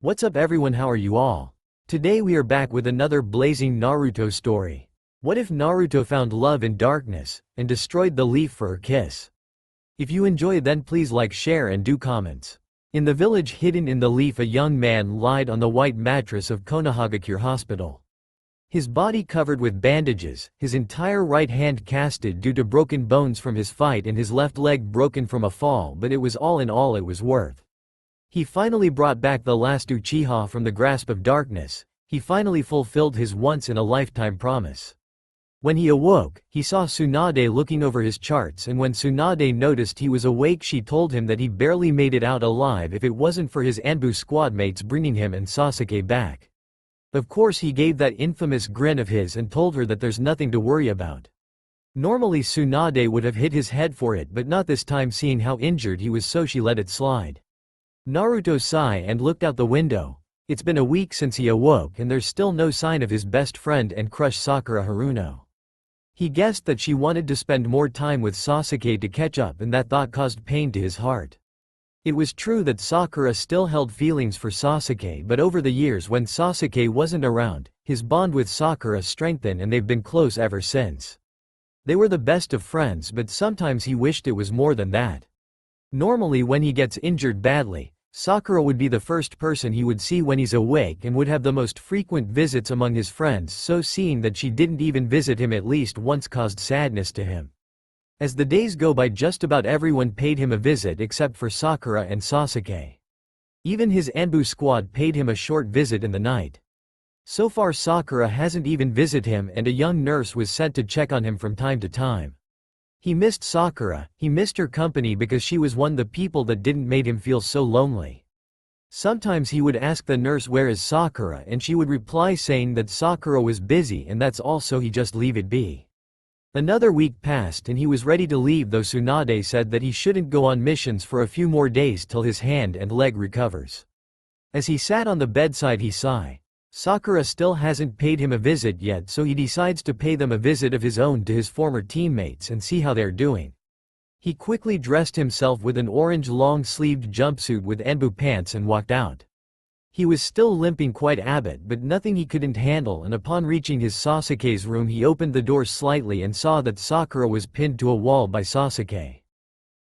What's up everyone, how are you all? Today we are back with another blazing Naruto story. What if Naruto found love in darkness, and destroyed the leaf for her kiss? If you enjoy then please like, share and do comments. In the village hidden in the leaf a young man lied on the white mattress of Konohagakure Hospital. His body covered with bandages, his entire right hand casted due to broken bones from his fight and his left leg broken from a fall, but it was all in all it was worth. He finally brought back the last Uchiha from the grasp of darkness. He finally fulfilled his once-in-a-lifetime promise. When he awoke, he saw Tsunade looking over his charts, and when Tsunade noticed he was awake she told him that he barely made it out alive if it wasn't for his Anbu squad mates bringing him and Sasuke back. Of course he gave that infamous grin of his and told her that there's nothing to worry about. Normally Tsunade would have hit his head for it, but not this time, seeing how injured he was, so she let it slide. Naruto sighed and looked out the window. It's been a week since he awoke and there's still no sign of his best friend and crush Sakura Haruno. He guessed that she wanted to spend more time with Sasuke to catch up, and that thought caused pain to his heart. It was true that Sakura still held feelings for Sasuke, but over the years when Sasuke wasn't around, his bond with Sakura strengthened and they've been close ever since. They were the best of friends, but sometimes he wished it was more than that. Normally when he gets injured badly, Sakura would be the first person he would see when he's awake and would have the most frequent visits among his friends, so seeing that she didn't even visit him at least once caused sadness to him. As the days go by, just about everyone paid him a visit except for Sakura and Sasuke. Even his Anbu squad paid him a short visit in the night. So far Sakura hasn't even visited him, and a young nurse was sent to check on him from time to time. He missed Sakura, he missed her company because she was one of the people that didn't made him feel so lonely. Sometimes he would ask the nurse where is Sakura, and she would reply saying that Sakura was busy and that's all, so he just leave it be. Another week passed and he was ready to leave, though Tsunade said that he shouldn't go on missions for a few more days till his hand and leg recovers. As he sat on the bedside he sighed. Sakura still hasn't paid him a visit yet, so he decides to pay them a visit of his own to his former teammates and see how they're doing. He quickly dressed himself with an orange long-sleeved jumpsuit with Anbu pants and walked out. He was still limping quite a bit, but nothing he couldn't handle, and upon reaching his Sasuke's room he opened the door slightly and saw that Sakura was pinned to a wall by Sasuke.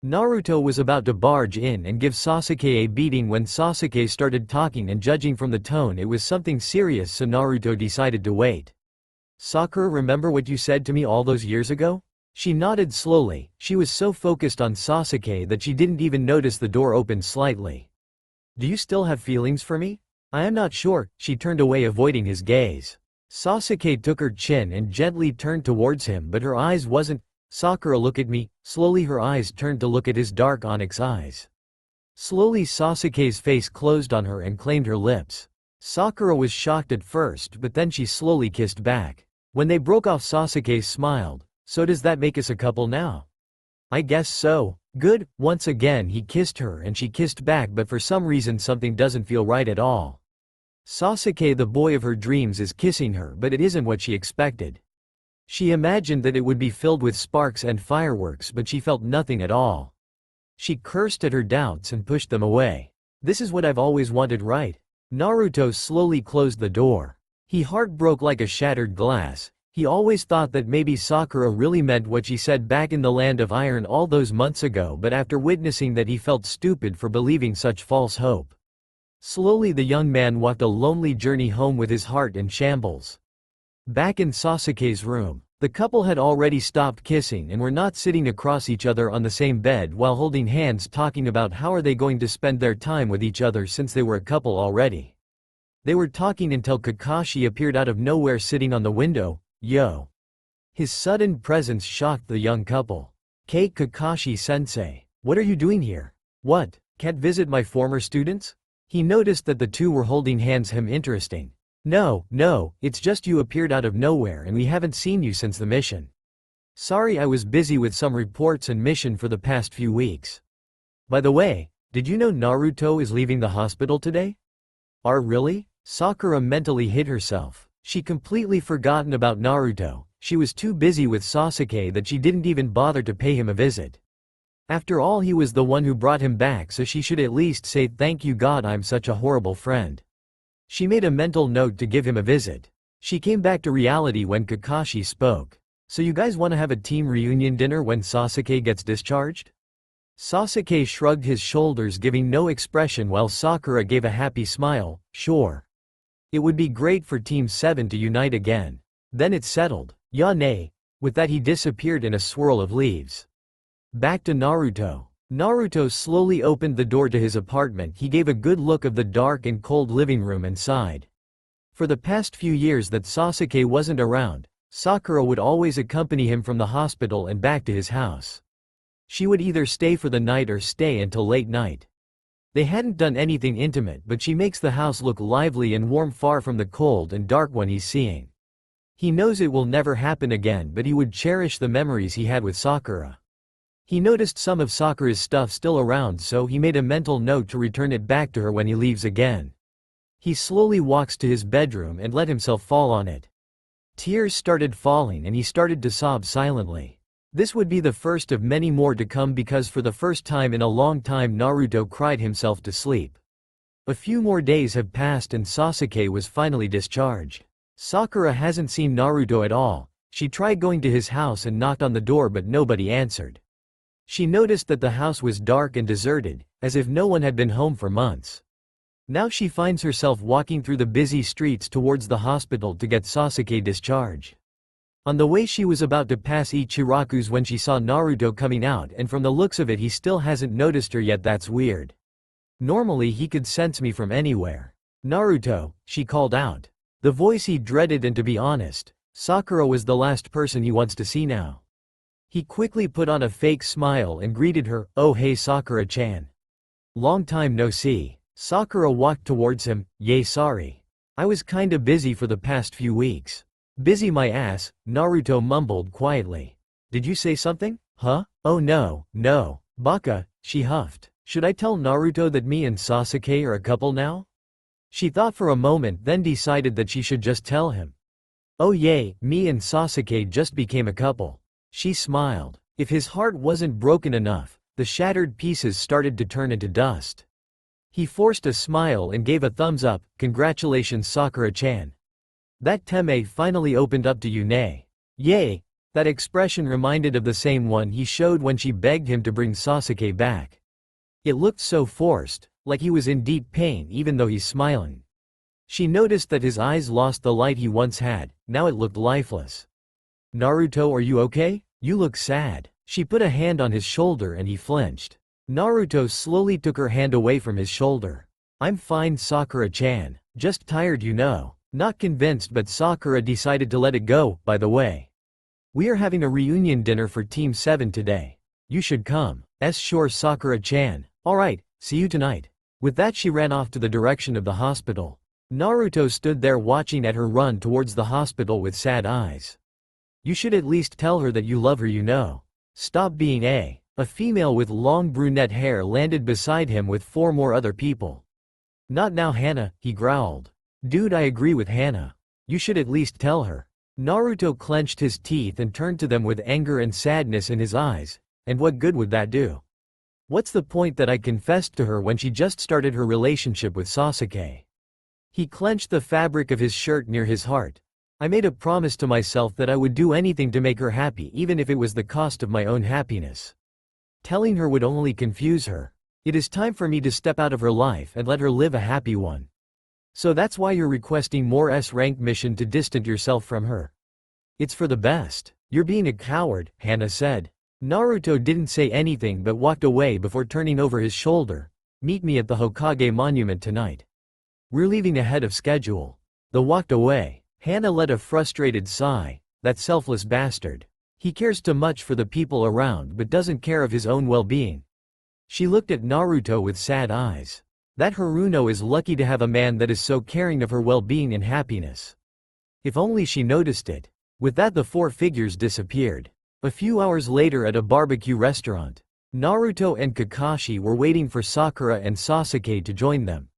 Naruto was about to barge in and give Sasuke a beating when Sasuke started talking, and judging from the tone it was something serious, so Naruto decided to wait. "Sakura, remember what you said to me all those years ago?" She nodded slowly. She was so focused on Sasuke that she didn't even notice the door opened slightly. "Do you still have feelings for me?" "I am not sure." She turned away, avoiding his gaze. Sasuke took her chin and gently turned towards him, but her eyes wasn't. "Sakura, look at me." Slowly her eyes turned to look at his dark onyx eyes. Slowly Sasuke's face closed on her and claimed her lips. Sakura was shocked at first, but then she slowly kissed back. When they broke off, Sasuke smiled. "So does that make us a couple now?" "I guess so." "Good." Once again he kissed her and she kissed back, but for some reason something doesn't feel right at all. Sasuke, the boy of her dreams, is kissing her, but it isn't what she expected. She imagined that it would be filled with sparks and fireworks, but she felt nothing at all. She cursed at her doubts and pushed them away. "This is what I've always wanted, right?" Naruto slowly closed the door. His heart broke like a shattered glass. He always thought that maybe Sakura really meant what she said back in the land of iron all those months ago, but after witnessing that he felt stupid for believing such false hope. Slowly the young man walked a lonely journey home with his heart in shambles. Back in Sasuke's room, the couple had already stopped kissing and were not sitting across each other on the same bed while holding hands, talking about how are they going to spend their time with each other since they were a couple already. They were talking until Kakashi appeared out of nowhere sitting on the window. "Yo." His sudden presence shocked the young couple. "Kakashi-sensei, what are you doing here?" "What, can't visit my former students?" He noticed that the two were holding hands. Him interesting. No, it's just you appeared out of nowhere and we haven't seen you since the mission." "Sorry, I was busy with some reports and mission for the past few weeks." "By the way, did you know Naruto is leaving the hospital today?" Really?" Sakura mentally hit herself. She completely forgotten about Naruto. She was too busy with Sasuke that she didn't even bother to pay him a visit. After all, he was the one who brought him back, so she should at least say thank you God, I'm such a horrible friend. She made a mental note to give him a visit. She came back to reality when Kakashi spoke. So you guys want to have a team reunion dinner when Sasuke gets discharged? Sasuke shrugged his shoulders, giving no expression, while Sakura gave a happy smile. Sure. It would be great for Team 7 to unite again. Then it's settled. Ya nay. With that he disappeared in a swirl of leaves. Back to Naruto. Naruto slowly opened the door to his apartment. He gave a good look of the dark and cold living room and sighed. For the past few years that Sasuke wasn't around, Sakura would always accompany him from the hospital and back to his house. She would either stay for the night or stay until late night. They hadn't done anything intimate, but she makes the house look lively and warm, far from the cold and dark one he's seeing. He knows it will never happen again, but he would cherish the memories he had with Sakura. He noticed some of Sakura's stuff still around, so he made a mental note to return it back to her when he leaves again. He slowly walks to his bedroom and let himself fall on it. Tears started falling and he started to sob silently. This would be the first of many more to come, because for the first time in a long time Naruto cried himself to sleep. A few more days have passed and Sasuke was finally discharged. Sakura hasn't seen Naruto at all. She tried going to his house and knocked on the door, but nobody answered. She noticed that the house was dark and deserted, as if no one had been home for months. Now she finds herself walking through the busy streets towards the hospital to get Sasuke discharged. On the way she was about to pass Ichiraku's when she saw Naruto coming out, and from the looks of it he still hasn't noticed her yet. That's weird. Normally he could sense me from anywhere. Naruto, she called out. The voice he dreaded, and to be honest, Sakura was the last person he wants to see now. He quickly put on a fake smile and greeted her. Oh hey Sakura-chan. Long time no see. Sakura walked towards him. Yay, sorry. I was kinda busy for the past few weeks. Busy my ass, Naruto mumbled quietly. Did you say something? Huh? Oh no, no. Baka, she huffed. Should I tell Naruto that me and Sasuke are a couple now? She thought for a moment, then decided that she should just tell him. Oh yay, me and Sasuke just became a couple. She smiled. If his heart wasn't broken enough, the shattered pieces started to turn into dust. He forced a smile and gave a thumbs up. Congratulations Sakura-chan. That teme finally opened up to you, nay. Yay. That expression reminded of the same one he showed when she begged him to bring Sasuke back. It looked so forced, like he was in deep pain even though he's smiling. She noticed that his eyes lost the light he once had, now it looked lifeless. Naruto, are you okay? You look sad. She put a hand on his shoulder and he flinched. Naruto slowly took her hand away from his shoulder. I'm fine Sakura-chan, just tired you know. Not convinced, but Sakura decided to let it go. By the way, we are having a reunion dinner for Team 7 today. You should come. Sure Sakura-chan. Alright, see you tonight. With that she ran off to the direction of the hospital. Naruto stood there watching at her run towards the hospital with sad eyes. You should at least tell her that you love her, you know. Stop being a female with long brunette hair landed beside him with 4 more other people. Not now Hana, he growled. Dude, I agree with Hana. You should at least tell her. Naruto clenched his teeth and turned to them with anger and sadness in his eyes. And what good would that do? What's the point that I confessed to her when she just started her relationship with Sasuke? He clenched the fabric of his shirt near his heart. I made a promise to myself that I would do anything to make her happy, even if it was the cost of my own happiness. Telling her would only confuse her. It is time for me to step out of her life and let her live a happy one. So that's why you're requesting more S-rank mission to distance yourself from her. It's for the best. You're being a coward, Hana said. Naruto didn't say anything but walked away before turning over his shoulder. Meet me at the Hokage monument tonight. We're leaving ahead of schedule. They walked away. Hana let a frustrated sigh. That selfless bastard. He cares too much for the people around but doesn't care of his own well-being. She looked at Naruto with sad eyes. That Haruno is lucky to have a man that is so caring of her well-being and happiness. If only she noticed it. With that the 4 figures disappeared. A few hours later at a barbecue restaurant, Naruto and Kakashi were waiting for Sakura and Sasuke to join them.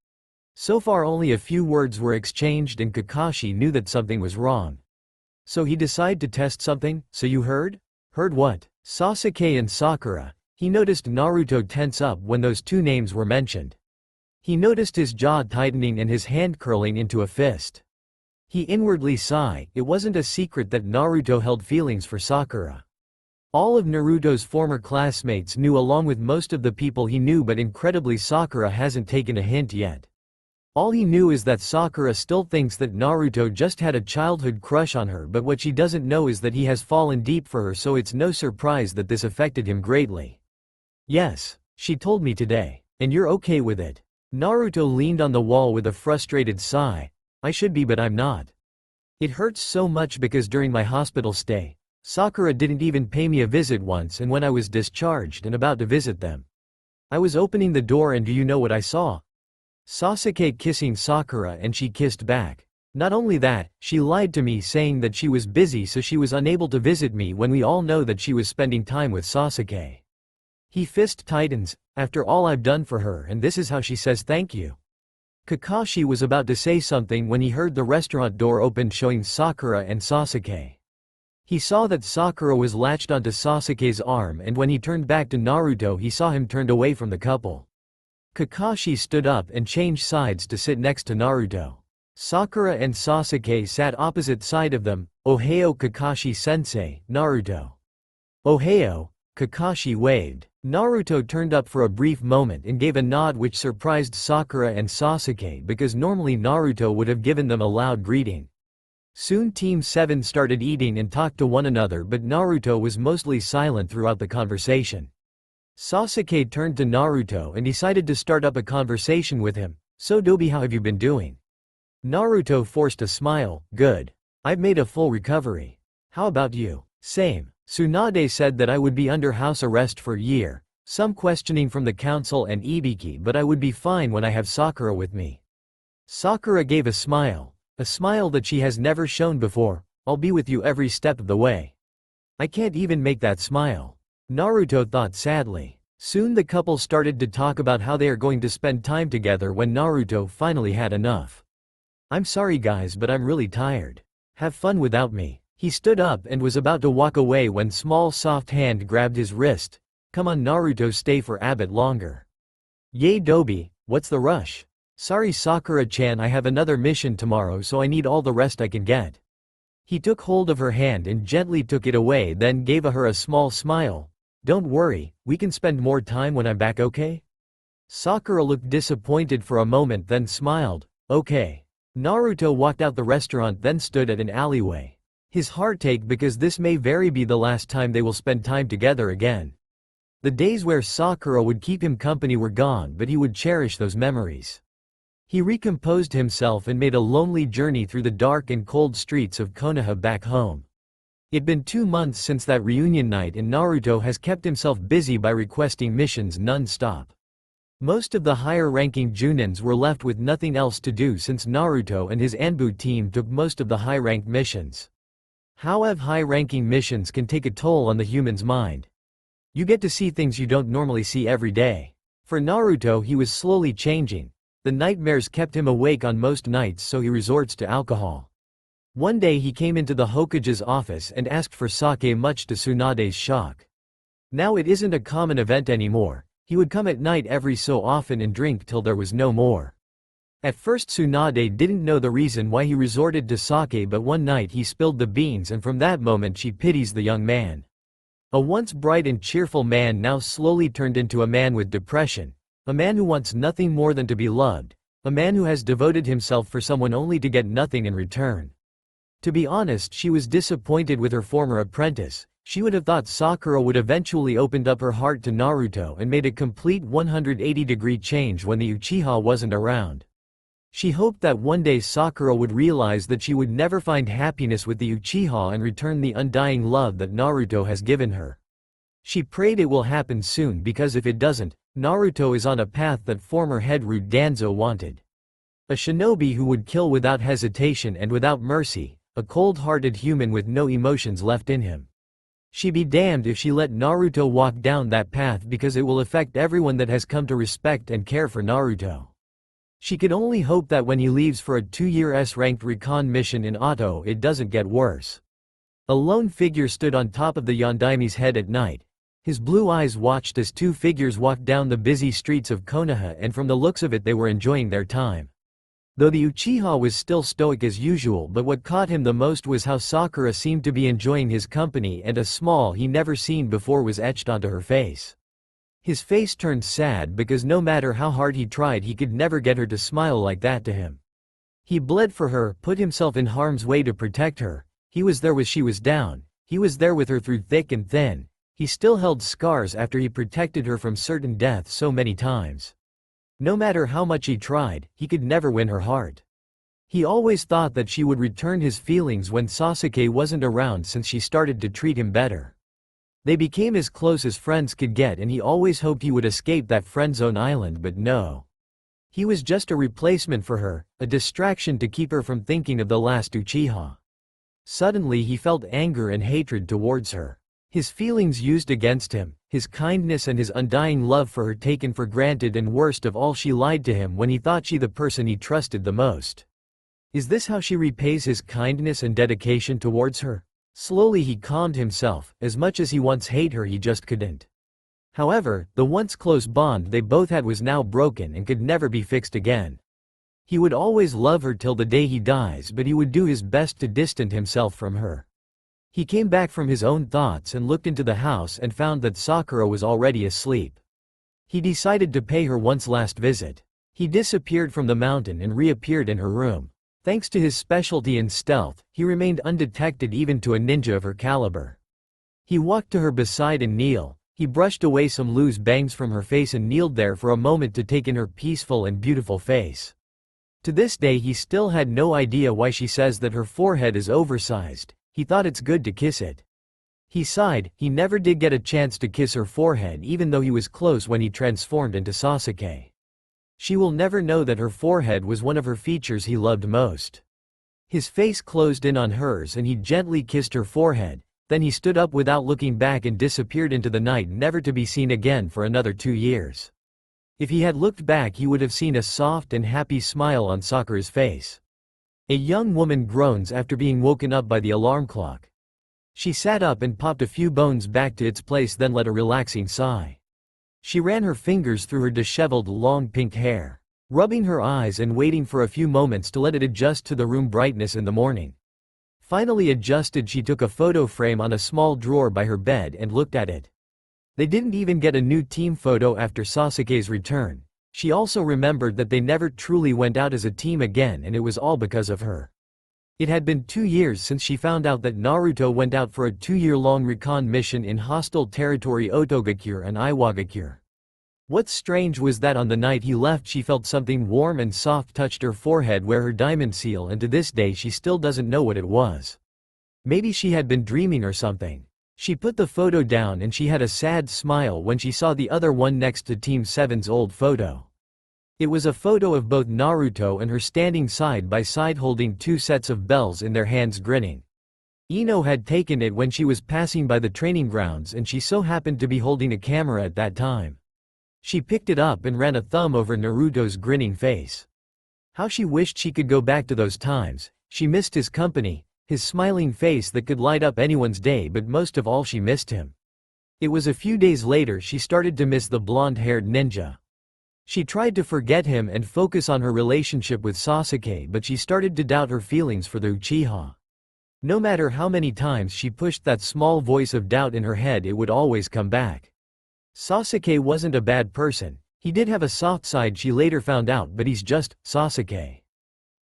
So far only a few words were exchanged and Kakashi knew that something was wrong. So he decided to test something. So you heard? Heard what? Sasuke and Sakura. He noticed Naruto tense up when those two names were mentioned. He noticed his jaw tightening and his hand curling into a fist. He inwardly sighed. It wasn't a secret that Naruto held feelings for Sakura. All of Naruto's former classmates knew, along with most of the people he knew, but incredibly Sakura hasn't taken a hint yet. All he knew is that Sakura still thinks that Naruto just had a childhood crush on her, but what she doesn't know is that he has fallen deep for her, so it's no surprise that this affected him greatly. Yes, she told me today. And you're okay with it? Naruto leaned on the wall with a frustrated sigh. I should be, but I'm not. It hurts so much because during my hospital stay, Sakura didn't even pay me a visit once, and when I was discharged and about to visit them, I was opening the door and do you know what I saw? Sasuke kissing Sakura, and she kissed back. Not only that, she lied to me saying that she was busy so she was unable to visit me when we all know that she was spending time with Sasuke. He fist tightens. After all I've done for her, and this is how she says thank you. Kakashi was about to say something when he heard the restaurant door open, showing Sakura and Sasuke. He saw that Sakura was latched onto Sasuke's arm, and when he turned back to Naruto he saw him turned away from the couple. Kakashi stood up and changed sides to sit next to Naruto. Sakura and Sasuke sat opposite side of them. Ohayo Kakashi-sensei, Naruto. Ohayo, Kakashi waved. Naruto turned up for a brief moment and gave a nod which surprised Sakura and Sasuke because normally Naruto would have given them a loud greeting. Soon Team 7 started eating and talked to one another, but Naruto was mostly silent throughout the conversation. Sasuke turned to Naruto and decided to start up a conversation with him. So Dobi, how have you been doing? Naruto forced a smile. Good. I've made a full recovery. How about you? Same. Tsunade said that I would be under house arrest for a year, some questioning from the council and Ibiki, but I would be fine when I have Sakura with me. Sakura gave a smile that she has never shown before. I'll be with you every step of the way. I can't even make that smile. Naruto thought sadly. Soon the couple started to talk about how they are going to spend time together when Naruto finally had enough. I'm sorry guys, but I'm really tired. Have fun without me. He stood up and was about to walk away when small soft hand grabbed his wrist. Come on Naruto, stay for a bit longer. Yay Dobi, what's the rush? Sorry Sakura-chan, I have another mission tomorrow, so I need all the rest I can get. He took hold of her hand and gently took it away, then gave her a small smile. Don't worry, we can spend more time when I'm back, okay? Sakura looked disappointed for a moment then smiled. Okay. Naruto walked out the restaurant then stood at an alleyway. His heart ached because this may very be the last time they will spend time together again. The days where Sakura would keep him company were gone, but he would cherish those memories. He recomposed himself and made a lonely journey through the dark and cold streets of Konoha back home. It'd been 2 months since that reunion night, and Naruto has kept himself busy by requesting missions non-stop. Most of the higher-ranking Junins were left with nothing else to do since Naruto and his Anbu team took most of the high-ranked missions. However, high-ranking missions can take a toll on the human's mind. You get to see things you don't normally see every day. For Naruto, he was slowly changing. The nightmares kept him awake on most nights, so he resorts to alcohol. One day he came into the Hokage's office and asked for sake, much to Tsunade's shock. Now it isn't a common event anymore. He would come at night every so often and drink till there was no more. At first Tsunade didn't know the reason why he resorted to sake, but one night he spilled the beans, and from that moment she pities the young man. A once bright and cheerful man now slowly turned into a man with depression. A man who wants nothing more than to be loved. A man who has devoted himself for someone only to get nothing in return. To be honest, she was disappointed with her former apprentice. She would have thought Sakura would eventually opened up her heart to Naruto and made a complete 180-degree change when the Uchiha wasn't around. She hoped that one day Sakura would realize that she would never find happiness with the Uchiha and return the undying love that Naruto has given her. She prayed it will happen soon, because if it doesn't, Naruto is on a path that former head Rude Danzo wanted. A shinobi who would kill without hesitation and without mercy, a cold-hearted human with no emotions left in him. She be damned if she let Naruto walk down that path, because it will affect everyone that has come to respect and care for Naruto. She could only hope that when he leaves for a 2-year S-ranked recon mission in Otto, it doesn't get worse. A lone figure stood on top of the Yondaime's head at night. His blue eyes watched as two figures walked down the busy streets of Konoha, and from the looks of it they were enjoying their time. Though the Uchiha was still stoic as usual, but what caught him the most was how Sakura seemed to be enjoying his company, and a smile he never seen before was etched onto her face. His face turned sad because no matter how hard he tried he could never get her to smile like that to him. He bled for her, put himself in harm's way to protect her. He was there when she was down. He was there with her through thick and thin. He still held scars after he protected her from certain death so many times. No matter how much he tried, he could never win her heart. He always thought that she would return his feelings when Sasuke wasn't around, since she started to treat him better. They became as close as friends could get, and he always hoped he would escape that friendzone island, but no. He was just a replacement for her, a distraction to keep her from thinking of the last Uchiha. Suddenly he felt anger and hatred towards her. His feelings used against him, his kindness and his undying love for her taken for granted, and worst of all, she lied to him when he thought she the person he trusted the most. Is this how she repays his kindness and dedication towards her? Slowly he calmed himself. As much as he once hated her, he just couldn't. However, the once close bond they both had was now broken and could never be fixed again. He would always love her till the day he dies, but he would do his best to distance himself from her. He came back from his own thoughts and looked into the house and found that Sakura was already asleep. He decided to pay her one last visit. He disappeared from the mountain and reappeared in her room. Thanks to his specialty in stealth, he remained undetected even to a ninja of her caliber. He walked to her beside and kneeled. He brushed away some loose bangs from her face and kneeled there for a moment to take in her peaceful and beautiful face. To this day he still had no idea why she says that her forehead is oversized. He thought it's good to kiss it. He sighed. He never did get a chance to kiss her forehead, even though he was close when he transformed into Sasuke. She will never know that her forehead was one of her features he loved most. His face closed in on hers and he gently kissed her forehead. Then he stood up without looking back and disappeared into the night, never to be seen again for another 2 years. If he had looked back, he would have seen a soft and happy smile on Sakura's face. A young woman groans after being woken up by the alarm clock. She sat up and popped a few bones back to its place, then let a relaxing sigh. She ran her fingers through her disheveled long pink hair, rubbing her eyes and waiting for a few moments to let it adjust to the room brightness in the morning. Finally adjusted, she took a photo frame on a small drawer by her bed and looked at it. They didn't even get a new team photo after Sasuke's return. She also remembered that they never truly went out as a team again, and it was all because of her. It had been 2 years since she found out that Naruto went out for a 2-year-long recon mission in hostile territory Otogakure and Iwagakure. What's strange was that on the night he left she felt something warm and soft touched her forehead where her diamond seal, and to this day she still doesn't know what it was. Maybe she had been dreaming or something. She put the photo down and she had a sad smile when she saw the other one next to Team 7's old photo. It was a photo of both Naruto and her standing side by side holding 2 sets of bells in their hands, grinning. Ino had taken it when she was passing by the training grounds, and she so happened to be holding a camera at that time. She picked it up and ran a thumb over Naruto's grinning face. How she wished she could go back to those times. She missed his company, his smiling face that could light up anyone's day, but most of all she missed him. It was a few days later she started to miss the blonde-haired ninja. She tried to forget him and focus on her relationship with Sasuke, but she started to doubt her feelings for the Uchiha. No matter how many times she pushed that small voice of doubt in her head, it would always come back. Sasuke wasn't a bad person. He did have a soft side, she later found out, but he's just Sasuke.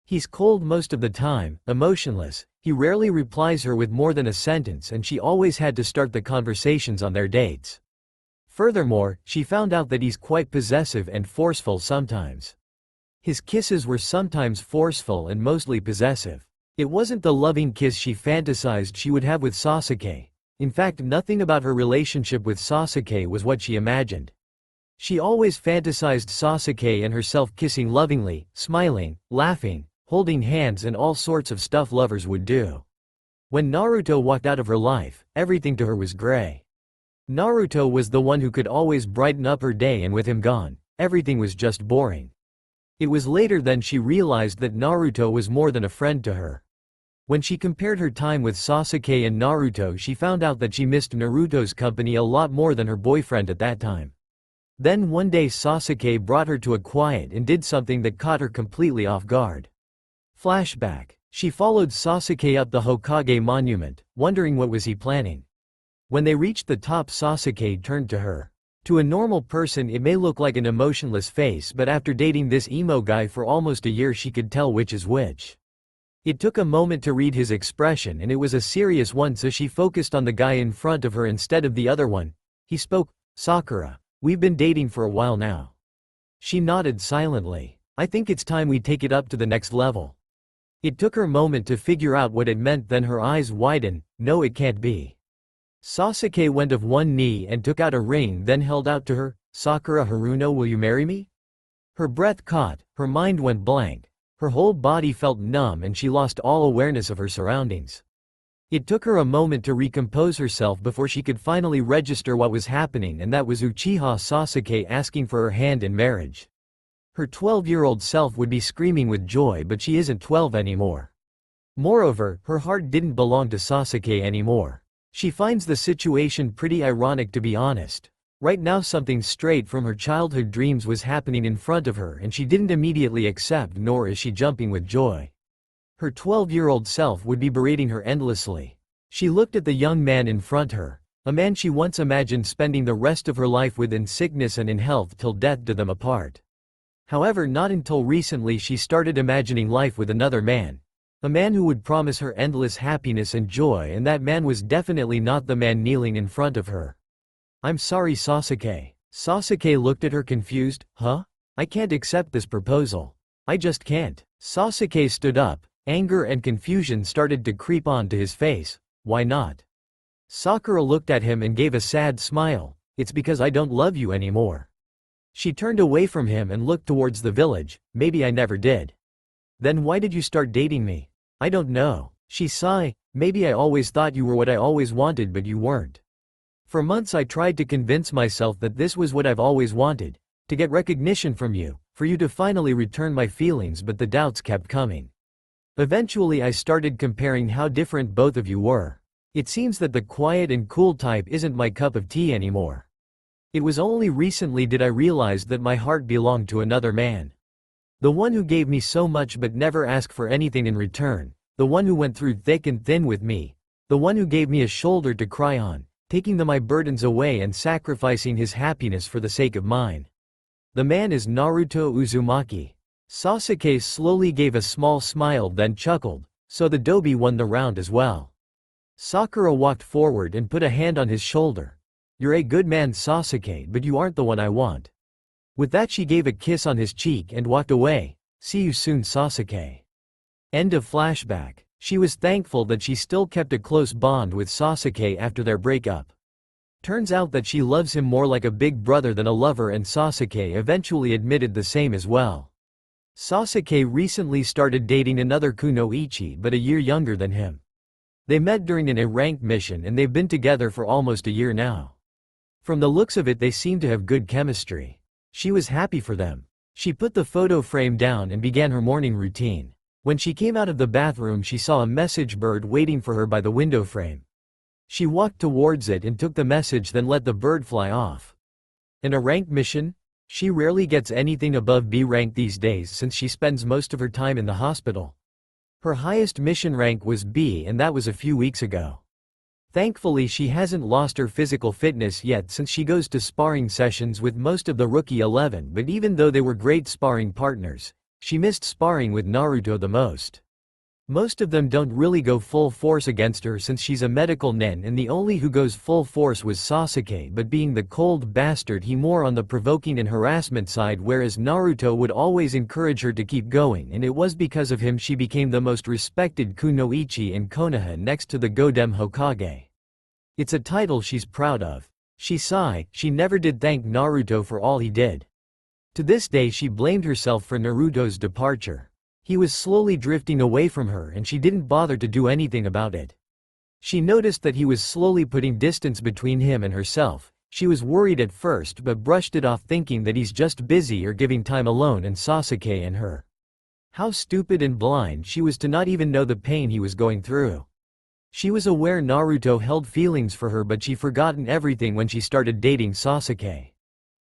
He's cold most of the time, emotionless. He rarely replies her with more than a sentence, and she always had to start the conversations on their dates. Furthermore, she found out that he's quite possessive and forceful sometimes. His kisses were sometimes forceful and mostly possessive. It wasn't the loving kiss she fantasized she would have with Sasuke. In fact, nothing about her relationship with Sasuke was what she imagined. She always fantasized Sasuke and herself kissing lovingly, smiling, laughing, holding hands, and all sorts of stuff lovers would do. When Naruto walked out of her life, everything to her was gray. Naruto was the one who could always brighten up her day, and with him gone, everything was just boring. It was later then she realized that Naruto was more than a friend to her. When she compared her time with Sasuke and Naruto, she found out that she missed Naruto's company a lot more than her boyfriend at that time. Then one day Sasuke brought her to a quiet and did something that caught her completely off guard. Flashback. She followed Sasuke up the Hokage monument, wondering what was he planning. When they reached the top, Sasuke turned to her. To a normal person it may look like an emotionless face, but after dating this emo guy for almost a year she could tell which is which. It took a moment to read his expression, and it was a serious one, so she focused on the guy in front of her instead of the other one. He spoke, "Sakura, we've been dating for a while now." She nodded silently. "I think it's time we take it up to the next level." It took her a moment to figure out what it meant, then her eyes widened. "No, it can't be." Sasuke went of one knee and took out a ring, then held out to her. "Sakura Haruno, will you marry me?" Her breath caught, her mind went blank. Her whole body felt numb and she lost all awareness of her surroundings. It took her a moment to recompose herself before she could finally register what was happening, and that was Uchiha Sasuke asking for her hand in marriage. Her 12-year-old self would be screaming with joy, but she isn't 12 anymore. Moreover, her heart didn't belong to Sasuke anymore. She finds the situation pretty ironic, to be honest. Right now something straight from her childhood dreams was happening in front of her, and she didn't immediately accept, nor is she jumping with joy. Her 12-year-old self would be berating her endlessly. She looked at the young man in front her, a man she once imagined spending the rest of her life with, in sickness and in health till death do them apart. However, not until recently she started imagining life with another man. A man who would promise her endless happiness and joy, and that man was definitely not the man kneeling in front of her. "I'm sorry, Sasuke." Sasuke looked at her confused. "Huh? I can't accept this proposal. I just can't." Sasuke stood up. Anger and confusion started to creep onto his face. "Why not?" Sakura looked at him and gave a sad smile. "It's because I don't love you anymore." She turned away from him and looked towards the village. "Maybe I never did." "Then why did you start dating me?" "I don't know." She sighed. "Maybe I always thought you were what I always wanted, but you weren't. For months I tried to convince myself that this was what I've always wanted, to get recognition from you, for you to finally return my feelings, but the doubts kept coming. Eventually I started comparing how different both of you were. It seems that the quiet and cool type isn't my cup of tea anymore. It was only recently did I realize that my heart belonged to another man. The one who gave me so much but never asked for anything in return, the one who went through thick and thin with me, the one who gave me a shoulder to cry on, taking my burdens away and sacrificing his happiness for the sake of mine. The man is Naruto Uzumaki." Sasuke slowly gave a small smile, then chuckled. "So the Dobi won the round as well." Sakura walked forward and put a hand on his shoulder. "You're a good man, Sasuke, but you aren't the one I want." With that she gave a kiss on his cheek and walked away. "See you soon, Sasuke." End of flashback. She was thankful that she still kept a close bond with Sasuke after their breakup. Turns out that she loves him more like a big brother than a lover, and Sasuke eventually admitted the same as well. Sasuke recently started dating another kunoichi, but a year younger than him. They met during an A-rank mission and they've been together for almost a year now. From the looks of it they seem to have good chemistry. She was happy for them. She put the photo frame down and began her morning routine. When she came out of the bathroom she saw a message bird waiting for her by the window frame. She walked towards it and took the message, then let the bird fly off. An A-rank mission? She rarely gets anything above B rank these days since she spends most of her time in the hospital. Her highest mission rank was B, and that was a few weeks ago. Thankfully she hasn't lost her physical fitness yet since she goes to sparring sessions with most of the rookie 11, but even though they were great sparring partners, she missed sparring with Naruto the most. Most of them don't really go full force against her since she's a medical nen, and the only who goes full force was Sasuke, but being the cold bastard he more on the provoking and harassment side, whereas Naruto would always encourage her to keep going, and it was because of him she became the most respected kunoichi in Konoha next to the Godem Hokage. It's a title she's proud of. She sighed. She never did thank Naruto for all he did. To this day she blamed herself for Naruto's departure. He was slowly drifting away from her and she didn't bother to do anything about it. She noticed that he was slowly putting distance between him and herself. She was worried at first but brushed it off, thinking that he's just busy or giving time alone and Sasuke and her. How stupid and blind she was to not even know the pain he was going through. She was aware Naruto held feelings for her, but she'd forgotten everything when she started dating Sasuke.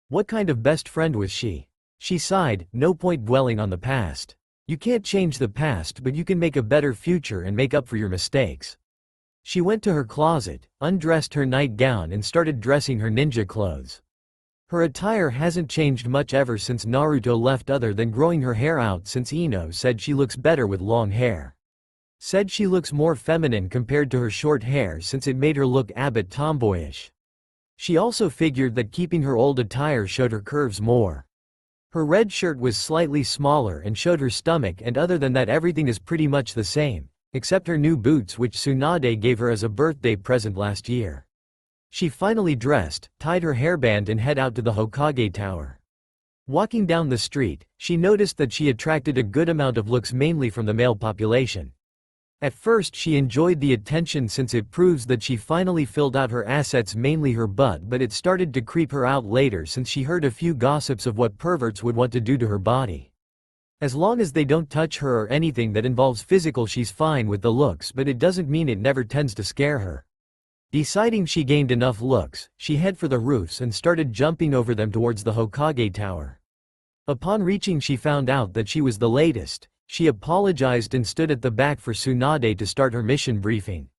What kind of best friend was she? She sighed, no point dwelling on the past. You can't change the past, but you can make a better future and make up for your mistakes. She went to her closet, undressed her nightgown and started dressing her ninja clothes. Her attire hasn't changed much ever since Naruto left, other than growing her hair out, since Ino said she looks better with long hair. Said she looks more feminine compared to her short hair since it made her look a bit tomboyish. She also figured that keeping her old attire showed her curves more. Her red shirt was slightly smaller and showed her stomach, and other than that everything is pretty much the same, except her new boots which Tsunade gave her as a birthday present last year. She finally dressed, tied her hairband and head out to the Hokage Tower. Walking down the street, she noticed that she attracted a good amount of looks, mainly from the male population. At first she enjoyed the attention since it proves that she finally filled out her assets, mainly her butt, but it started to creep her out later since she heard a few gossips of what perverts would want to do to her body. As long as they don't touch her or anything that involves physical, she's fine with the looks, but it doesn't mean it never tends to scare her. Deciding she gained enough looks, she headed for the roofs and started jumping over them towards the Hokage Tower. Upon reaching, she found out that she was the latest. She apologized and stood at the back for Tsunade to start her mission briefing.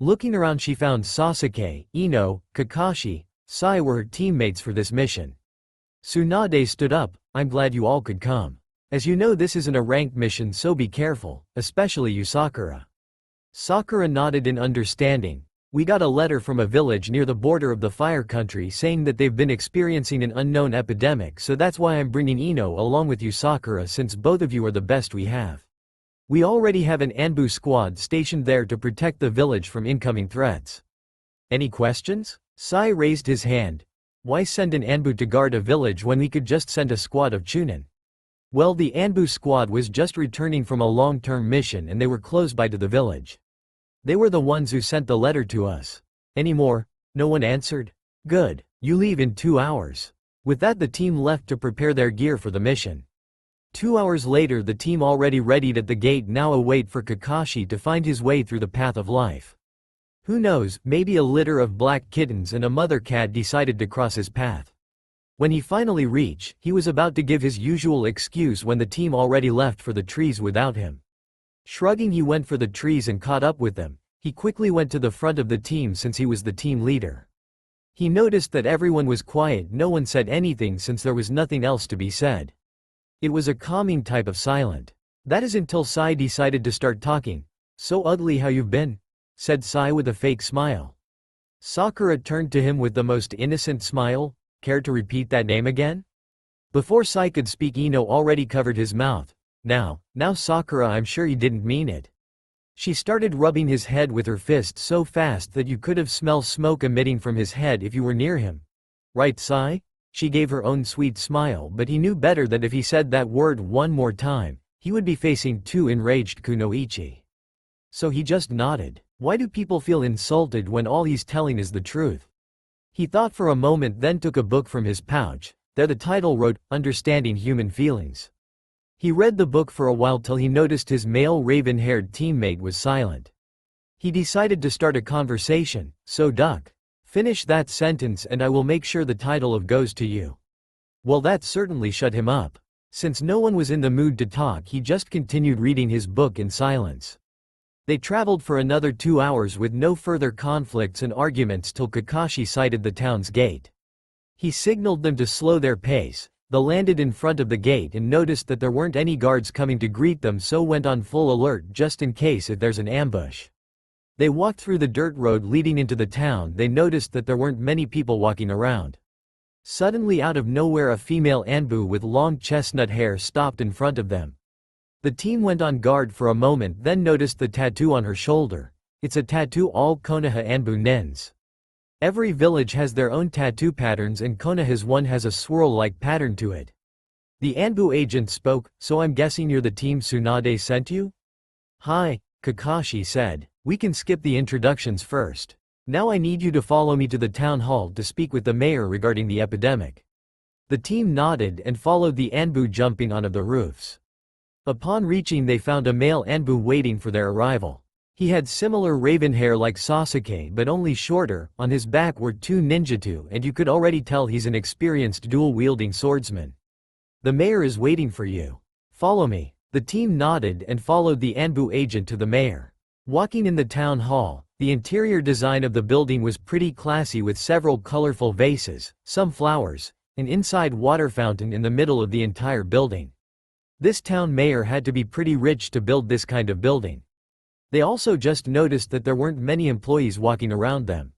Looking around, she found Sasuke, Ino, Kakashi, Sai were her teammates for this mission. Tsunade stood up, "I'm glad you all could come. As you know, this isn't a ranked mission, so be careful, especially you, Sakura." Sakura nodded in understanding. "We got a letter from a village near the border of the fire country saying that they've been experiencing an unknown epidemic, so that's why I'm bringing Ino along with you, Sakura, since both of you are the best we have. We already have an Anbu squad stationed there to protect the village from incoming threats." "Any questions?" Sai raised his hand. "Why send an Anbu to guard a village when we could just send a squad of Chunin?" Well, the Anbu squad was just returning from a long-term mission and they were close by to the village. They were the ones who sent the letter to us. "Any more?" No one answered. "Good. You leave in 2 hours." With that, the team left to prepare their gear for the mission. 2 hours later, the team already readied at the gate now await for Kakashi to find his way through the path of life. Who knows, maybe a litter of black kittens and a mother cat decided to cross his path. When he finally reached, he was about to give his usual excuse when the team already left for the trees without him. Shrugging, he went for the trees and caught up with them. He quickly went to the front of the team since he was the team leader. He noticed that everyone was quiet, no one said anything since there was nothing else to be said. It was a calming type of silent. That is until Sai decided to start talking. "So ugly how you've been," said Sai with a fake smile. Sakura turned to him with the most innocent smile. "Care to repeat that name again?" Before Sai could speak, Ino already covered his mouth. Now Sakura, I'm sure he didn't mean it." She started rubbing his head with her fist so fast that you could have smelled smoke emitting from his head if you were near him. "Right, Sai?" She gave her own sweet smile, but he knew better that if he said that word one more time, he would be facing 2 enraged kunoichi. So he just nodded. Why do people feel insulted when all he's telling is the truth? He thought for a moment, then took a book from his pouch. There the title wrote, "Understanding Human Feelings." He read the book for a while till he noticed his male raven-haired teammate was silent. He decided to start a conversation. "So Duck, finish that sentence and I will make sure the title of goes to you." Well, that certainly shut him up. Since no one was in the mood to talk, he just continued reading his book in silence. They traveled for another 2 hours with no further conflicts and arguments till Kakashi sighted the town's gate. He signaled them to slow their pace. They landed in front of the gate and noticed that there weren't any guards coming to greet them, so went on full alert just in case if there's an ambush. They walked through the dirt road leading into the town. They noticed that there weren't many people walking around. Suddenly, out of nowhere, a female Anbu with long chestnut hair stopped in front of them. The team went on guard for a moment, then noticed the tattoo on her shoulder. It's a tattoo all Konoha Anbu nens. Every village has their own tattoo patterns and Konoha's one has a swirl-like pattern to it. The Anbu agent spoke. "So I'm guessing you're the team Tsunade sent you?" "Hi," Kakashi said. "We can skip the introductions first. Now I need you to follow me to the town hall to speak with the mayor regarding the epidemic." The team nodded and followed the Anbu, jumping onto the roofs. Upon reaching, they found a male Anbu waiting for their arrival. He had similar raven hair like Sasuke but only shorter. On his back were two ninjutsu, and you could already tell he's an experienced dual-wielding swordsman. "The mayor is waiting for you. Follow me." The team nodded and followed the Anbu agent to the mayor. Walking in the town hall, the interior design of the building was pretty classy with several colorful vases, some flowers, an inside water fountain in the middle of the entire building. This town mayor had to be pretty rich to build this kind of building. They also just noticed that there weren't many employees walking around them.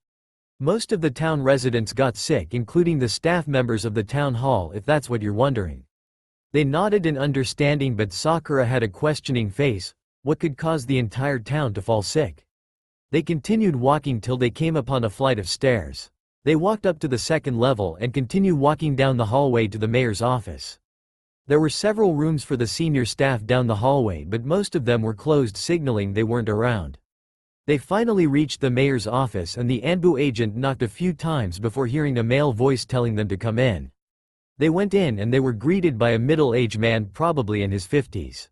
Most of the town residents got sick, including the staff members of the town hall, if that's what you're wondering. They nodded in understanding, but Sakura had a questioning face. What could cause the entire town to fall sick? They continued walking till they came upon a flight of stairs. They walked up to the second level and continued walking down the hallway to the mayor's office. There were several rooms for the senior staff down the hallway, but most of them were closed, signaling they weren't around. They finally reached the mayor's office, and the Anbu agent knocked a few times before hearing a male voice telling them to come in. They went in and they were greeted by a middle-aged man, probably in his 50s.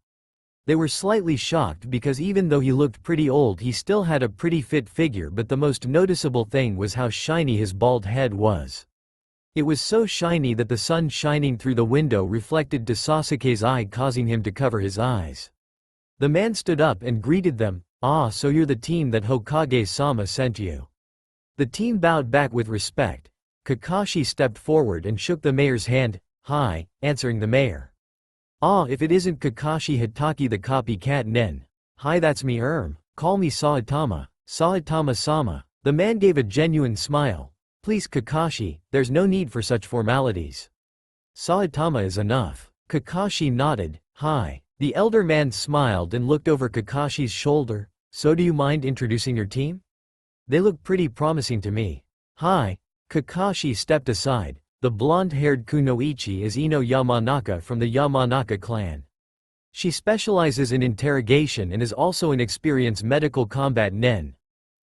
They were slightly shocked because even though he looked pretty old, he still had a pretty fit figure, but the most noticeable thing was how shiny his bald head was. It was so shiny that the sun shining through the window reflected to Sasuke's eye, causing him to cover his eyes. The man stood up and greeted them. "Ah, so you're the team that Hokage-sama sent you." The team bowed back with respect. Kakashi stepped forward and shook the mayor's hand. "Hi," answering the mayor. "Ah, if it isn't Kakashi Hitaki the copycat nin. Hi, that's me call me Saitama. Saitama-sama." The man gave a genuine smile. "Please Kakashi, there's no need for such formalities. Saitama is enough." Kakashi nodded. "Hi." The elder man smiled and looked over Kakashi's shoulder. "So do you mind introducing your team? They look pretty promising to me." "Hi." Kakashi stepped aside. The blonde-haired kunoichi is Ino Yamanaka from the Yamanaka clan. She specializes in interrogation and is also an experienced medical combat nin.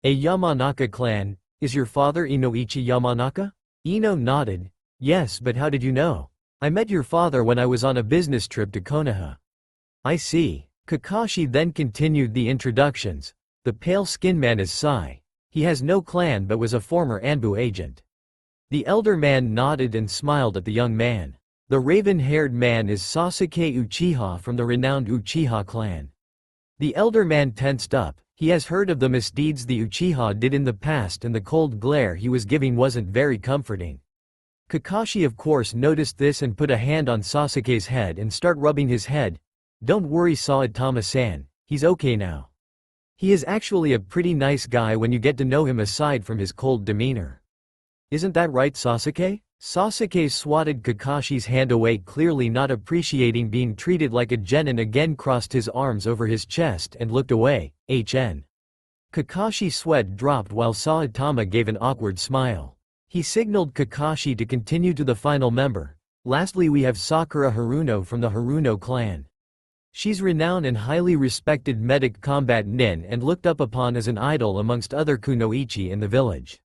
"A Yamanaka clan? Is your father Inoichi Yamanaka?" Ino nodded. "Yes, but how did you know?" "I met your father when I was on a business trip to Konoha." "I see." Kakashi then continued the introductions. "The pale-skinned man is Sai. He has no clan but was a former Anbu agent." The elder man nodded and smiled at the young man. "The raven-haired man is Sasuke Uchiha from the renowned Uchiha clan." The elder man tensed up. He has heard of the misdeeds the Uchiha did in the past, and the cold glare he was giving wasn't very comforting. Kakashi of course noticed this and put a hand on Sasuke's head and started rubbing his head. "Don't worry Saitama-san, he's okay now. He is actually a pretty nice guy when you get to know him, aside from his cold demeanor. Isn't that right, Sasuke?" Sasuke swatted Kakashi's hand away, clearly not appreciating being treated like a genin, again crossed his arms over his chest and looked away. Kakashi's sweat dropped while Saitama gave an awkward smile. He signaled Kakashi to continue to the final member. "Lastly, we have Sakura Haruno from the Haruno clan. She's renowned and highly respected medic combat nin and looked up upon as an idol amongst other kunoichi in the village.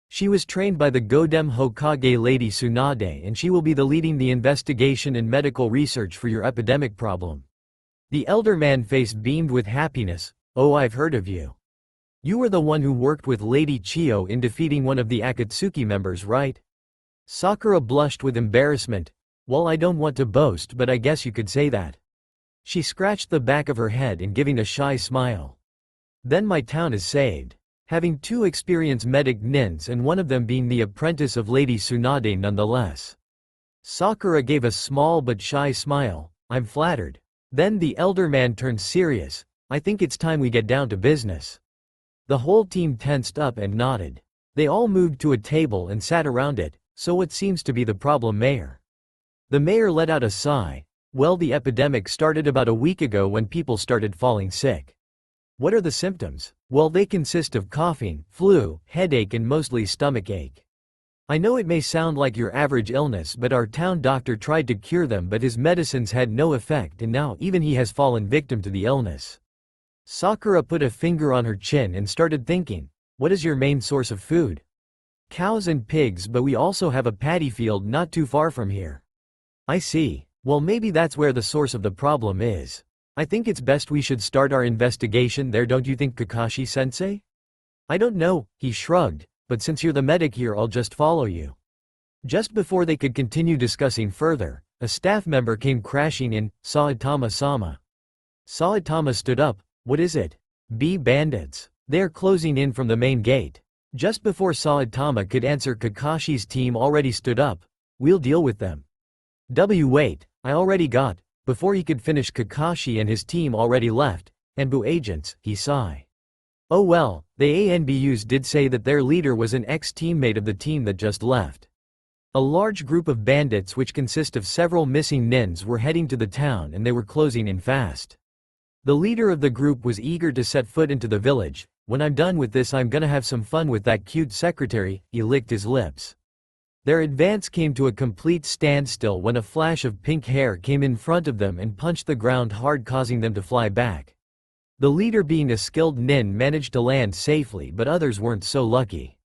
She was trained by the Godem Hokage Lady Tsunade, and she will be leading the investigation and medical research for your epidemic problem." The elder man's face beamed with happiness. "Oh, I've heard of you. You were the one who worked with Lady Chiyo in defeating one of the Akatsuki members, right?" Sakura blushed with embarrassment. "Well, I don't want to boast, but I guess you could say that." She scratched the back of her head and giving a shy smile. "Then my town is saved. Having two experienced medic nins and one of them being the apprentice of Lady Tsunade nonetheless." Sakura gave a small but shy smile. "I'm flattered." Then the elder man turned serious. "I think it's time we get down to business." The whole team tensed up and nodded. They all moved to a table and sat around it. "So what seems to be the problem, Mayor?" The mayor let out a sigh. "Well, the epidemic started about a week ago when people started falling sick." "What are the symptoms?" "Well, they consist of coughing, flu, headache and mostly stomach ache. I know it may sound like your average illness, but our town doctor tried to cure them, but his medicines had no effect, and now even he has fallen victim to the illness." Sakura put a finger on her chin and started thinking. "What is your main source of food?" "Cows and pigs, but we also have a paddy field not too far from here." "I see." Well, maybe that's where the source of the problem is. I think it's best we should start our investigation there, don't you think, Kakashi-sensei? I don't know, he shrugged, but since you're the medic here I'll just follow you. Just before they could continue discussing further, a staff member came crashing in. Saitama-sama. Saitama stood up. What is it? Bandits. They're closing in from the main gate. Just before Saitama could answer, Kakashi's team already stood up. We'll deal with them. Wait, I already got. Before he could finish, Kakashi and his team already left. Anbu agents, he sighed. Oh well, the ANBUs did say that their leader was an ex-teammate of the team that just left. A large group of bandits which consist of several missing nins were heading to the town and they were closing in fast. The leader of the group was eager to set foot into the village. When I'm done with this I'm gonna have some fun with that cute secretary, he licked his lips. Their advance came to a complete standstill when a flash of pink hair came in front of them and punched the ground hard, causing them to fly back. The leader, being a skilled nin, managed to land safely, but others weren't so lucky.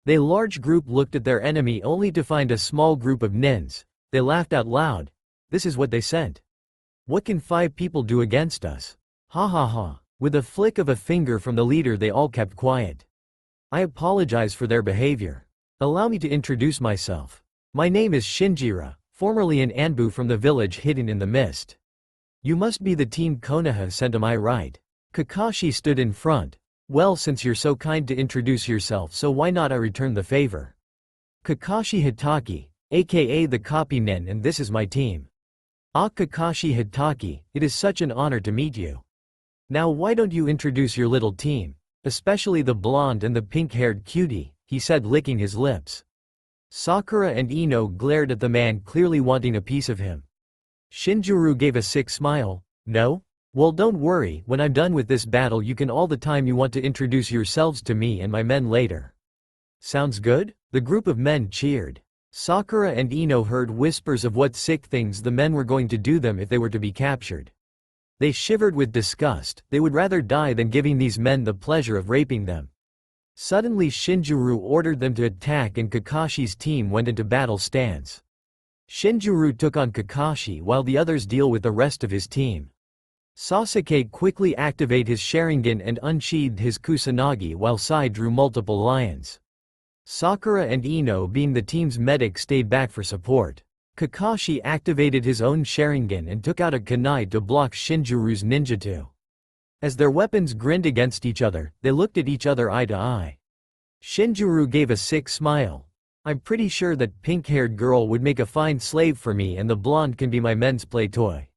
The large group looked at their enemy only to find a small group of nins. They laughed out loud. This is what they sent. What can 5 people do against us? Ha ha ha. With a flick of a finger from the leader they all kept quiet. I apologize for their behavior. Allow me to introduce myself. My name is Shinjiro, formerly an Anbu from the village hidden in the mist. You must be the team Konoha sent, am I right? Kakashi stood in front. Well, since you're so kind to introduce yourself, so why not I return the favor? Kakashi Hitaki, aka the Copy Nin, and this is my team. Ah, Kakashi Hitaki, it is such an honor to meet you. Now why don't you introduce your little team, especially the blonde and the pink-haired cutie, he said, licking his lips. Sakura and Ino glared at the man, clearly wanting a piece of him. Shinjiro gave a sick smile. No? Well, don't worry, when I'm done with this battle you can all the time you want to introduce yourselves to me and my men later. Sounds good? The group of men cheered. Sakura and Ino heard whispers of what sick things the men were going to do them if they were to be captured. They shivered with disgust. They would rather die than giving these men the pleasure of raping them. Suddenly Shinjiro ordered them to attack and Kakashi's team went into battle stance. Shinjiro took on Kakashi while the others deal with the rest of his team. Sasuke quickly activated his Sharingan and unsheathed his Kusanagi while Sai drew multiple lions. Sakura and Ino, being the team's medic, stayed back for support. Kakashi activated his own Sharingan and took out a kunai to block Shinjiro's ninjutsu. As their weapons grinned against each other, they looked at each other eye to eye. Shinjiro gave a sick smile. I'm pretty sure that pink-haired girl would make a fine slave for me and the blonde can be my men's play toy.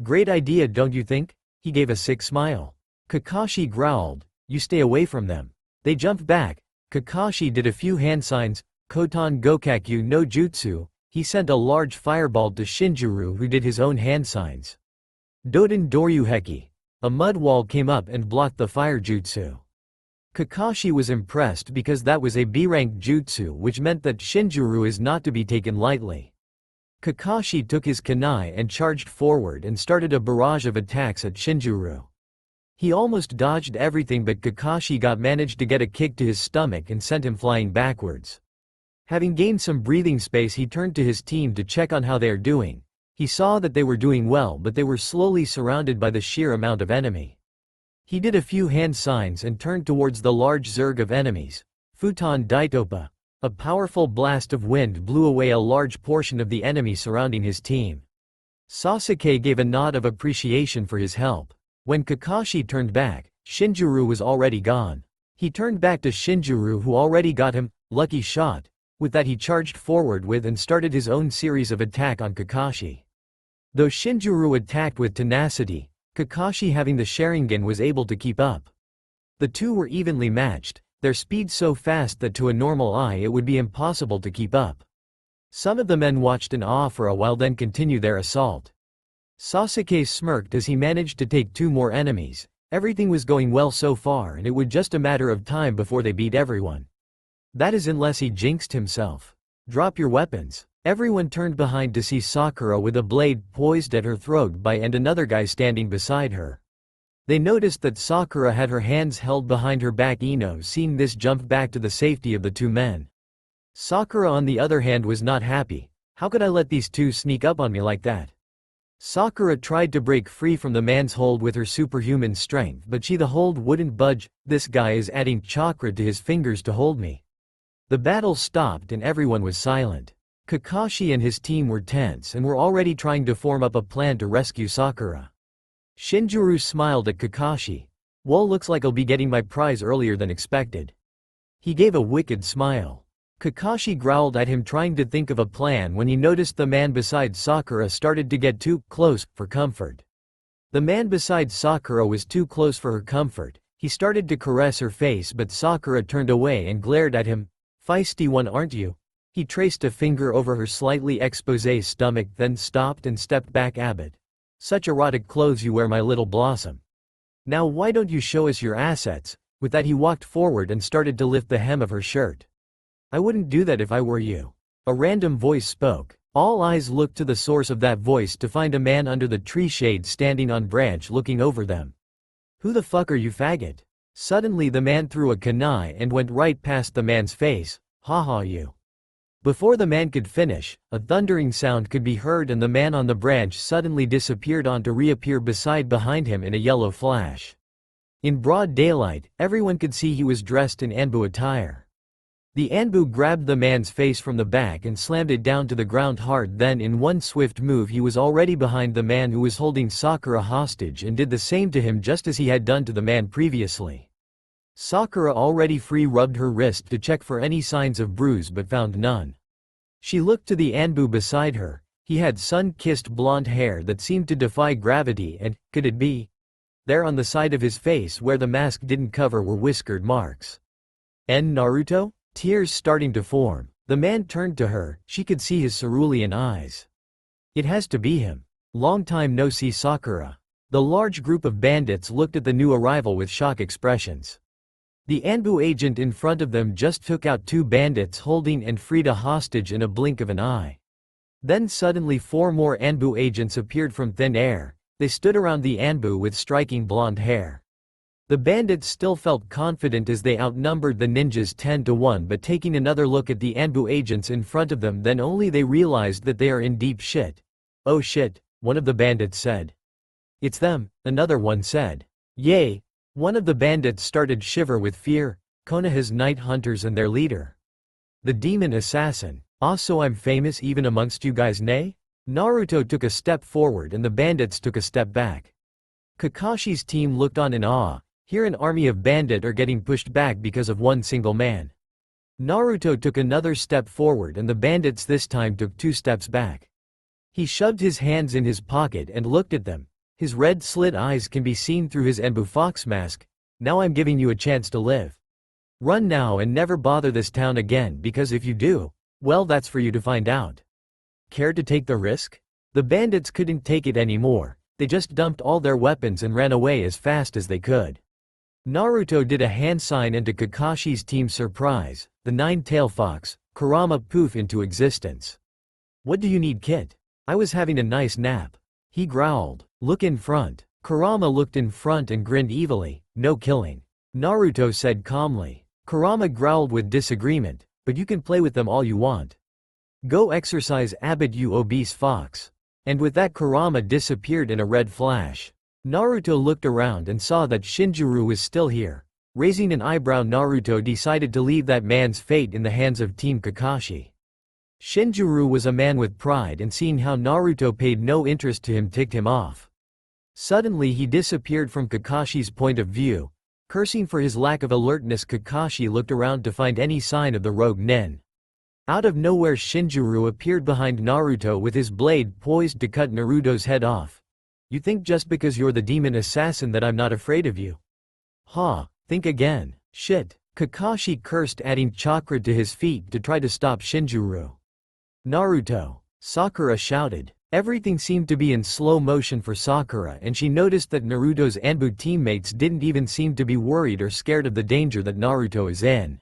Great idea, don't you think? He gave a sick smile. Kakashi growled, you stay away from them. They jumped back. Kakashi did a few hand signs. Koton Gokaku no Jutsu. He sent a large fireball to Shinjiro, who did his own hand signs. Doden Doryuheki. A mud wall came up and blocked the fire jutsu. Kakashi was impressed because that was a B-rank jutsu, which meant that Shinjiro is not to be taken lightly. Kakashi took his kunai and charged forward and started a barrage of attacks at Shinjiro. He almost dodged everything, but Kakashi managed to get a kick to his stomach and sent him flying backwards. Having gained some breathing space, he turned to his team to check on how they are doing. He saw that they were doing well, but they were slowly surrounded by the sheer amount of enemy. He did a few hand signs and turned towards the large zerg of enemies. Futon Daitopa. A powerful blast of wind blew away a large portion of the enemy surrounding his team. Sasuke gave a nod of appreciation for his help. When Kakashi turned back, Shinjiro was already gone. He turned back to Shinjiro, who already got him. Lucky shot. With that he charged forward with and started his own series of attack on Kakashi. Though Shinjiro attacked with tenacity, Kakashi, having the Sharingan, was able to keep up. The two were evenly matched, their speed so fast that to a normal eye it would be impossible to keep up. Some of the men watched in awe for a while, then continued their assault. Sasuke smirked as he managed to take 2 more enemies. Everything was going well so far and it would just a matter of time before they beat everyone. That is, unless he jinxed himself. Drop your weapons. Everyone turned behind to see Sakura with a blade poised at her throat and another guy standing beside her. They noticed that Sakura had her hands held behind her back. Ino, seeing this, jumped back to the safety of the 2 men. Sakura, on the other hand, was not happy. How could I let these 2 sneak up on me like that? Sakura tried to break free from the man's hold with her superhuman strength, but the hold wouldn't budge. This guy is adding chakra to his fingers to hold me. The battle stopped and everyone was silent. Kakashi and his team were tense and were already trying to form up a plan to rescue Sakura. Shinjiro smiled at Kakashi. "Well, looks like I'll be getting my prize earlier than expected." He gave a wicked smile. Kakashi growled at him, trying to think of a plan, when he noticed the man beside Sakura started to get too close for comfort. The man beside Sakura was too close for her comfort. He started to caress her face, but Sakura turned away and glared at him. "Feisty one, aren't you?" He traced a finger over her slightly exposé stomach, then stopped and stepped back. "Abbott. Such erotic clothes you wear, my little blossom. Now why don't you show us your assets?" With that he walked forward and started to lift the hem of her shirt. "I wouldn't do that if I were you." A random voice spoke. All eyes looked to the source of that voice to find a man under the tree shade standing on branch looking over them. "Who the fuck are you, faggot?" Suddenly the man threw a kunai and went right past the man's face. "Haha, you." Before the man could finish, a thundering sound could be heard and the man on the branch suddenly disappeared, on to reappear behind him in a yellow flash. In broad daylight, everyone could see he was dressed in Anbu attire. The Anbu grabbed the man's face from the back and slammed it down to the ground hard. Then in one swift move he was already behind the man who was holding Sakura hostage and did the same to him just as he had done to the man previously. Sakura, already free, rubbed her wrist to check for any signs of bruise but found none. She looked to the Anbu beside her. He had sun-kissed blonde hair that seemed to defy gravity, and, could it be? There on the side of his face where the mask didn't cover were whiskered marks. Naruto? Tears starting to form. The man turned to her. She could see his cerulean eyes. It has to be him. Long time no see, Sakura. The large group of bandits looked at the new arrival with shock expressions. The Anbu agent in front of them just took out two bandits holding and freed a hostage in a blink of an eye. Then suddenly four more Anbu agents appeared from thin air. They stood around the Anbu with striking blonde hair. The bandits still felt confident as they outnumbered the ninjas 10-1, but taking another look at the Anbu agents in front of them, then only they realized that they are in deep shit. "Oh shit," one of the bandits said. "It's them," another one said. "Yay." One of the bandits started shiver with fear. Konoha's night hunters and their leader. The demon assassin. "Ah, so I'm famous even amongst you guys, nay?" Naruto took a step forward and the bandits took a step back. Kakashi's team looked on in awe. Here an army of bandit are getting pushed back because of one single man. Naruto took another step forward and the bandits this time took 2 steps back. He shoved his hands in his pocket and looked at them. His red slit eyes can be seen through his Anbu fox mask. "Now I'm giving you a chance to live. Run now and never bother this town again, because if you do, well, that's for you to find out. Care to take the risk?" The bandits couldn't take it anymore. They just dumped all their weapons and ran away as fast as they could. Naruto did a hand sign, and to Kakashi's team's surprise, the 9-tailed fox, Kurama, poof into existence. "What do you need, kid? I was having a nice nap." He growled. "Look in front." Kurama looked in front and grinned evilly. "No killing," Naruto said calmly. Kurama growled with disagreement. "But you can play with them all you want. Go exercise, Abbott, you obese fox." And with that Kurama disappeared in a red flash. Naruto looked around and saw that Shinjiro was still here. Raising an eyebrow, Naruto decided to leave that man's fate in the hands of Team Kakashi. Shinjiro was a man with pride, and seeing how Naruto paid no interest to him ticked him off. Suddenly he disappeared from Kakashi's point of view. Cursing for his lack of alertness, Kakashi looked around to find any sign of the rogue nin. Out of nowhere Shinjiro appeared behind Naruto with his blade poised to cut Naruto's head off. "You think just because you're the demon assassin that I'm not afraid of you? Ha, think again." "Shit," Kakashi cursed, adding chakra to his feet to try to stop Shinjiro. "Naruto!" Sakura shouted. Everything seemed to be in slow motion for Sakura, and she noticed that Naruto's Anbu teammates didn't even seem to be worried or scared of the danger that Naruto is in.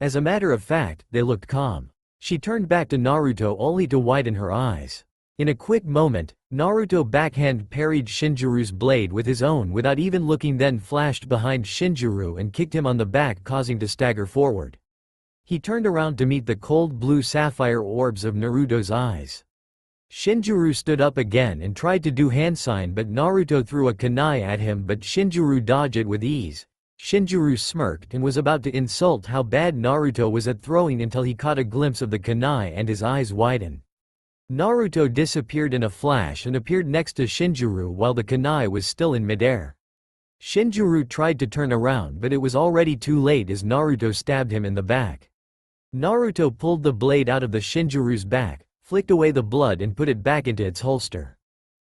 As a matter of fact, they looked calm. She turned back to Naruto only to widen her eyes. In a quick moment, Naruto backhand parried Shinjiro's blade with his own without even looking, then flashed behind Shinjiro and kicked him on the back, causing to stagger forward. He turned around to meet the cold blue sapphire orbs of Naruto's eyes. Shinjiro stood up again and tried to do hand sign, but Naruto threw a kunai at him, but Shinjiro dodged it with ease. Shinjiro smirked and was about to insult how bad Naruto was at throwing until he caught a glimpse of the kunai and his eyes widened. Naruto disappeared in a flash and appeared next to Shinjiro while the kunai was still in midair. Shinjiro tried to turn around, but it was already too late as Naruto stabbed him in the back. Naruto pulled the blade out of the Shinjiro's back, flicked away the blood and put it back into its holster.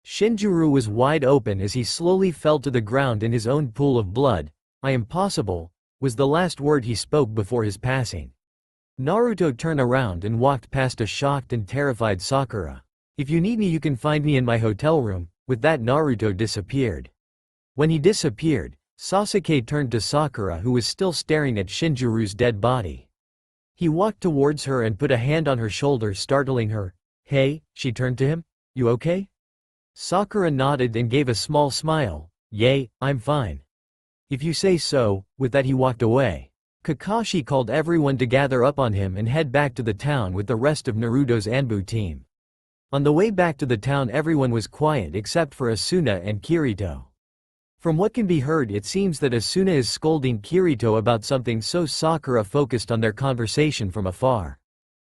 Shinjiro was wide open as he slowly fell to the ground in his own pool of blood. "I am possible," was the last word he spoke before his passing. Naruto turned around and walked past a shocked and terrified Sakura. "If you need me, you can find me in my hotel room." With that, Naruto disappeared. When he disappeared, Sasuke turned to Sakura, who was still staring at Shinjiro's dead body. He walked towards her and put a hand on her shoulder, startling her. "Hey," she turned to him. "You okay?" Sakura nodded and gave a small smile. "Yay, I'm fine." "If you say so." With that, he walked away. Kakashi called everyone to gather up on him and head back to the town with the rest of Naruto's Anbu team. On the way back to the town, everyone was quiet except for Asuna and Kirito. From what can be heard, it seems that Asuna is scolding Kirito about something, so Sakura focused on their conversation from afar.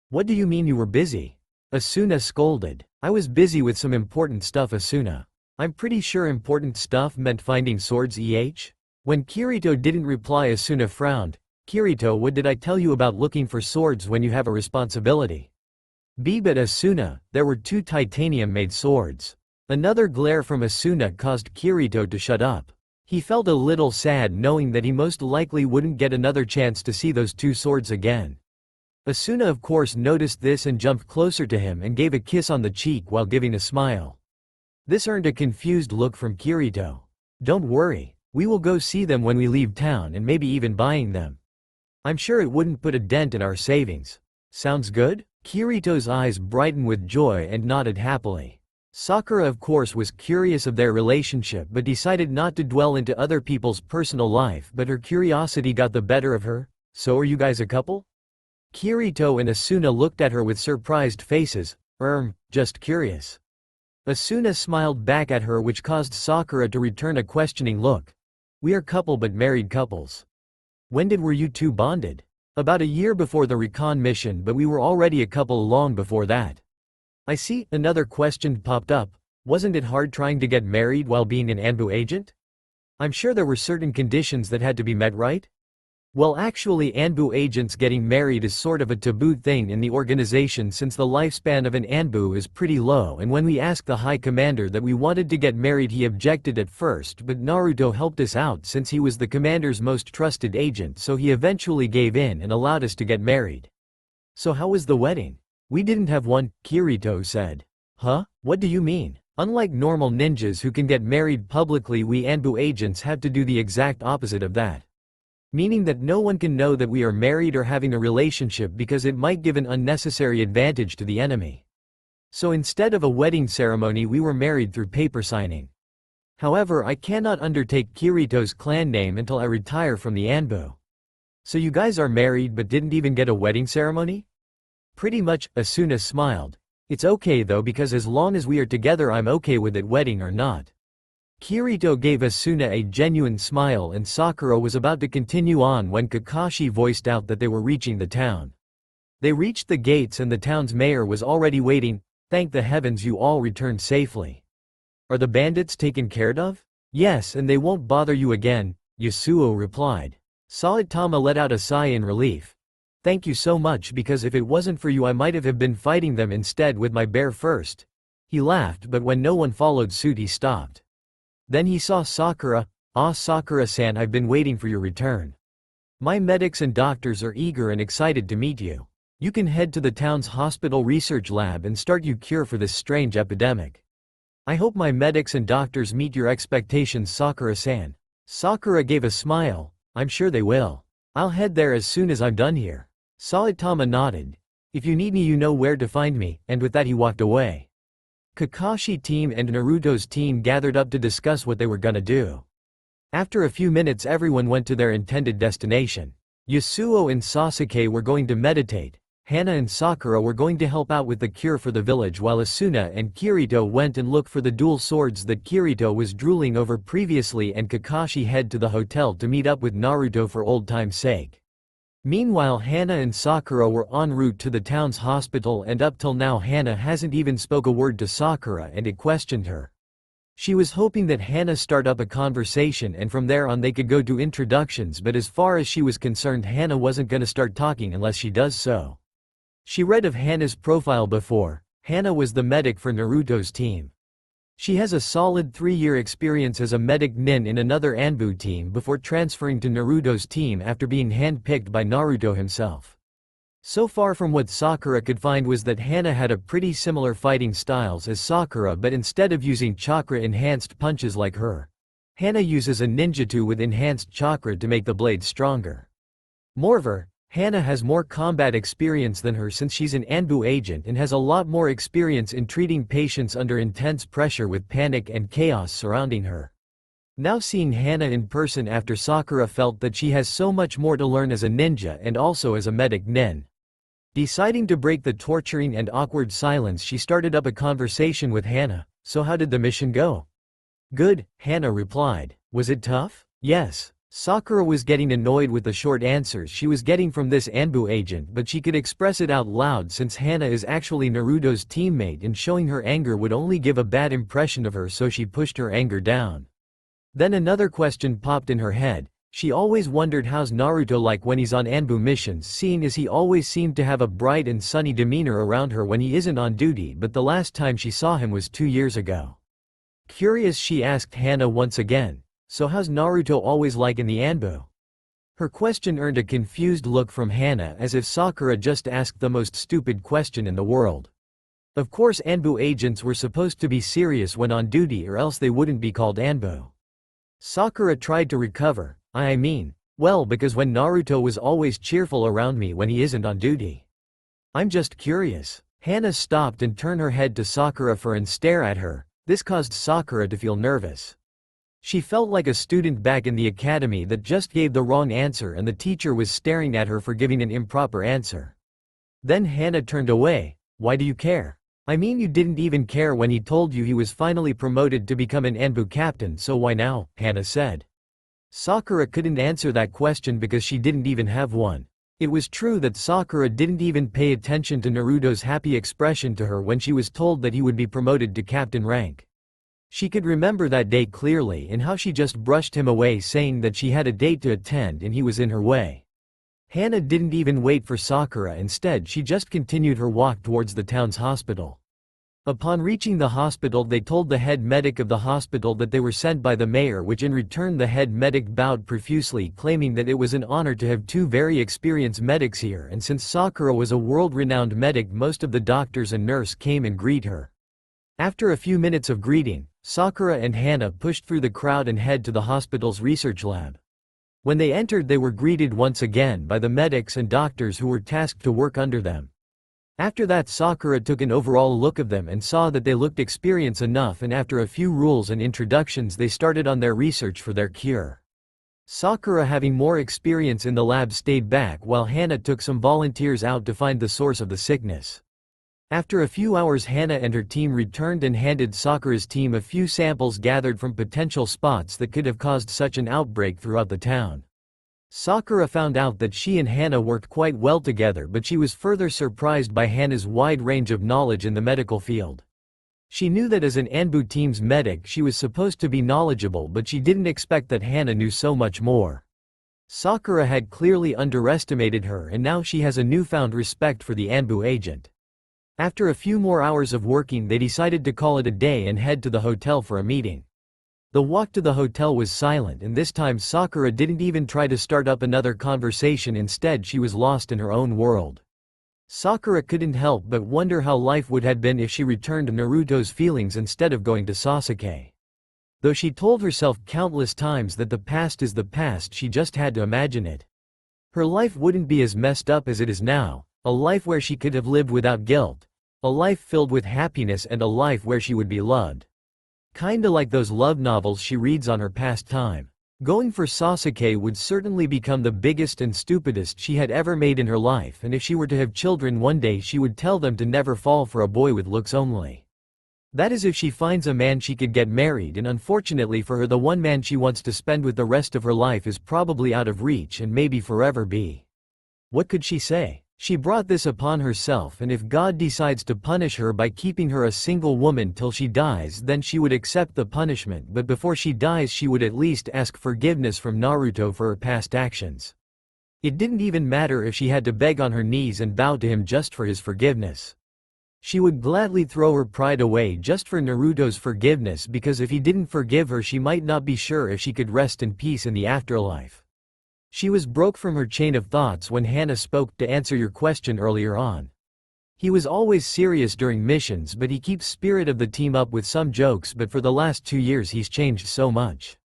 "What do you mean you were busy?" Asuna scolded. "I was busy with some important stuff, Asuna." "I'm pretty sure important stuff meant finding swords, When Kirito didn't reply, Asuna frowned. "Kirito, what did I tell you about looking for swords when you have a responsibility?" But Asuna, there were 2 titanium-made swords. Another glare from Asuna caused Kirito to shut up. He felt a little sad knowing that he most likely wouldn't get another chance to see those 2 swords again. Asuna of course noticed this and jumped closer to him and gave a kiss on the cheek while giving a smile. This earned a confused look from Kirito. "Don't worry, we will go see them when we leave town and maybe even buying them. I'm sure it wouldn't put a dent in our savings." "Sounds good?" Kirito's eyes brightened with joy and nodded happily. Sakura of course was curious of their relationship but decided not to dwell into other people's personal life, but her curiosity got the better of her. "So are you guys a couple?" Kirito and Asuna looked at her with surprised faces. Just curious." Asuna smiled back at her, which caused Sakura to return a questioning look. "We are couple but married couples." "When were you 2 bonded?" "About a year before the recon mission, but we were already a couple long before that." "I see." Another question popped up. "Wasn't it hard trying to get married while being an Anbu agent?" "I'm sure there were certain conditions that had to be met, right?" "Well, actually Anbu agents getting married is sort of a taboo thing in the organization since the lifespan of an Anbu is pretty low, and when we asked the High Commander that we wanted to get married, he objected at first, but Naruto helped us out since he was the commander's most trusted agent, so he eventually gave in and allowed us to get married." "So how was the wedding?" "We didn't have one," Kirito said. "Huh? What do you mean?" "Unlike normal ninjas who can get married publicly, we Anbu agents have to do the exact opposite of that. Meaning that no one can know that we are married or having a relationship because it might give an unnecessary advantage to the enemy. So instead of a wedding ceremony, we were married through paper signing. However, I cannot undertake Kirito's clan name until I retire from the Anbu." "So you guys are married but didn't even get a wedding ceremony?" "Pretty much," Asuna smiled. "It's okay though, because as long as we are together I'm okay with it, wedding or not." Kirito gave Asuna a genuine smile and Sakura was about to continue on when Kakashi voiced out that they were reaching the town. They reached the gates and the town's mayor was already waiting. "Thank the heavens you all returned safely. Are the bandits taken care of?" "Yes, and they won't bother you again," Yasuo replied. Saitama let out a sigh in relief. "Thank you so much, because if it wasn't for you I might have been fighting them instead with my bare fist." He laughed, but when no one followed suit he stopped. Then he saw Sakura. "Ah, Sakura-san, I've been waiting for your return. My medics and doctors are eager and excited to meet you. You can head to the town's hospital research lab and start your cure for this strange epidemic. I hope my medics and doctors meet your expectations, Sakura-san." Sakura gave a smile. "I'm sure they will. I'll head there as soon as I'm done here." Saitama nodded. "If you need me you know where to find me," and with that he walked away. Kakashi team and Naruto's team gathered up to discuss what they were gonna do. After a few minutes everyone went to their intended destination. Yasuo and Sasuke were going to meditate. Hana and Sakura were going to help out with the cure for the village while Asuna and Kirito went and looked for the dual swords that Kirito was drooling over previously, and Kakashi head to the hotel to meet up with Naruto for old time's sake. Meanwhile, Hana and Sakura were en route to the town's hospital, and up till now Hana hasn't even spoke a word to Sakura, and it questioned her. She was hoping that Hana start up a conversation and from there on they could go to introductions, but as far as she was concerned Hana wasn't gonna start talking unless she does so. She read of Hana's profile before. Hana was the medic for Naruto's team. She has a solid 3-year experience as a medic nin in another Anbu team before transferring to Naruto's team after being hand-picked by Naruto himself. So far from what Sakura could find was that Hana had a pretty similar fighting styles as Sakura, but instead of using chakra-enhanced punches like her, Hana uses a ninjutsu with enhanced chakra to make the blade stronger. Moreover, Hana has more combat experience than her since she's an Anbu agent and has a lot more experience in treating patients under intense pressure with panic and chaos surrounding her. Now seeing Hana in person after Sakura felt that she has so much more to learn as a ninja and also as a medic nin. Deciding to break the torturing and awkward silence, she started up a conversation with Hana. So how did the mission go? Good, Hana replied. Was it tough? Yes. Sakura was getting annoyed with the short answers she was getting from this Anbu agent, but she could express it out loud since Hana is actually Naruto's teammate, and showing her anger would only give a bad impression of her, so she pushed her anger down. Then another question popped in her head. She always wondered how's Naruto like when he's on Anbu missions, seeing as he always seemed to have a bright and sunny demeanor around her when he isn't on duty, but the last time she saw him was 2 years ago. Curious, she asked Hana once again. So how's Naruto always like in the Anbu? Her question earned a confused look from Hana, as if Sakura just asked the most stupid question in the world. Of course Anbu agents were supposed to be serious when on duty, or else they wouldn't be called Anbu. Sakura tried to recover. Well, because when Naruto was always cheerful around me when he isn't on duty. I'm just curious. Hana stopped and turned her head to Sakura and stare at her. This caused Sakura to feel nervous. She felt like a student back in the academy that just gave the wrong answer and the teacher was staring at her for giving an improper answer. Then Hana turned away. Why do you care? You didn't even care when he told you he was finally promoted to become an Anbu captain, so why now? Hana said. Sakura couldn't answer that question because she didn't even have one. It was true that Sakura didn't even pay attention to Naruto's happy expression to her when she was told that he would be promoted to captain rank. She could remember that day clearly, and how she just brushed him away saying that she had a date to attend and he was in her way. Hana didn't even wait for Sakura, instead she just continued her walk towards the town's hospital. Upon reaching the hospital, they told the head medic of the hospital that they were sent by the mayor, which in return the head medic bowed profusely, claiming that it was an honor to have 2 very experienced medics here, and since Sakura was a world-renowned medic, most of the doctors and nurse came and greet her. After a few minutes of greeting, Sakura and Hana pushed through the crowd and head to the hospital's research lab. When they entered, they were greeted once again by the medics and doctors who were tasked to work under them. After that, Sakura took an overall look of them and saw that they looked experienced enough, and after a few rules and introductions they started on their research for their cure. Sakura, having more experience in the lab, stayed back while Hana took some volunteers out to find the source of the sickness. After a few hours, Hana and her team returned and handed Sakura's team a few samples gathered from potential spots that could have caused such an outbreak throughout the town. Sakura found out that she and Hana worked quite well together, but she was further surprised by Hana's wide range of knowledge in the medical field. She knew that as an Anbu team's medic she was supposed to be knowledgeable, but she didn't expect that Hana knew so much more. Sakura had clearly underestimated her, and now she has a newfound respect for the Anbu agent. After a few more hours of working, they decided to call it a day and head to the hotel for a meeting. The walk to the hotel was silent, and this time Sakura didn't even try to start up another conversation. Instead, she was lost in her own world. Sakura couldn't help but wonder how life would have been if she returned to Naruto's feelings instead of going to Sasuke. Though she told herself countless times that the past is the past, she just had to imagine it. Her life wouldn't be as messed up as it is now, a life where she could have lived without guilt. A life filled with happiness, and a life where she would be loved. Kinda like those love novels she reads on her pastime. Going for Sasuke would certainly become the biggest and stupidest she had ever made in her life, and if she were to have children one day she would tell them to never fall for a boy with looks only. That is if she finds a man she could get married, and unfortunately for her the one man she wants to spend with the rest of her life is probably out of reach and maybe forever be. What could she say? She brought this upon herself, and if God decides to punish her by keeping her a single woman till she dies, then she would accept the punishment, but before she dies she would at least ask forgiveness from Naruto for her past actions. It didn't even matter if she had to beg on her knees and bow to him just for his forgiveness. She would gladly throw her pride away just for Naruto's forgiveness, because if he didn't forgive her she might not be sure if she could rest in peace in the afterlife. She was broke from her chain of thoughts when Hannah spoke to answer your question earlier on. He was always serious during missions, but he keeps spirit of the team up with some jokes, but for the last 2 years he's changed so much.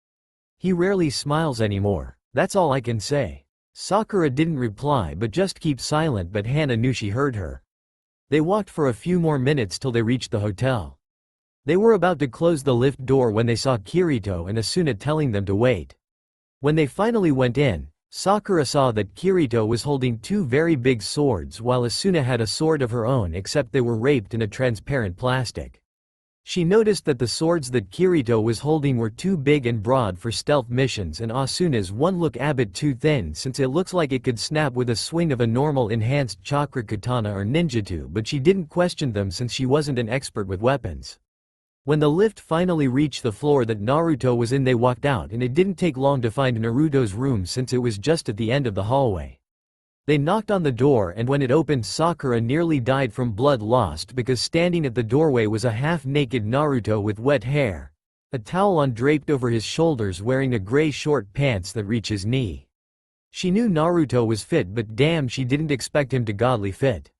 He rarely smiles anymore. That's all I can say. Sakura didn't reply but just keep silent, but Hannah knew she heard her. They walked for a few more minutes till they reached the hotel. They were about to close the lift door when they saw Kirito and Asuna telling them to wait. When they finally went in, Sakura saw that Kirito was holding 2 very big swords while Asuna had a sword of her own, except they were wrapped in a transparent plastic. She noticed that the swords that Kirito was holding were too big and broad for stealth missions, and Asuna's one looked a bit too thin since it looks like it could snap with a swing of a normal enhanced chakra katana or ninjutsu, but she didn't question them since she wasn't an expert with weapons. When the lift finally reached the floor that Naruto was in, they walked out, and it didn't take long to find Naruto's room since it was just at the end of the hallway. They knocked on the door, and when it opened Sakura nearly died from blood lost because standing at the doorway was a half-naked Naruto with wet hair, a towel draped over his shoulders, wearing a gray short pants that reach his knee. She knew Naruto was fit, but damn, she didn't expect him to godly fit.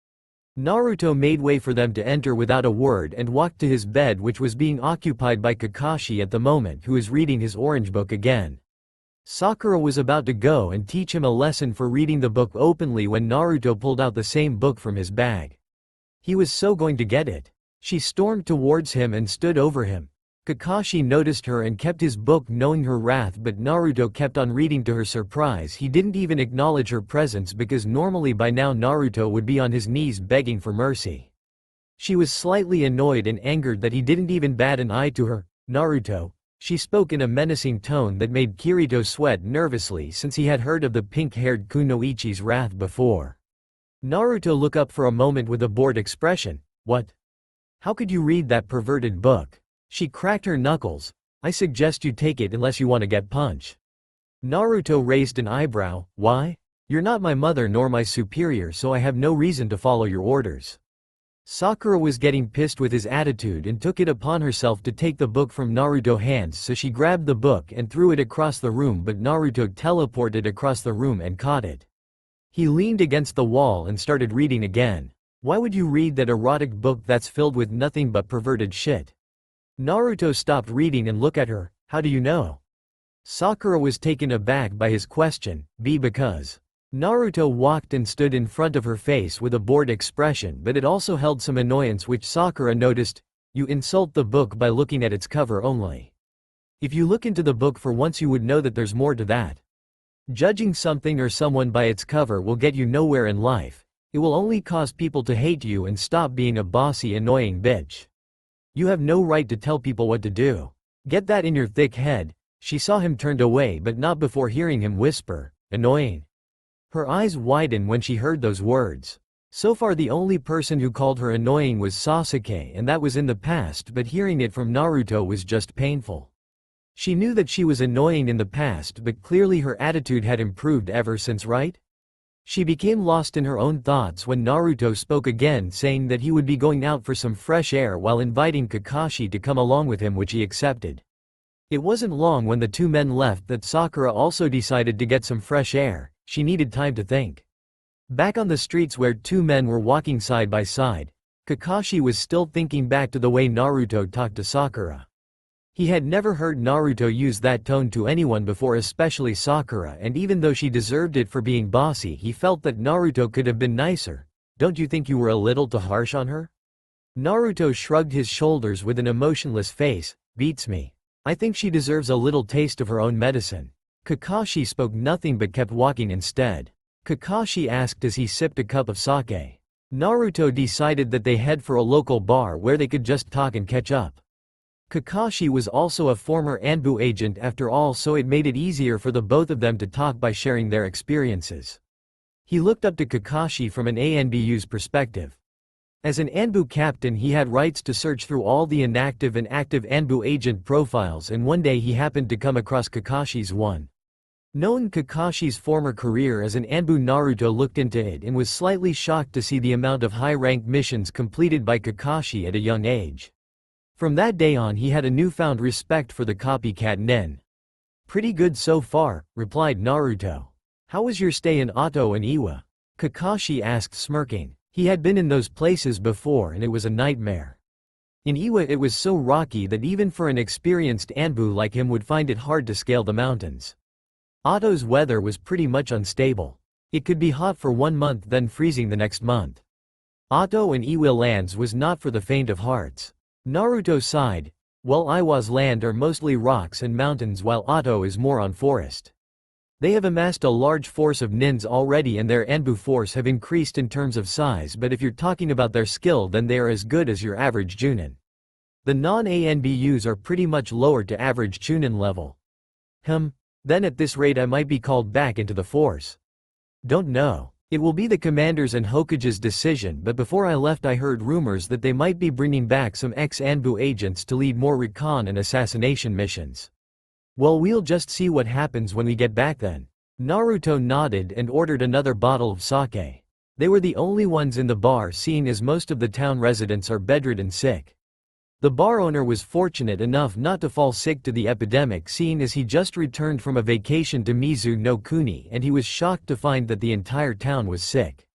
Naruto made way for them to enter without a word and walked to his bed, which was being occupied by Kakashi at the moment, who is reading his orange book again. Sakura was about to go and teach him a lesson for reading the book openly when Naruto pulled out the same book from his bag. He was so going to get it. She stormed towards him and stood over him. Kakashi noticed her and kept his book, knowing her wrath, but Naruto kept on reading. To her surprise, he didn't even acknowledge her presence because normally by now Naruto would be on his knees begging for mercy. She was slightly annoyed and angered that he didn't even bat an eye to her. "Naruto," she spoke in a menacing tone that made Kirito sweat nervously since he had heard of the pink-haired Kunoichi's wrath before. Naruto looked up for a moment with a bored expression. "What? How could you read that perverted book?" She cracked her knuckles. "I suggest you take it unless you want to get punched." Naruto raised an eyebrow. "Why? You're not my mother nor my superior, so I have no reason to follow your orders." Sakura was getting pissed with his attitude and took it upon herself to take the book from Naruto's hands, so she grabbed the book and threw it across the room, but Naruto teleported across the room and caught it. He leaned against the wall and started reading again. "Why would you read that erotic book that's filled with nothing but perverted shit?" Naruto stopped reading and looked at her. "How do you know?" Sakura was taken aback by his question. Because Naruto walked and stood in front of her face with a bored expression, but it also held some annoyance which Sakura noticed. "You insult the book by looking at its cover only. If you look into the book for once you would know that there's more to that. Judging something or someone by its cover will get you nowhere in life. It will only cause people to hate you and stop being a bossy, annoying bitch. You have no right to tell people what to do. Get that in your thick head." She saw him turned away, but not before hearing him whisper, "Annoying." Her eyes widened when she heard those words. So far the only person who called her annoying was Sasuke, and that was in the past, but hearing it from Naruto was just painful. She knew that she was annoying in the past, but clearly her attitude had improved ever since, right? She became lost in her own thoughts when Naruto spoke again, saying that he would be going out for some fresh air while inviting Kakashi to come along with him, which he accepted. It wasn't long when the 2 men left that Sakura also decided to get some fresh air. She needed time to think. Back on the streets where 2 men were walking side by side, Kakashi was still thinking back to the way Naruto talked to Sakura. He had never heard Naruto use that tone to anyone before, especially Sakura, and even though she deserved it for being bossy, he felt that Naruto could have been nicer. "Don't you think you were a little too harsh on her?" Naruto shrugged his shoulders with an emotionless face. "Beats me. I think she deserves a little taste of her own medicine." Kakashi spoke nothing but kept walking instead. Kakashi asked as he sipped a cup of sake. Naruto decided that they head for a local bar where they could just talk and catch up. Kakashi was also a former Anbu agent after all, so it made it easier for the both of them to talk by sharing their experiences. He looked up to Kakashi from an ANBU's perspective. As an Anbu captain, he had rights to search through all the inactive and active Anbu agent profiles, and one day he happened to come across Kakashi's one. Knowing Kakashi's former career as an Anbu, Naruto looked into it and was slightly shocked to see the amount of high-ranked missions completed by Kakashi at a young age. From that day on, he had a newfound respect for the copycat nin. "Pretty good so far," replied Naruto. "How was your stay in Oto and Iwa?" Kakashi asked, smirking. He had been in those places before and it was a nightmare. In Iwa it was so rocky that even for an experienced Anbu like him would find it hard to scale the mountains. Oto's weather was pretty much unstable. It could be hot for 1 month then freezing the next month. Oto and Iwa lands was not for the faint of hearts. Naruto sighed. Well, Iwa's land are mostly rocks and mountains while Oto is more on forest. They have amassed a large force of nins already and their Anbu force have increased in terms of size, but if you're talking about their skill then they are as good as your average Chunin. The non-ANBUs are pretty much lower to average Chunin level. Then at this rate I might be called back into the force. Don't know. It will be the commander's and Hokage's decision, but before I left I heard rumors that they might be bringing back some ex-Anbu agents to lead more recon and assassination missions. Well, we'll just see what happens when we get back then. Naruto nodded and ordered another bottle of sake. They were the only ones in the bar, seeing as most of the town residents are bedridden sick. The bar owner was fortunate enough not to fall sick to the epidemic, seeing as he just returned from a vacation to Mizu no Kuni and he was shocked to find that the entire town was sick.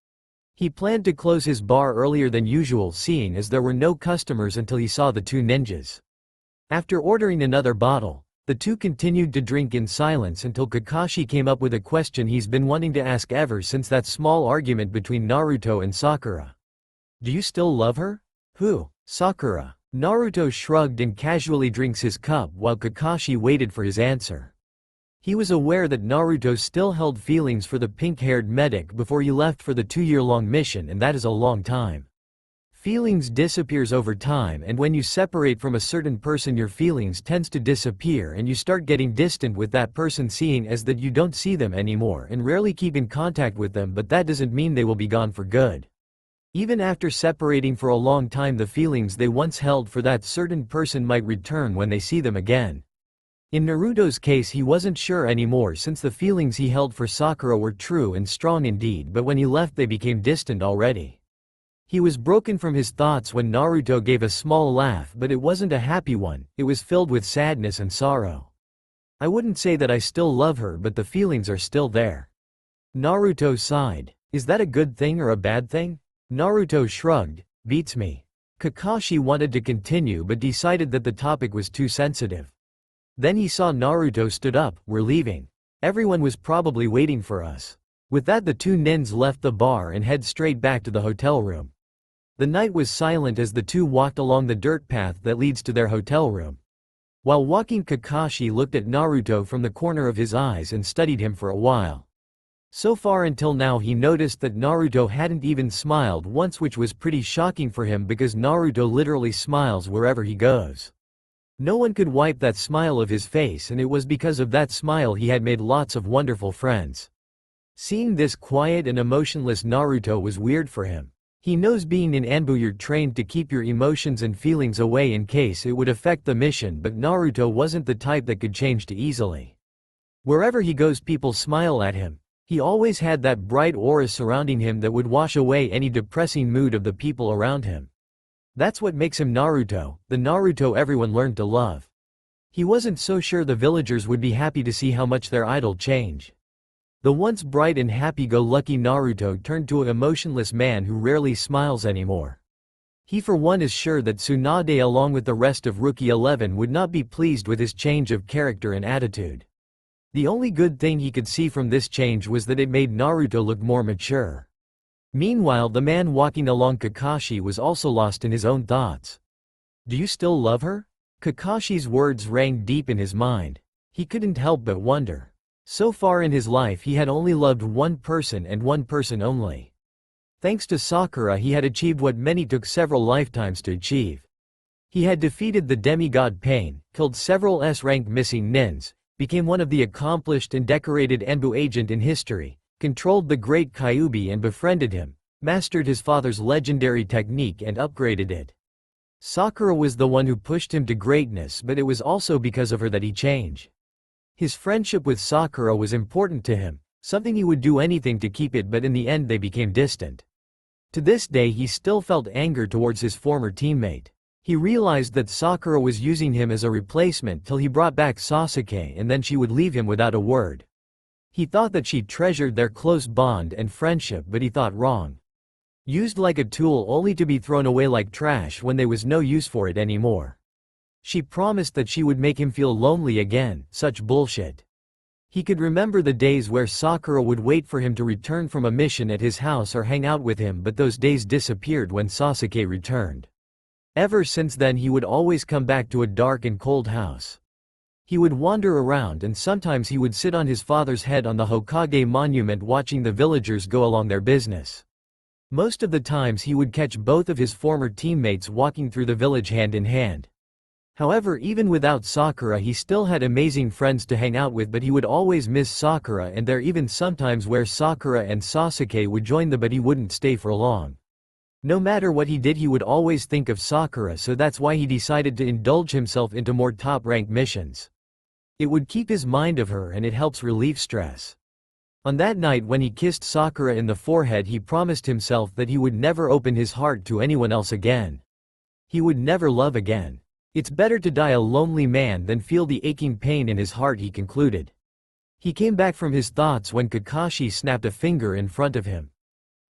He planned to close his bar earlier than usual, seeing as there were no customers until he saw the two ninjas. After ordering another bottle, the two continued to drink in silence until Kakashi came up with a question he's been wanting to ask ever since that small argument between Naruto and Sakura. "Do you still love her?" "Who?" "Sakura." Naruto shrugged and casually drinks his cup while Kakashi waited for his answer. He was aware that Naruto still held feelings for the pink-haired medic before he left for the 2-year-long mission, and that is a long time. Feelings disappears over time, and when you separate from a certain person your feelings tends to disappear and you start getting distant with that person, seeing as that you don't see them anymore and rarely keep in contact with them, but that doesn't mean they will be gone for good. Even after separating for a long time, the feelings they once held for that certain person might return when they see them again. In Naruto's case he wasn't sure anymore, since the feelings he held for Sakura were true and strong indeed, but when he left they became distant already. He was broken from his thoughts when Naruto gave a small laugh, but it wasn't a happy one, it was filled with sadness and sorrow. "I wouldn't say that I still love her, but the feelings are still there." Naruto sighed. "Is that a good thing or a bad thing?" Naruto shrugged. "Beats me." Kakashi wanted to continue but decided that the topic was too sensitive. Then he saw Naruto stood up. "We're leaving. Everyone was probably waiting for us." With that the two nins left the bar and head straight back to the hotel room. The night was silent as the two walked along the dirt path that leads to their hotel room. While walking, Kakashi looked at Naruto from the corner of his eyes and studied him for a while. So far until now he noticed that Naruto hadn't even smiled once, which was pretty shocking for him because Naruto literally smiles wherever he goes. No one could wipe that smile of his face, and it was because of that smile he had made lots of wonderful friends. Seeing this quiet and emotionless Naruto was weird for him. He knows being in Anbu you're trained to keep your emotions and feelings away in case it would affect the mission, but Naruto wasn't the type that could change too easily. Wherever he goes people smile at him. He always had that bright aura surrounding him that would wash away any depressing mood of the people around him. That's what makes him Naruto, the Naruto everyone learned to love. He wasn't so sure the villagers would be happy to see how much their idol changed. The once bright and happy-go-lucky Naruto turned to an emotionless man who rarely smiles anymore. He for one is sure that Tsunade along with the rest of Rookie 11 would not be pleased with his change of character and attitude. The only good thing he could see from this change was that it made Naruto look more mature. Meanwhile the man walking along Kakashi was also lost in his own thoughts. "Do you still love her?" Kakashi's words rang deep in his mind. He couldn't help but wonder. So far in his life he had only loved one person and one person only. Thanks to Sakura he had achieved what many took several lifetimes to achieve. He had defeated the demigod Pain, killed several S-rank missing nins, became one of the accomplished and decorated Anbu agent in history, controlled the great Kyuubi and befriended him, mastered his father's legendary technique and upgraded it. Sakura was the one who pushed him to greatness, but it was also because of her that he changed. His friendship with Sakura was important to him, something he would do anything to keep it, but in the end they became distant. To this day he still felt anger towards his former teammate. He realized that Sakura was using him as a replacement till he brought back Sasuke and then she would leave him without a word. He thought that she treasured their close bond and friendship, but he thought wrong. Used like a tool only to be thrown away like trash when there was no use for it anymore. She promised that she would make him feel lonely again, such bullshit. He could remember the days where Sakura would wait for him to return from a mission at his house or hang out with him, but those days disappeared when Sasuke returned. Ever since then he would always come back to a dark and cold house. He would wander around and sometimes he would sit on his father's head on the Hokage monument watching the villagers go along their business. Most of the times he would catch both of his former teammates walking through the village hand in hand. However, even without Sakura he still had amazing friends to hang out with, but he would always miss Sakura, and there even sometimes where Sakura and Sasuke would join but he wouldn't stay for long. No matter what he did he would always think of Sakura, so that's why he decided to indulge himself into more top-rank missions. It would keep his mind of her and it helps relieve stress. On that night when he kissed Sakura in the forehead he promised himself that he would never open his heart to anyone else again. He would never love again. It's better to die a lonely man than feel the aching pain in his heart, he concluded. He came back from his thoughts when Kakashi snapped a finger in front of him.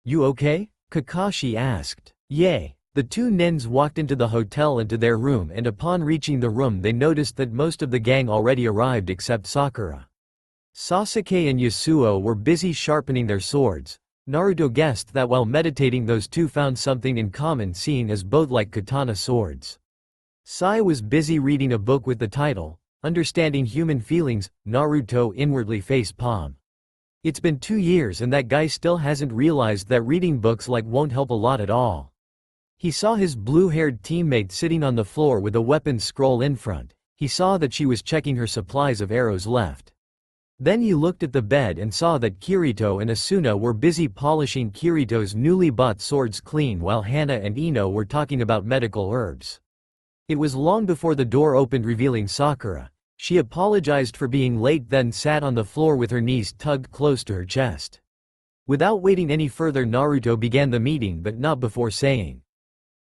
"You okay?" Kakashi asked. "Yay." The two nins walked into the hotel and to their room, and upon reaching the room they noticed that most of the gang already arrived except Sakura. Sasuke and Yasuo were busy sharpening their swords. Naruto guessed that while meditating those two found something in common, seeing as both like katana swords. Sai was busy reading a book with the title, Understanding Human Feelings. Naruto inwardly faced palm. It's been 2 years and that guy still hasn't realized that reading books like won't help a lot at all. He saw his blue-haired teammate sitting on the floor with a weapons scroll in front. He saw that she was checking her supplies of arrows left. Then he looked at the bed and saw that Kirito and Asuna were busy polishing Kirito's newly bought swords clean while Hana and Ino were talking about medical herbs. It was long before the door opened revealing Sakura. She apologized for being late, then sat on the floor with her knees tugged close to her chest. Without waiting any further Naruto began the meeting, but not before saying,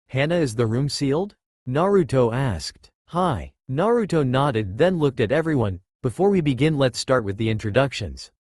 "Hana, is the room sealed?" Naruto asked. "Hi." Naruto nodded then looked at everyone. "Before we begin let's start with the introductions.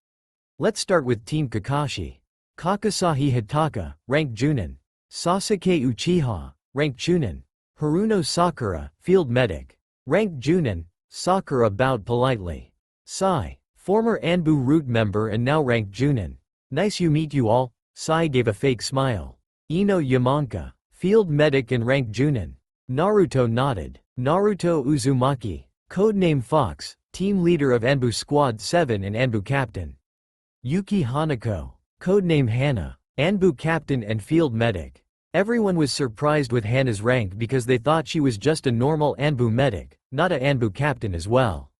Let's start with Team Kakashi. Kakasahi Hitaka, rank Junin. Sasuke Uchiha, rank Chunin. Haruno Sakura, field medic. Rank Junin." Sakura bowed politely. Sai, former Anbu Root member and now ranked Junin. "Nice you meet you all." Sai gave a fake smile. Ino Yamanka, field medic and rank Junin. Naruto nodded. Naruto Uzumaki, codename Fox, team leader of Anbu Squad 7 and Anbu captain. Yuki Hanako, codename Hana, Anbu captain and field medic. Everyone was surprised with Hana's rank because they thought she was just a normal Anbu medic, not a Anbu captain as well.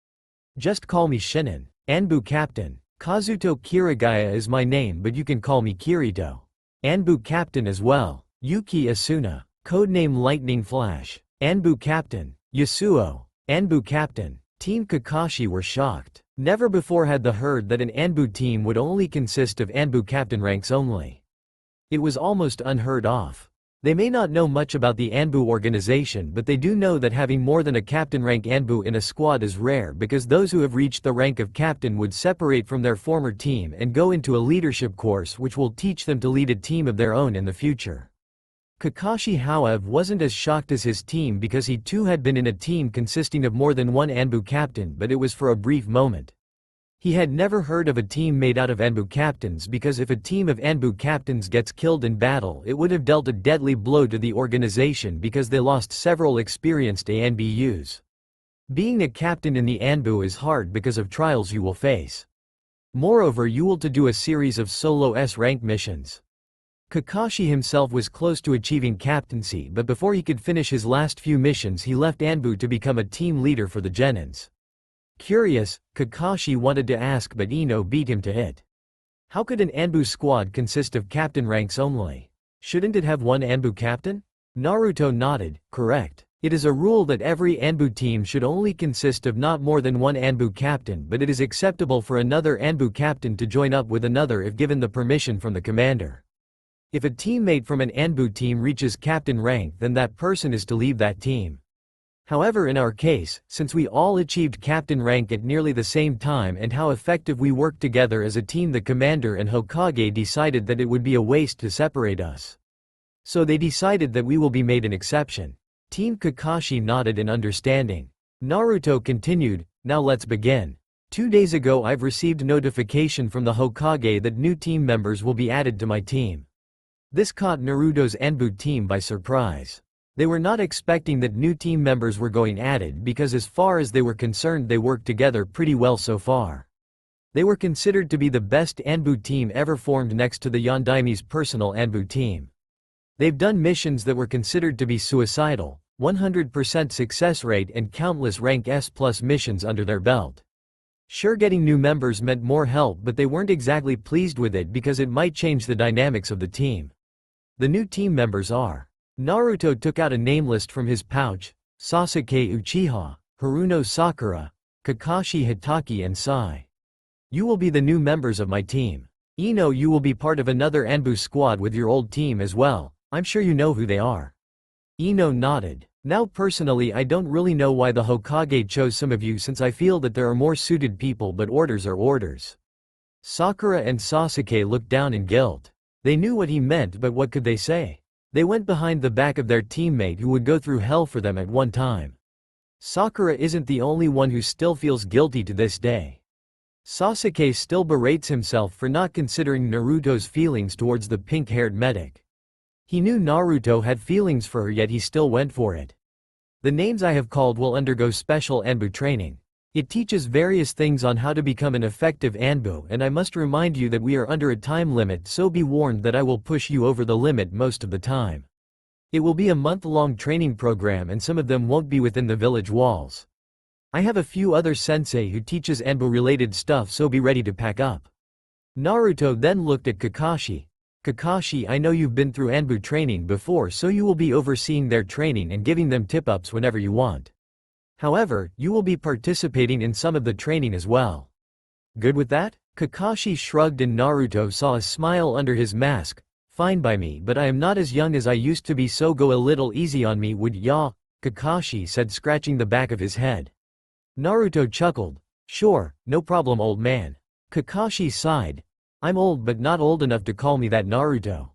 "Just call me Shinin." Anbu captain. "Kazuto Kirigaya is my name, but you can call me Kirito." Anbu captain as well. Yuki Asuna, codename Lightning Flash. Anbu captain. Yasuo, Anbu captain. Team Kakashi were shocked. Never before had they heard that an Anbu team would only consist of Anbu captain ranks only. It was almost unheard of. They may not know much about the Anbu organization, but they do know that having more than a captain rank Anbu in a squad is rare, because those who have reached the rank of captain would separate from their former team and go into a leadership course which will teach them to lead a team of their own in the future. Kakashi, however, wasn't as shocked as his team because he too had been in a team consisting of more than one Anbu captain, but it was for a brief moment. He had never heard of a team made out of Anbu captains, because if a team of Anbu captains gets killed in battle it would have dealt a deadly blow to the organization because they lost several experienced ANBUs. Being a captain in the Anbu is hard because of trials you will face. Moreover, you will to do a series of solo S-rank missions. Kakashi himself was close to achieving captaincy, but before he could finish his last few missions he left Anbu to become a team leader for the Genins. Curious, Kakashi wanted to ask but Ino beat him to it. How could an Anbu squad consist of captain ranks only? Shouldn't it have one Anbu captain? Naruto nodded, correct. It is a rule that every Anbu team should only consist of not more than one Anbu captain, but it is acceptable for another Anbu captain to join up with another if given the permission from the commander. If a teammate from an Anbu team reaches captain rank, then that person is to leave that team. However, in our case, since we all achieved captain rank at nearly the same time and how effective we worked together as a team, the commander and Hokage decided that it would be a waste to separate us. So they decided that we will be made an exception. Team Kakashi nodded in understanding. Naruto continued, now let's begin. 2 days ago I've received notification from the Hokage that new team members will be added to my team. This caught Naruto's Anbu team by surprise. They were not expecting that new team members were going added because as far as they were concerned they worked together pretty well so far. They were considered to be the best Anbu team ever formed next to the Yondaime's personal Anbu team. They've done missions that were considered to be suicidal, 100% success rate and countless rank S+ missions under their belt. Sure, getting new members meant more help, but they weren't exactly pleased with it because it might change the dynamics of the team. The new team members are. Naruto took out a name list from his pouch: Sasuke Uchiha, Haruno Sakura, Kakashi Hitaki and Sai. You will be the new members of my team. Ino, you will be part of another Anbu squad with your old team as well. I'm sure you know who they are. Ino nodded. Now personally I don't really know why the Hokage chose some of you, since I feel that there are more suited people, but orders are orders. Sakura and Sasuke looked down in guilt. They knew what he meant, but what could they say? They went behind the back of their teammate who would go through hell for them at one time. Sakura isn't the only one who still feels guilty to this day. Sasuke still berates himself for not considering Naruto's feelings towards the pink-haired medic. He knew Naruto had feelings for her, yet he still went for it. The names I have called will undergo special Anbu training. It teaches various things on how to become an effective Anbu, and I must remind you that we are under a time limit, so be warned that I will push you over the limit most of the time. It will be a month-long training program and some of them won't be within the village walls. I have a few other sensei who teaches Anbu-related stuff, so be ready to pack up. Naruto then looked at Kakashi. Kakashi, I know you've been through Anbu training before, so you will be overseeing their training and giving them tip-ups whenever you want. However, you will be participating in some of the training as well. Good with that? Kakashi shrugged and Naruto saw a smile under his mask. Fine by me, but I am not as young as I used to be, so go a little easy on me, would ya? Kakashi said, scratching the back of his head. Naruto chuckled. Sure, no problem, old man. Kakashi sighed. I'm old but not old enough to call me that, Naruto.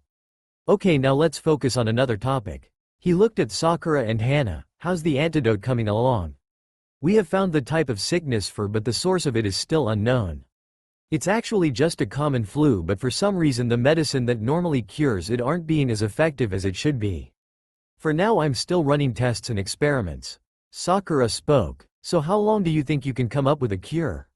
Okay, now let's focus on another topic. He looked at Sakura and Hana. How's the antidote coming along? We have found the type of sickness but the source of it is still unknown. It's actually just a common flu, but for some reason the medicine that normally cures it aren't being as effective as it should be. For now I'm still running tests and experiments. Sakura spoke. So how long do you think you can come up with a cure?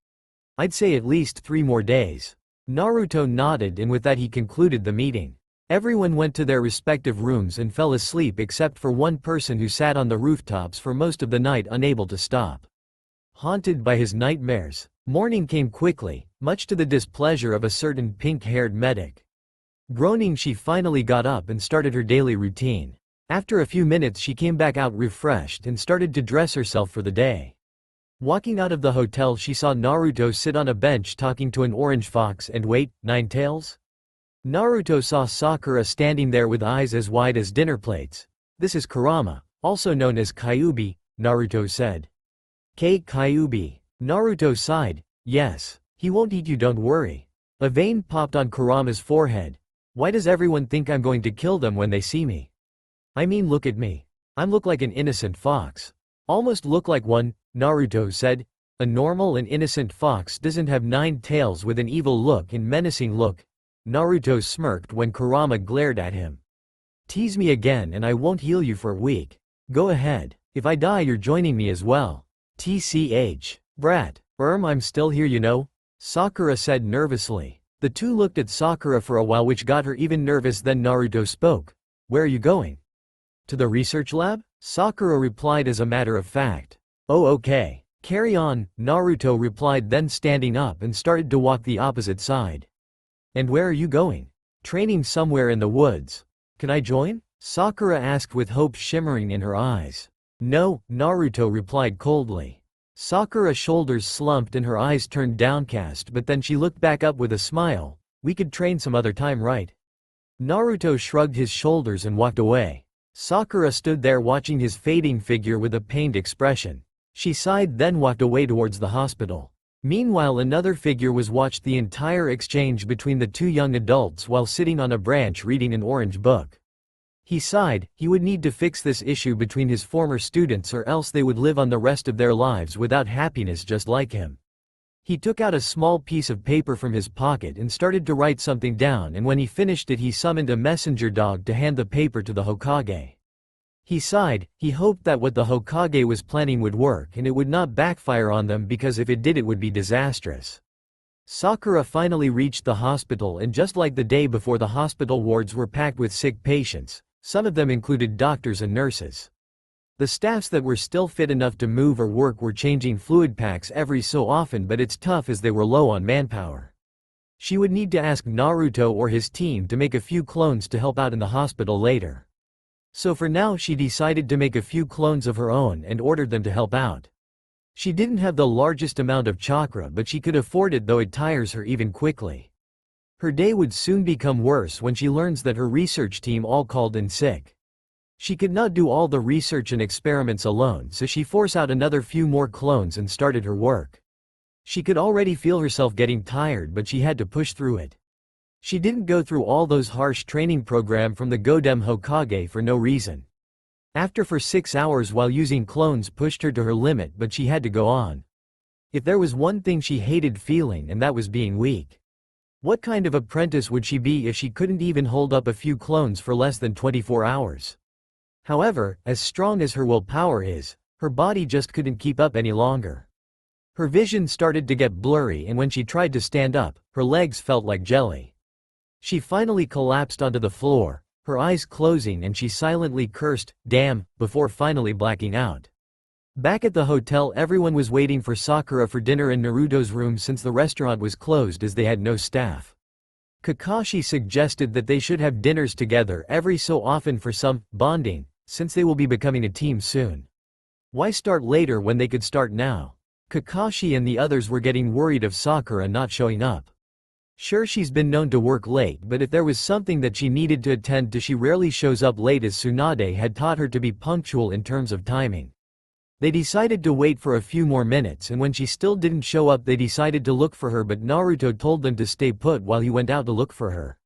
I'd say at least 3 more days. Naruto nodded, and with that he concluded the meeting. Everyone went to their respective rooms and fell asleep except for one person who sat on the rooftops for most of the night, unable to stop. Haunted by his nightmares. Morning came quickly, much to the displeasure of a certain pink-haired medic. Groaning, she finally got up and started her daily routine. After a few minutes she came back out refreshed and started to dress herself for the day. Walking out of the hotel she saw Naruto sit on a bench talking to an orange fox and wait, 9 tails? Naruto saw Sakura standing there with eyes as wide as dinner plates. This is Kurama, also known as Kyuubi, Naruto said. Kyuubi. Naruto sighed. Yes. He won't eat you, don't worry. A vein popped on Kurama's forehead. Why does everyone think I'm going to kill them when they see me? I mean, look at me. I look like an innocent fox. Almost look like one, Naruto said. A normal and innocent fox doesn't have 9 tails with an evil look and menacing look. Naruto smirked when Kurama glared at him. Tease me again and I won't heal you for a week. Go ahead. If I die you're joining me as well. TCH. Brat. I'm still here, you know. Sakura said nervously. The two looked at Sakura for a while, which got her even nervous. Then Naruto spoke. Where are you going? To the research lab? Sakura replied as a matter of fact. Oh, okay. Carry on, Naruto replied, then standing up and started to walk the opposite side. And where are you going? Training somewhere in the woods. Can I join? Sakura asked with hope shimmering in her eyes. No, Naruto replied coldly. Sakura's shoulders slumped and her eyes turned downcast, but then she looked back up with a smile. We could train some other time, right? Naruto shrugged his shoulders and walked away. Sakura stood there watching his fading figure with a pained expression. She sighed, then walked away towards the hospital. Meanwhile, another figure was watched the entire exchange between the two young adults while sitting on a branch reading an orange book. He sighed. He would need to fix this issue between his former students, or else they would live on the rest of their lives without happiness just like him. He took out a small piece of paper from his pocket and started to write something down, and when he finished it he summoned a messenger dog to hand the paper to the Hokage. He sighed. He hoped that what the Hokage was planning would work and it would not backfire on them, because if it did it would be disastrous. Sakura finally reached the hospital, and just like the day before, the hospital wards were packed with sick patients. Some of them included doctors and nurses. The staffs that were still fit enough to move or work were changing fluid packs every so often, but it's tough as they were low on manpower. She would need to ask Naruto or his team to make a few clones to help out in the hospital later. So for now she decided to make a few clones of her own and ordered them to help out. She didn't have the largest amount of chakra, but she could afford it, though it tires her even quickly. Her day would soon become worse when she learns that her research team all called in sick. She could not do all the research and experiments alone, so she forced out another few more clones and started her work. She could already feel herself getting tired, but she had to push through it. She didn't go through all those harsh training program from the Godem Hokage for no reason. After for 6 hours while using clones pushed her to her limit, but she had to go on. If there was one thing she hated feeling, and that was being weak. What kind of apprentice would she be if she couldn't even hold up a few clones for less than 24 hours? However, as strong as her willpower is, her body just couldn't keep up any longer. Her vision started to get blurry, and when she tried to stand up, her legs felt like jelly. She finally collapsed onto the floor, her eyes closing, and she silently cursed, "Damn," before finally blacking out. Back at the hotel, everyone was waiting for Sakura for dinner in Naruto's room since the restaurant was closed as they had no staff. Kakashi suggested that they should have dinners together every so often for some bonding, since they will be becoming a team soon. Why start later when they could start now? Kakashi and the others were getting worried of Sakura not showing up. Sure, she's been known to work late, but if there was something that she needed to attend to, she rarely shows up late, as Tsunade had taught her to be punctual in terms of timing. They decided to wait for a few more minutes, and when she still didn't show up they decided to look for her, but Naruto told them to stay put while he went out to look for her.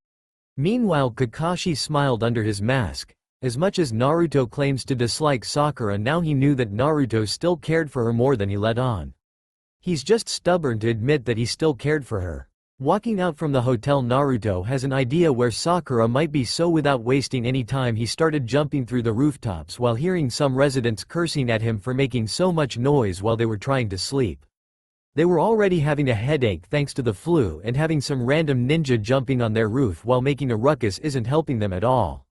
Meanwhile, Kakashi smiled under his mask. As much as Naruto claims to dislike Sakura, now he knew that Naruto still cared for her more than he let on. He's just stubborn to admit that he still cared for her. Walking out from the hotel, Naruto has an idea where Sakura might be, so without wasting any time he started jumping through the rooftops while hearing some residents cursing at him for making so much noise while they were trying to sleep. They were already having a headache thanks to the flu, and having some random ninja jumping on their roof while making a ruckus isn't helping them at all.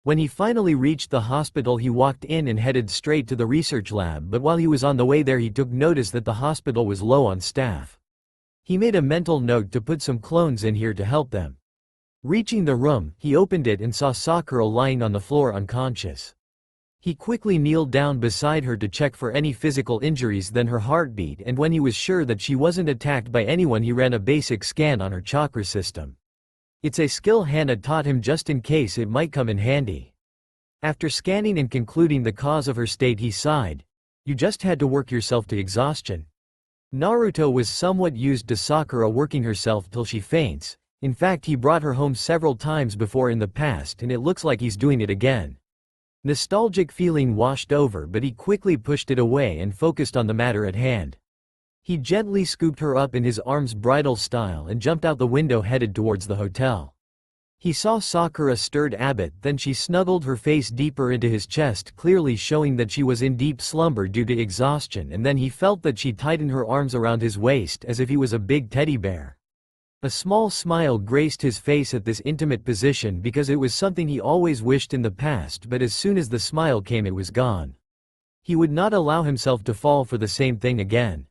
When he finally reached the hospital, he walked in and headed straight to the research lab, but while he was on the way there he took notice that the hospital was low on staff. He made a mental note to put some clones in here to help them. Reaching the room, he opened it and saw Sakura lying on the floor unconscious. He quickly kneeled down beside her to check for any physical injuries, then her heartbeat, and when he was sure that she wasn't attacked by anyone he ran a basic scan on her chakra system. It's a skill Hana taught him just in case it might come in handy. After scanning and concluding the cause of her state, he sighed. You just had to work yourself to exhaustion. Naruto was somewhat used to Sakura working herself till she faints. In fact, he brought her home several times before in the past, and it looks like he's doing it again. Nostalgic feeling washed over, but he quickly pushed it away and focused on the matter at hand. He gently scooped her up in his arms bridal style and jumped out the window headed towards the hotel. He saw Sakura stirred a bit, then she snuggled her face deeper into his chest, clearly showing that she was in deep slumber due to exhaustion, and then he felt that she tightened her arms around his waist as if he was a big teddy bear. A small smile graced his face at this intimate position because it was something he always wished in the past, but as soon as the smile came it was gone. He would not allow himself to fall for the same thing again.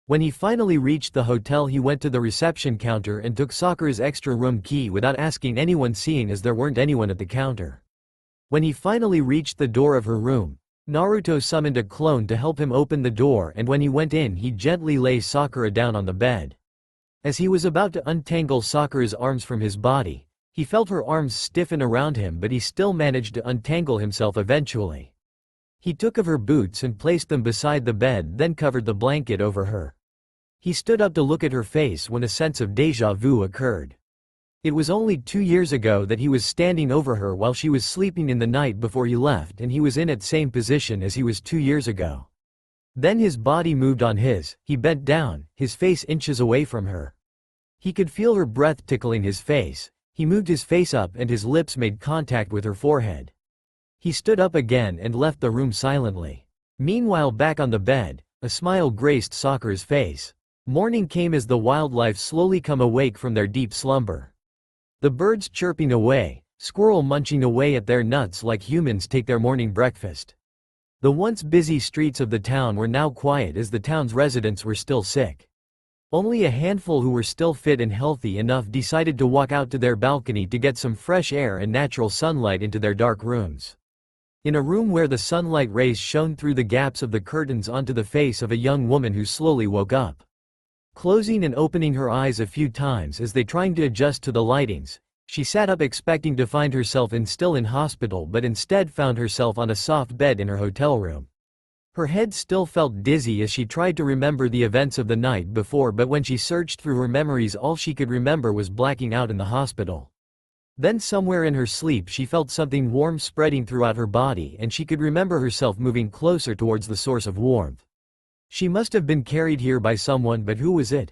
When he finally reached the hotel, he went to the reception counter and took Sakura's extra room key without asking anyone, seeing as there weren't anyone at the counter. When he finally reached the door of her room, Naruto summoned a clone to help him open the door, and when he went in he gently lay Sakura down on the bed. As he was about to untangle Sakura's arms from his body, he felt her arms stiffen around him, but he still managed to untangle himself eventually. He took of her boots and placed them beside the bed, then covered the blanket over her. He stood up to look at her face when a sense of déjà vu occurred. It was only 2 years ago that he was standing over her while she was sleeping in the night before he left, and he was in that same position as he was 2 years ago. Then his body moved on his, he bent down, his face inches away from her. He could feel her breath tickling his face. He moved his face up and his lips made contact with her forehead. He stood up again and left the room silently. Meanwhile, back on the bed, a smile graced Sakura's face. Morning came as the wildlife slowly come awake from their deep slumber. The birds chirping away, squirrel munching away at their nuts like humans take their morning breakfast. The once busy streets of the town were now quiet as the town's residents were still sick. Only a handful who were still fit and healthy enough decided to walk out to their balcony to get some fresh air and natural sunlight into their dark rooms. In a room where the sunlight rays shone through the gaps of the curtains onto the face of a young woman who slowly woke up. Closing and opening her eyes a few times as they trying to adjust to the lightings, she sat up expecting to find herself still in hospital, but instead found herself on a soft bed in her hotel room. Her head still felt dizzy as she tried to remember the events of the night before, but when she searched through her memories all she could remember was blacking out in the hospital. Then somewhere in her sleep she felt something warm spreading throughout her body, and she could remember herself moving closer towards the source of warmth. She must have been carried here by someone, but who was it?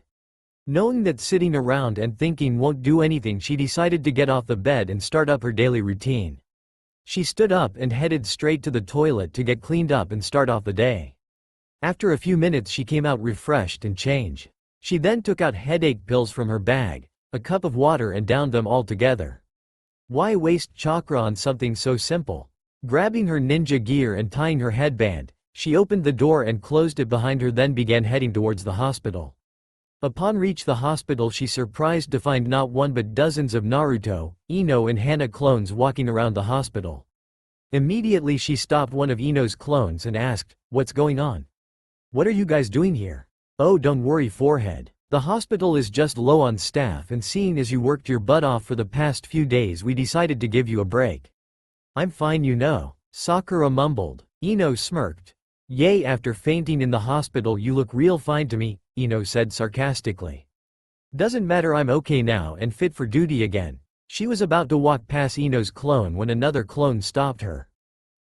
Knowing that sitting around and thinking won't do anything, she decided to get off the bed and start up her daily routine. She stood up and headed straight to the toilet to get cleaned up and start off the day. After a few minutes she came out refreshed and changed. She then took out headache pills from her bag, a cup of water, and downed them all together. Why waste chakra on something so simple? Grabbing her ninja gear and tying her headband, she opened the door and closed it behind her, then began heading towards the hospital. Upon reach the hospital, she surprised to find not one but dozens of Naruto, Ino and Hana clones walking around the hospital. Immediately she stopped one of Ino's clones and asked, "What's going on? What are you guys doing here?" "Oh, don't worry, forehead. The hospital is just low on staff, and seeing as you worked your butt off for the past few days we decided to give you a break." "I'm fine, you know," Sakura mumbled. Ino smirked. "Yay, after fainting in the hospital you look real fine to me," Ino said sarcastically. "Doesn't matter, I'm okay now and fit for duty again." She was about to walk past Ino's clone when another clone stopped her.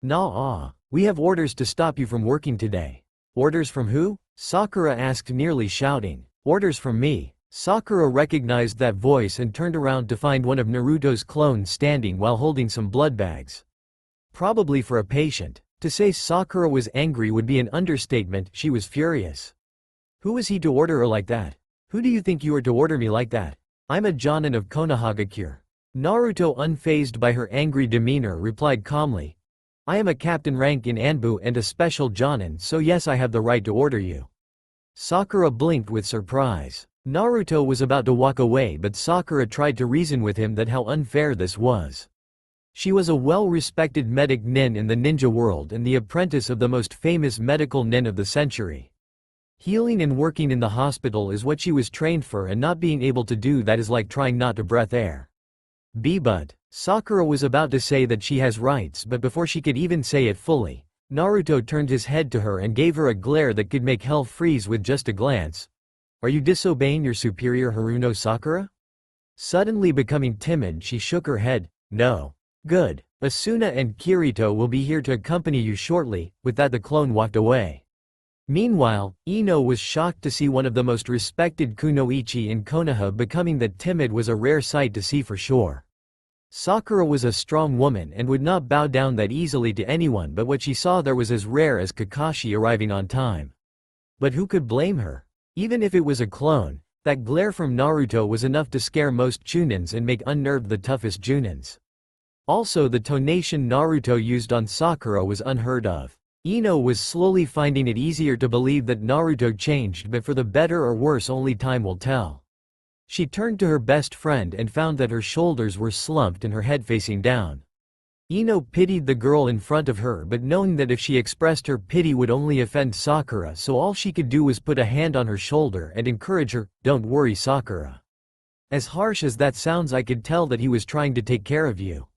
"Nah, we have orders to stop you from working today." "Orders from who?" Sakura asked, nearly shouting. "Orders from me." Sakura recognized that voice and turned around to find one of Naruto's clones standing while holding some blood bags. Probably for a patient. To say Sakura was angry would be an understatement. She was furious. Who was he to order her like that? "Who do you think you are to order me like that? I'm a Jonin of Konohagakure." Naruto, unfazed by her angry demeanor, replied calmly, "I am a captain rank in Anbu and a special Jonin, so yes, I have the right to order you." Sakura blinked with surprise. Naruto was about to walk away, but Sakura tried to reason with him that how unfair this was. She was a well-respected medic nin in the ninja world and the apprentice of the most famous medical nin of the century. Healing and working in the hospital is what she was trained for, and not being able to do that is like trying not to breathe air. But Sakura was about to say that she has rights, but before she could even say it fully, Naruto turned his head to her and gave her a glare that could make hell freeze with just a glance. "Are you disobeying your superior, Haruno Sakura?" Suddenly becoming timid, she shook her head. "No." "Good. Asuna and Kirito will be here to accompany you shortly." With that the clone walked away. Meanwhile, Ino was shocked to see one of the most respected kunoichi in Konoha becoming that timid was a rare sight to see for sure. Sakura was a strong woman and would not bow down that easily to anyone, but what she saw there was as rare as Kakashi arriving on time. But who could blame her? Even if it was a clone, that glare from Naruto was enough to scare most chunins and make unnerved the toughest junins. Also, the tonation Naruto used on Sakura was unheard of. Ino was slowly finding it easier to believe that Naruto changed, but for the better or worse only time will tell. She turned to her best friend and found that her shoulders were slumped and her head facing down. Ino pitied the girl in front of her, but knowing that if she expressed her pity would only offend Sakura, so all she could do was put a hand on her shoulder and encourage her, "Don't worry, Sakura. As harsh as that sounds, I could tell that he was trying to take care of you.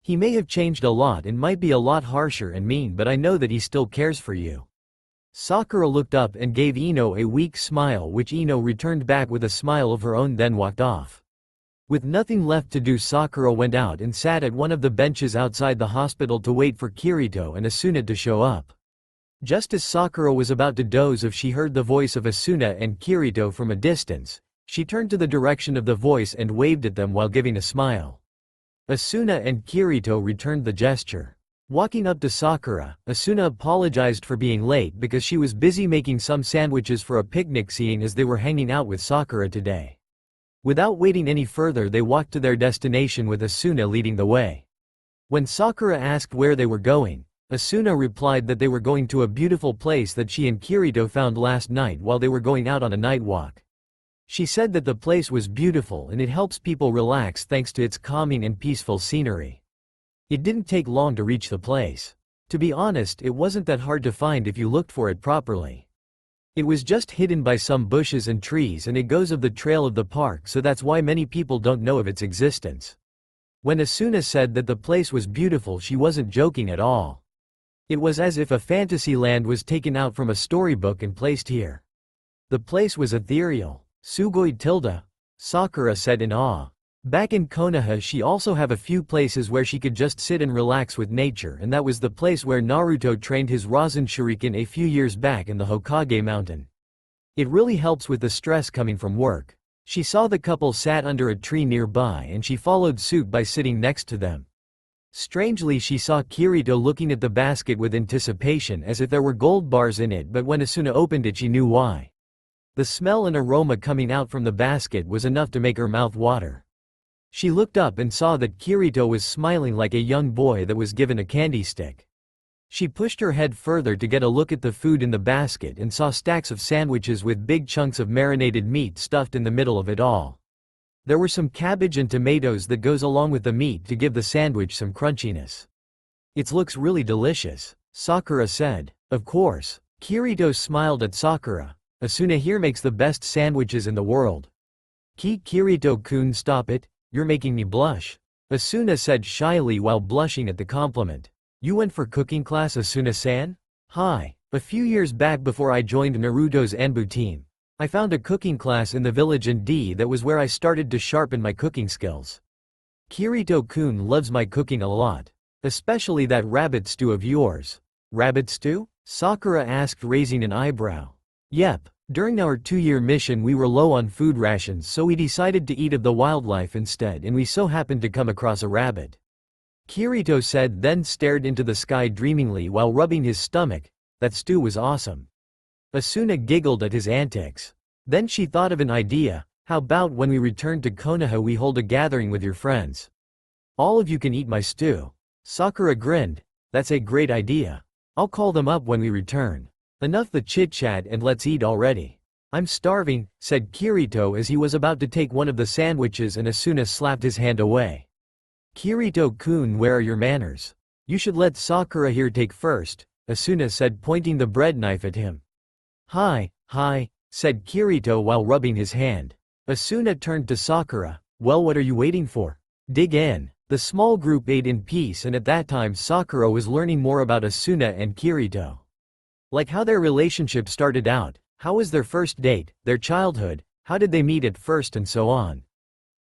He may have changed a lot and might be a lot harsher and mean, but I know that he still cares for you." Sakura looked up and gave Ino a weak smile, which Ino returned back with a smile of her own, then walked off. With nothing left to do, Sakura went out and sat at one of the benches outside the hospital to wait for Kirito and Asuna to show up. Just as Sakura was about to doze off, she heard the voice of Asuna and Kirito from a distance. She turned to the direction of the voice and waved at them while giving a smile. Asuna and Kirito returned the gesture. Walking up to Sakura, Asuna apologized for being late because she was busy making some sandwiches for a picnic, seeing as they were hanging out with Sakura today. Without waiting any further, they walked to their destination with Asuna leading the way. When Sakura asked where they were going, Asuna replied that they were going to a beautiful place that she and Kirito found last night while they were going out on a night walk. She said that the place was beautiful and it helps people relax thanks to its calming and peaceful scenery. It didn't take long to reach the place. To be honest, it wasn't that hard to find if you looked for it properly. It was just hidden by some bushes and trees, and it goes off the trail of the park, so that's why many people don't know of its existence. When Asuna said that the place was beautiful, she wasn't joking at all. It was as if a fantasy land was taken out from a storybook and placed here. The place was ethereal. Sugoi tilde, Sakura said in awe. Back in Konoha she also have a few places where she could just sit and relax with nature, and that was the place where Naruto trained his Rasen Shuriken a few years back in the Hokage mountain. It really helps with the stress coming from work. She saw the couple sat under a tree nearby and she followed suit by sitting next to them. Strangely, she saw Kirito looking at the basket with anticipation as if there were gold bars in it, but when Asuna opened it she knew why. The smell and aroma coming out from the basket was enough to make her mouth water. She looked up and saw that Kirito was smiling like a young boy that was given a candy stick. She pushed her head further to get a look at the food in the basket and saw stacks of sandwiches with big chunks of marinated meat stuffed in the middle of it all. There were some cabbage and tomatoes that goes along with the meat to give the sandwich some crunchiness. "It looks really delicious," Sakura said. "Of course." Kirito smiled at Sakura. "Asuna here makes the best sandwiches in the world." Kirito-kun, stop it. You're making me blush," Asuna said shyly while blushing at the compliment. "You went for cooking class, Asuna-san?" "Hi. A few years back before I joined Naruto's Anbu team, I found a cooking class in the village and that was where I started to sharpen my cooking skills. Kirito-kun loves my cooking a lot. Especially that rabbit stew of yours." "Rabbit stew?" Sakura asked, raising an eyebrow. "Yep. During our 2-year mission we were low on food rations, so we decided to eat of the wildlife instead, and we so happened to come across a rabbit," Kirito said, then stared into the sky dreamingly while rubbing his stomach. "That stew was awesome." Asuna giggled at his antics. Then she thought of an idea. "How about when we return to Konoha we hold a gathering with your friends? All of you can eat my stew." Sakura grinned. "That's a great idea. I'll call them up when we return. Enough the chit-chat and let's eat already." "I'm starving," said Kirito as he was about to take one of the sandwiches, and Asuna slapped his hand away. "Kirito-kun, where are your manners? You should let Sakura here take first," Asuna said, pointing the bread knife at him. Hi," said Kirito while rubbing his hand. Asuna turned to Sakura. "Well, what are you waiting for? Dig in." The small group ate in peace, and at that time Sakura was learning more about Asuna and Kirito. Like how their relationship started out, how was their first date, their childhood, how did they meet at first, and so on.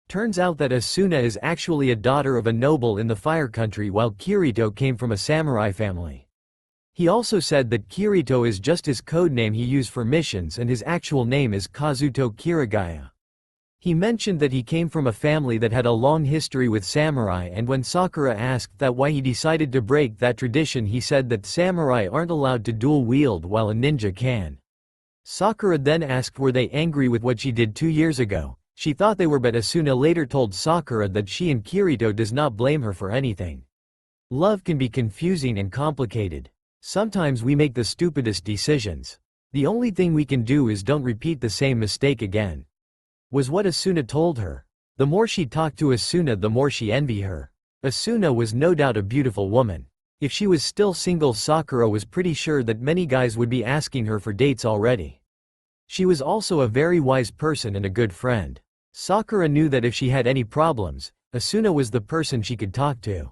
Turns out that Asuna is actually a daughter of a noble in the Fire Country, while Kirito came from a samurai family. He also said that Kirito is just his code name he used for missions, and his actual name is Kazuto Kirigaya. He mentioned that he came from a family that had a long history with samurai, and when Sakura asked that why he decided to break that tradition, he said that samurai aren't allowed to dual wield while a ninja can. Sakura then asked were they angry with what she did 2 years ago. She thought they were, but Asuna later told Sakura that she and Kirito does not blame her for anything. Love can be confusing and complicated. Sometimes we make the stupidest decisions. The only thing we can do is don't repeat the same mistake again, was what Asuna told her. The more she talked to Asuna, the more she envied her. Asuna was no doubt a beautiful woman. If she was still single, Sakura was pretty sure that many guys would be asking her for dates already. She was also a very wise person and a good friend. Sakura knew that if she had any problems, Asuna was the person she could talk to.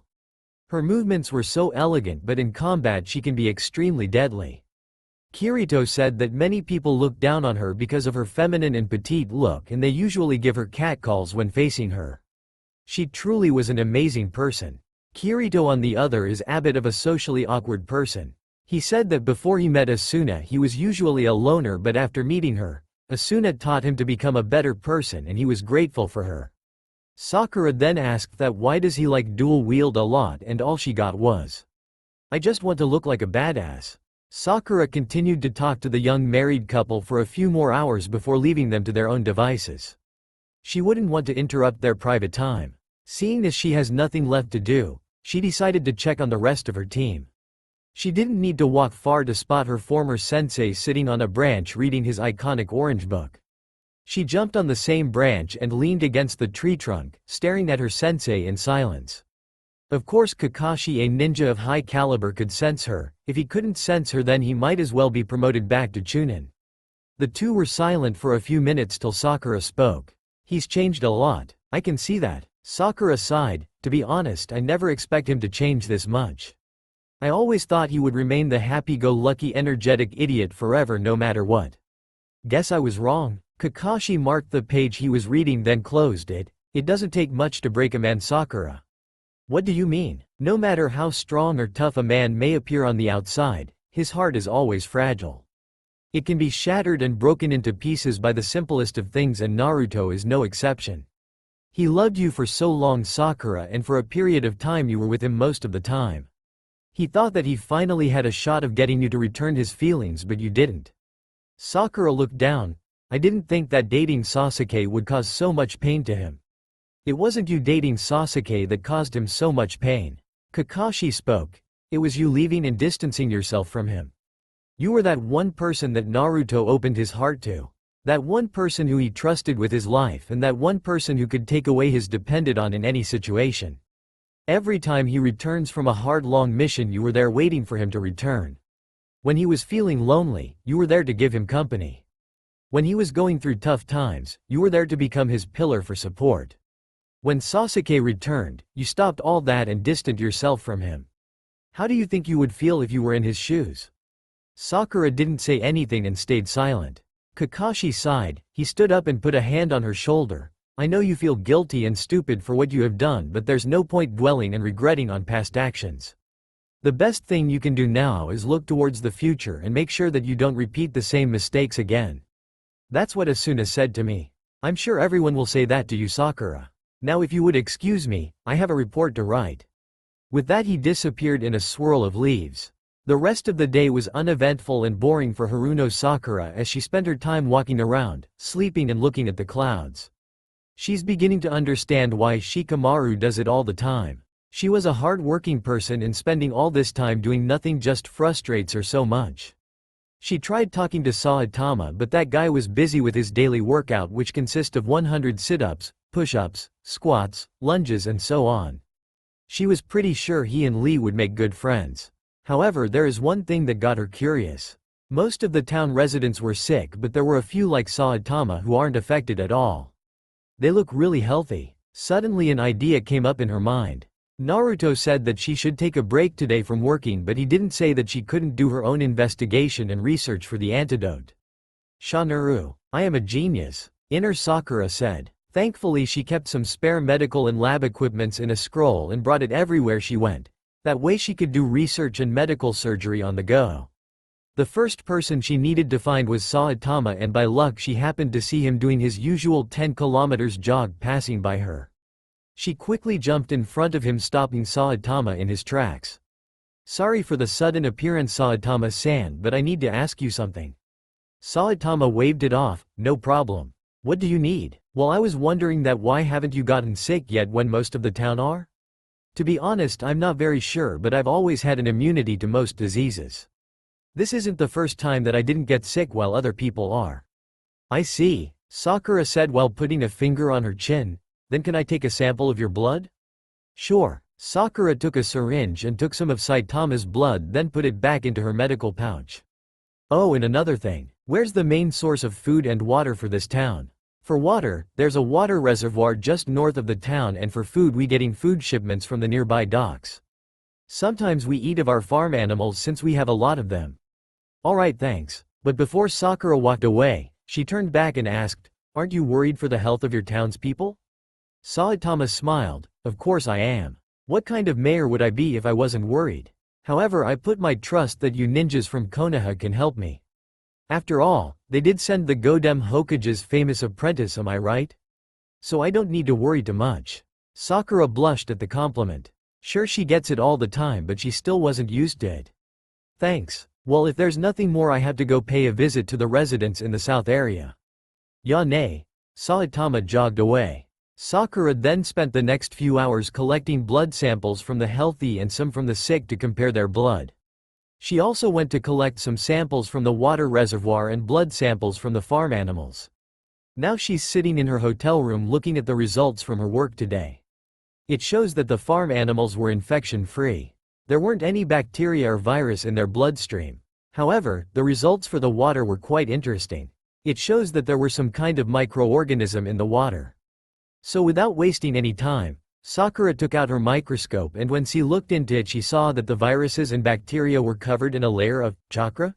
Her movements were so elegant, but in combat she can be extremely deadly. Kirito said that many people look down on her because of her feminine and petite look, and they usually give her catcalls when facing her. She truly was an amazing person. Kirito on the other is a bit of a socially awkward person. He said that before he met Asuna he was usually a loner, but after meeting her, Asuna taught him to become a better person and he was grateful for her. Sakura then asked that why does he like dual wield a lot, and all she got was, "I just want to look like a badass." Sakura continued to talk to the young married couple for a few more hours before leaving them to their own devices. She wouldn't want to interrupt their private time. Seeing as she has nothing left to do, she decided to check on the rest of her team. She didn't need to walk far to spot her former sensei sitting on a branch reading his iconic orange book. She jumped on the same branch and leaned against the tree trunk, staring at her sensei in silence. Of course, Kakashi, a ninja of high caliber, could sense her. If he couldn't sense her, then he might as well be promoted back to Chunin. The two were silent for a few minutes till Sakura spoke. "He's changed a lot, I can see that." Sakura sighed. "To be honest, I never expect him to change this much. I always thought he would remain the happy-go-lucky energetic idiot forever no matter what. Guess I was wrong." Kakashi marked the page he was reading, then closed it. "It doesn't take much to break a man, Sakura." "What do you mean?" "No matter how strong or tough a man may appear on the outside, his heart is always fragile. It can be shattered and broken into pieces by the simplest of things, and Naruto is no exception. He loved you for so long, Sakura, and for a period of time you were with him most of the time. He thought that he finally had a shot of getting you to return his feelings, but you didn't." Sakura looked down. "I didn't think that dating Sasuke would cause so much pain to him." "It wasn't you dating Sasuke that caused him so much pain." Kakashi spoke. "It was you leaving and distancing yourself from him. You were that one person that Naruto opened his heart to. That one person who he trusted with his life, and that one person who could take away his depended on in any situation. Every time he returns from a hard long mission, you were there waiting for him to return. When he was feeling lonely, you were there to give him company. When he was going through tough times, you were there to become his pillar for support. When Sasuke returned, you stopped all that and distanced yourself from him. How do you think you would feel if you were in his shoes?" Sakura didn't say anything and stayed silent. Kakashi sighed. He stood up and put a hand on her shoulder. "I know you feel guilty and stupid for what you have done, but there's no point dwelling and regretting on past actions. The best thing you can do now is look towards the future and make sure that you don't repeat the same mistakes again." That's what Asuna said to me. I'm sure everyone will say that to you, Sakura. Now if you would excuse me, I have a report to write. With that he disappeared in a swirl of leaves. The rest of the day was uneventful and boring for Haruno Sakura as she spent her time walking around, sleeping and looking at the clouds. She's beginning to understand why Shikamaru does it all the time. She was a hard-working person and spending all this time doing nothing just frustrates her so much. She tried talking to Saitama, but that guy was busy with his daily workout, which consists of 100 sit-ups, push-ups, squats, lunges and so on. She was pretty sure he and Lee would make good friends. However, there is one thing that got her curious. Most of the town residents were sick, but there were a few like Saitama who aren't affected at all. They look really healthy. Suddenly an idea came up in her mind. Naruto said that she should take a break today from working, but he didn't say that she couldn't do her own investigation and research for the antidote. Shanaru, I am a genius, Inner Sakura said. Thankfully she kept some spare medical and lab equipments in a scroll and brought it everywhere she went. That way she could do research and medical surgery on the go. The first person she needed to find was Saitama, and by luck she happened to see him doing his usual 10 kilometers jog passing by her. She quickly jumped in front of him, stopping Saitama in his tracks. "Sorry for the sudden appearance, Saitama-san, but I need to ask you something." Saitama waved it off. "No problem. What do you need?" "Well, I was wondering that why haven't you gotten sick yet when most of the town are? To be honest, I'm not very sure, but I've always had an immunity to most diseases. This isn't the first time that I didn't get sick while other people are." "I see," Sakura said while putting a finger on her chin. "Then can I take a sample of your blood?" "Sure." Sakura took a syringe and took some of Saitama's blood, then put it back into her medical pouch. "Oh, and another thing. Where's the main source of food and water for this town?" "For water, there's a water reservoir just north of the town, and for food we getting food shipments from the nearby docks. Sometimes we eat of our farm animals since we have a lot of them." "Alright, thanks." But before Sakura walked away, she turned back and asked, "Aren't you worried for the health of your townspeople?" Saitama smiled. "Of course I am. What kind of mayor would I be if I wasn't worried? However, I put my trust that you ninjas from Konoha can help me. After all, they did send the Godem Hokage's famous apprentice, am I right? So I don't need to worry too much." Sakura blushed at the compliment. Sure, she gets it all the time, but she still wasn't used to it. "Thanks. Well, if there's nothing more, I have to go pay a visit to the residents in the south area." "Ya ne." Saitama jogged away. Sakura then spent the next few hours collecting blood samples from the healthy and some from the sick to compare their blood. She also went to collect some samples from the water reservoir and blood samples from the farm animals. Now she's sitting in her hotel room looking at the results from her work today. It shows that the farm animals were infection-free. There weren't any bacteria or virus in their bloodstream. However, the results for the water were quite interesting. It shows that there were some kind of microorganism in the water. So without wasting any time, Sakura took out her microscope, and when she looked into it, she saw that the viruses and bacteria were covered in a layer of chakra.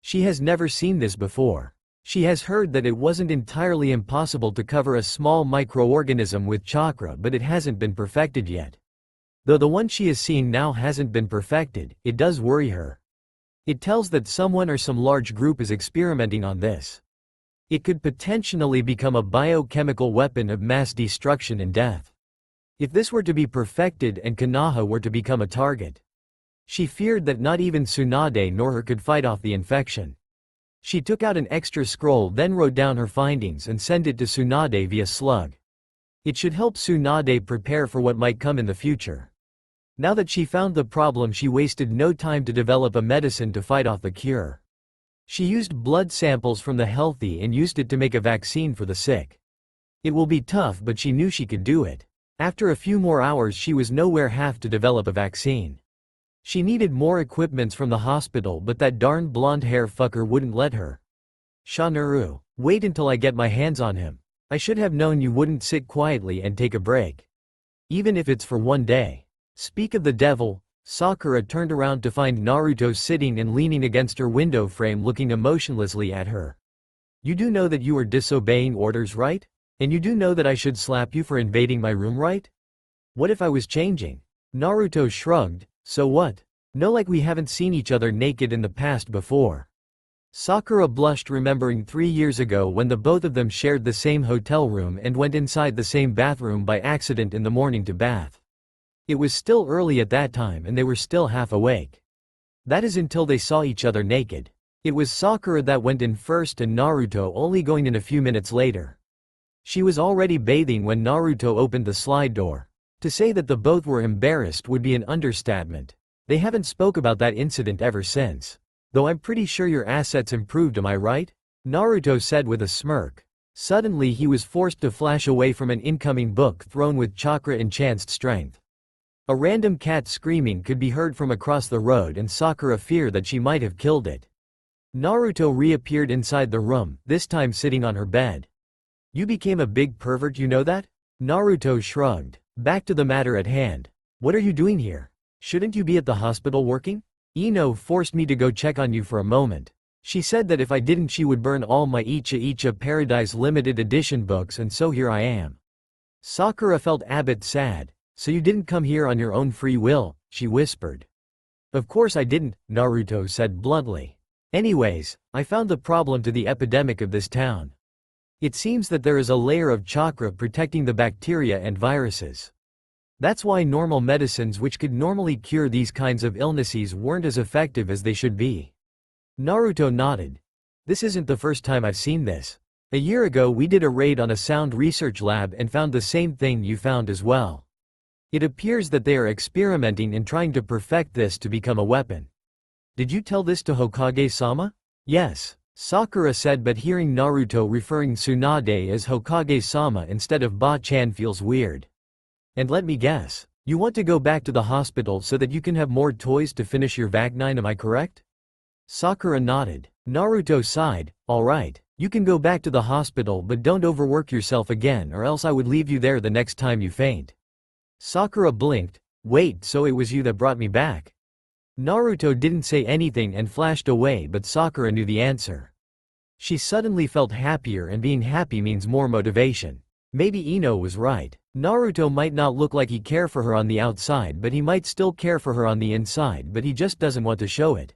She has never seen this before. She has heard that it wasn't entirely impossible to cover a small microorganism with chakra, but it hasn't been perfected yet. Though the one she is seeing now hasn't been perfected, it does worry her. It tells that someone or some large group is experimenting on this. It could potentially become a biochemical weapon of mass destruction and death. If this were to be perfected and Konoha were to become a target, she feared that not even Tsunade nor her could fight off the infection. She took out an extra scroll, then wrote down her findings and sent it to Tsunade via slug. It should help Tsunade prepare for what might come in the future. Now that she found the problem, she wasted no time to develop a medicine to fight off the cure. She used blood samples from the healthy and used it to make a vaccine for the sick. It will be tough, but she knew she could do it. After a few more hours, she was nowhere half to develop a vaccine. She needed more equipments from the hospital, but that darn blonde hair fucker wouldn't let her. "Shanaru, wait until I get my hands on him. I should have known you wouldn't sit quietly and take a break. Even if it's for one day." Speak of the devil, Sakura turned around to find Naruto sitting and leaning against her window frame, looking emotionlessly at her. "You do know that you are disobeying orders, right? And you do know that I should slap you for invading my room, right? What if I was changing?" Naruto shrugged. "So what? No, like we haven't seen each other naked in the past before." Sakura blushed, remembering 3 years ago when the both of them shared the same hotel room and went inside the same bathroom by accident in the morning to bath. It was still early at that time and they were still half awake. That is, until they saw each other naked. It was Sakura that went in first and Naruto only going in a few minutes later. She was already bathing when Naruto opened the slide door. To say that the both were embarrassed would be an understatement. They haven't spoke about that incident ever since. "Though I'm pretty sure your assets improved, am I right?" Naruto said with a smirk. Suddenly he was forced to flash away from an incoming book thrown with chakra enhanced strength. A random cat screaming could be heard from across the road, and Sakura feared that she might have killed it. Naruto reappeared inside the room, this time sitting on her bed. "You became a big pervert, you know that?" Naruto shrugged. "Back to the matter at hand. What are you doing here? Shouldn't you be at the hospital working?" "Ino forced me to go check on you for a moment. She said that if I didn't she would burn all my Icha Paradise limited edition books, and so here I am." Sakura felt a bit sad. "So you didn't come here on your own free will?" she whispered. "Of course I didn't," Naruto said bluntly. Anyways, I found the problem to the epidemic of this town. It seems that there is a layer of chakra protecting the bacteria and viruses. That's why normal medicines which could normally cure these kinds of illnesses weren't as effective as they should be. Naruto nodded. This isn't the first time I've seen this. A year ago we did a raid on a sound research lab and found the same thing you found as well. It appears that they are experimenting and trying to perfect this to become a weapon. Did you tell this to Hokage-sama? Yes, Sakura said, but hearing Naruto referring Tsunade as Hokage-sama instead of Ba-chan feels weird. And let me guess, you want to go back to the hospital so that you can have more toys to finish your Vac9, am I correct? Sakura nodded. Naruto sighed. Alright, you can go back to the hospital, but don't overwork yourself again or else I would leave you there the next time you faint. Sakura blinked. Wait, so it was you that brought me back? Naruto didn't say anything and flashed away, but Sakura knew the answer. She suddenly felt happier, and being happy means more motivation. Maybe Ino was right. Naruto might not look like he cares for her on the outside, but he might still care for her on the inside, but he just doesn't want to show it.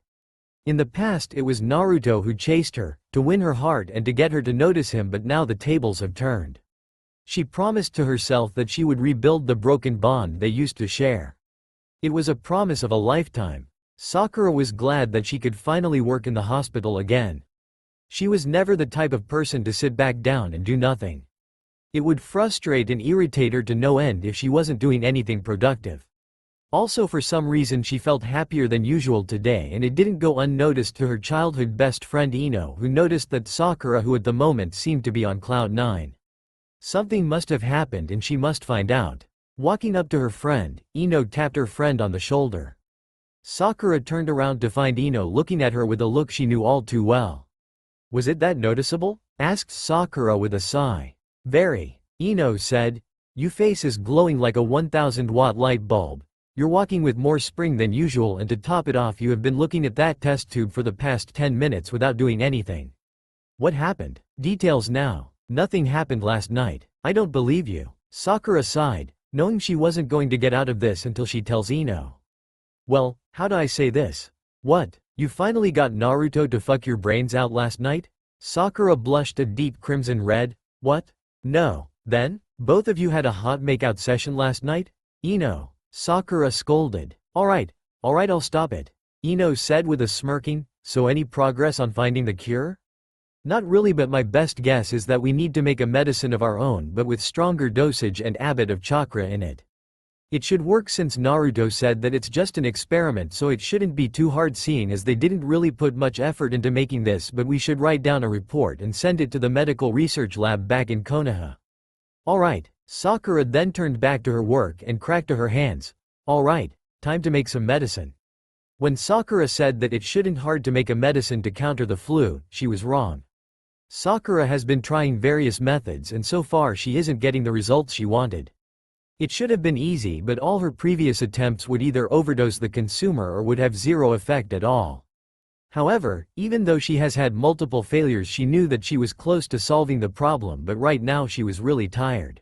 In the past it was Naruto who chased her, to win her heart and to get her to notice him, but now the tables have turned. She promised to herself that she would rebuild the broken bond they used to share. It was a promise of a lifetime. Sakura was glad that she could finally work in the hospital again. She was never the type of person to sit back down and do nothing. It would frustrate and irritate her to no end if she wasn't doing anything productive. Also, for some reason she felt happier than usual today, and it didn't go unnoticed to her childhood best friend Ino, who noticed that Sakura, who at the moment seemed to be on cloud 9. Something must have happened and she must find out. Walking up to her friend, Ino tapped her friend on the shoulder. Sakura turned around to find Ino looking at her with a look she knew all too well. Was it that noticeable? Asked Sakura with a sigh. Very. Ino said. Your face is glowing like a 1000-watt light bulb. You're walking with more spring than usual, and to top it off you have been looking at that test tube for the past 10 minutes without doing anything. What happened? Details now. Nothing happened last night. I don't believe you. Sakura sighed, knowing she wasn't going to get out of this until she tells Ino. Well, how do I say this? What? You finally got Naruto to fuck your brains out last night? Sakura blushed a deep crimson red. What? No. Then? Both of you had a hot makeout session last night? Ino. Sakura scolded. Alright, I'll stop it. Ino said with a smirking. So any progress on finding the cure? Not really, but my best guess is that we need to make a medicine of our own, but with stronger dosage and a bit of chakra in it. It should work since Naruto said that it's just an experiment, so it shouldn't be too hard, seeing as they didn't really put much effort into making this, but we should write down a report and send it to the medical research lab back in Konoha. Alright. Sakura then turned back to her work and cracked to her hands. Alright, time to make some medicine. When Sakura said that it shouldn't hard to make a medicine to counter the flu, she was wrong. Sakura has been trying various methods and so far she isn't getting the results she wanted. It should have been easy, but all her previous attempts would either overdose the consumer or would have zero effect at all. However, even though she has had multiple failures, she knew that she was close to solving the problem, but right now she was really tired.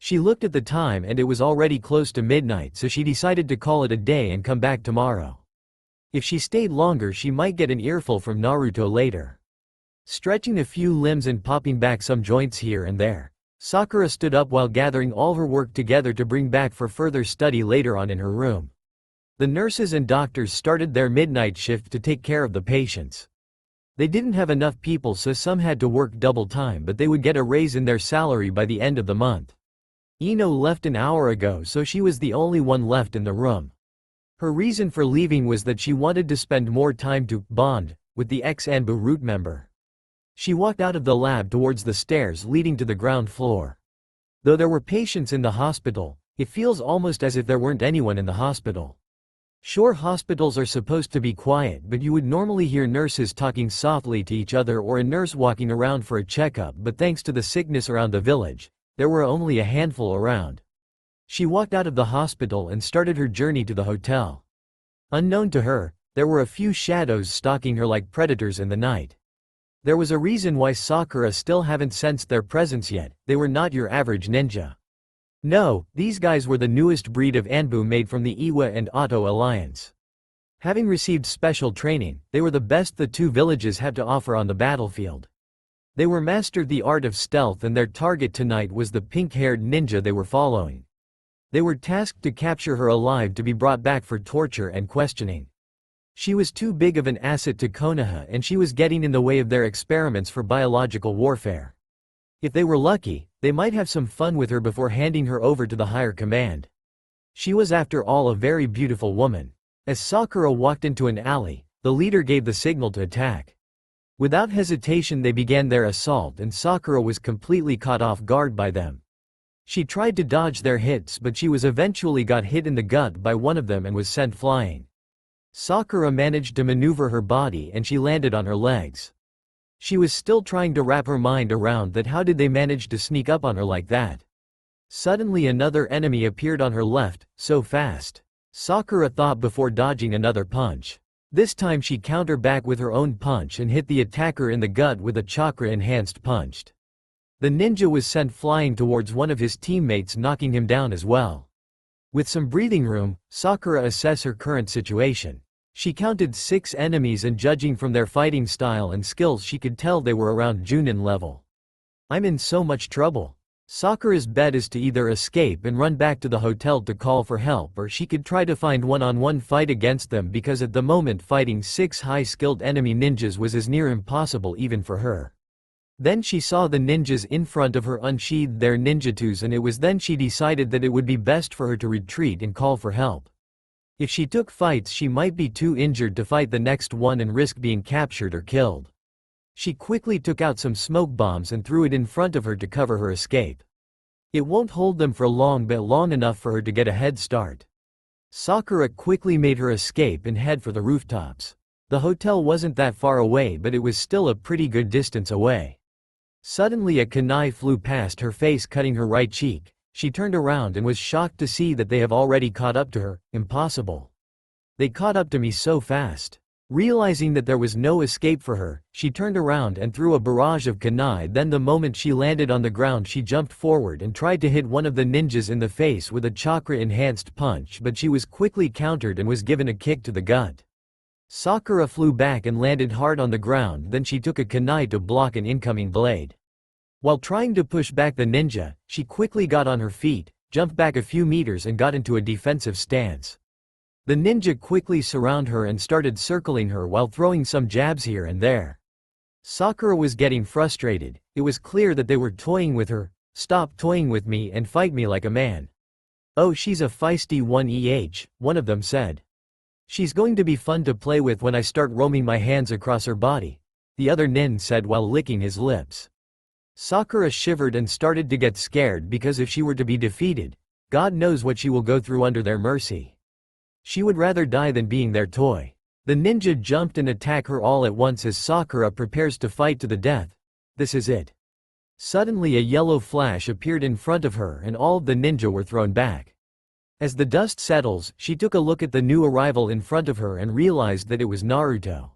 She looked at the time and it was already close to midnight, so she decided to call it a day and come back tomorrow. If she stayed longer she might get an earful from Naruto later. Stretching a few limbs and popping back some joints here and there, Sakura stood up while gathering all her work together to bring back for further study later on in her room. The nurses and doctors started their midnight shift to take care of the patients. They didn't have enough people, so some had to work double time, but they would get a raise in their salary by the end of the month. Ino left an hour ago, so she was the only one left in the room. Her reason for leaving was that she wanted to spend more time to bond with the ex-Anbu root member. She walked out of the lab towards the stairs leading to the ground floor. Though there were patients in the hospital, it feels almost as if there weren't anyone in the hospital. Sure, hospitals are supposed to be quiet, but you would normally hear nurses talking softly to each other or a nurse walking around for a checkup, but thanks to the sickness around the village, there were only a handful around. She walked out of the hospital and started her journey to the hotel. Unknown to her, there were a few shadows stalking her like predators in the night. There was a reason why Sakura still haven't sensed their presence yet. They were not your average ninja. No, these guys were the newest breed of Anbu made from the Iwa and Otto alliance. Having received special training, they were the best the two villages had to offer on the battlefield. They were mastered the art of stealth, and their target tonight was the pink-haired ninja they were following. They were tasked to capture her alive to be brought back for torture and questioning. She was too big of an asset to Konoha, and she was getting in the way of their experiments for biological warfare. If they were lucky, they might have some fun with her before handing her over to the higher command. She was after all a very beautiful woman. As Sakura walked into an alley, the leader gave the signal to attack. Without hesitation they began their assault, and Sakura was completely caught off guard by them. She tried to dodge their hits, but she was eventually got hit in the gut by one of them and was sent flying. Sakura managed to maneuver her body and she landed on her legs. She was still trying to wrap her mind around that. How did they manage to sneak up on her like that? Suddenly another enemy appeared on her left, so fast. Sakura thought before dodging another punch. This time she countered back with her own punch and hit the attacker in the gut with a chakra-enhanced punch. The ninja was sent flying towards one of his teammates, knocking him down as well. With some breathing room, Sakura assessed her current situation. She counted 6 enemies, and judging from their fighting style and skills she could tell they were around Junin level. I'm in so much trouble. Sakura's bet is to either escape and run back to the hotel to call for help, or she could try to find one-on-one fight against them, because at the moment fighting 6 high-skilled enemy ninjas was as near impossible even for her. Then she saw the ninjas in front of her unsheathed their ninjatus, and it was then she decided that it would be best for her to retreat and call for help. If she took fights she might be too injured to fight the next one and risk being captured or killed. She quickly took out some smoke bombs and threw it in front of her to cover her escape. It won't hold them for long, but long enough for her to get a head start. Sakura quickly made her escape and head for the rooftops. The hotel wasn't that far away, but it was still a pretty good distance away. Suddenly a kunai flew past her face, cutting her right cheek. She turned around and was shocked to see that they have already caught up to her. Impossible. They caught up to me so fast. Realizing that there was no escape for her, she turned around and threw a barrage of kunai. Then the moment she landed on the ground she jumped forward and tried to hit one of the ninjas in the face with a chakra-enhanced punch, but she was quickly countered and was given a kick to the gut. Sakura flew back and landed hard on the ground, then she took a kunai to block an incoming blade. While trying to push back the ninja, she quickly got on her feet, jumped back a few meters and got into a defensive stance. The ninja quickly surrounded her and started circling her while throwing some jabs here and there. Sakura was getting frustrated. It was clear that they were toying with her. Stop toying with me and fight me like a man. Oh, she's a feisty one, one of them said. She's going to be fun to play with when I start roaming my hands across her body, the other nin said while licking his lips. Sakura shivered and started to get scared, because if she were to be defeated, God knows what she will go through under their mercy. She would rather die than being their toy. The ninja jumped and attacked her all at once as Sakura prepares to fight to the death. This is it. Suddenly a yellow flash appeared in front of her and all of the ninja were thrown back. As the dust settles, she took a look at the new arrival in front of her and realized that it was Naruto.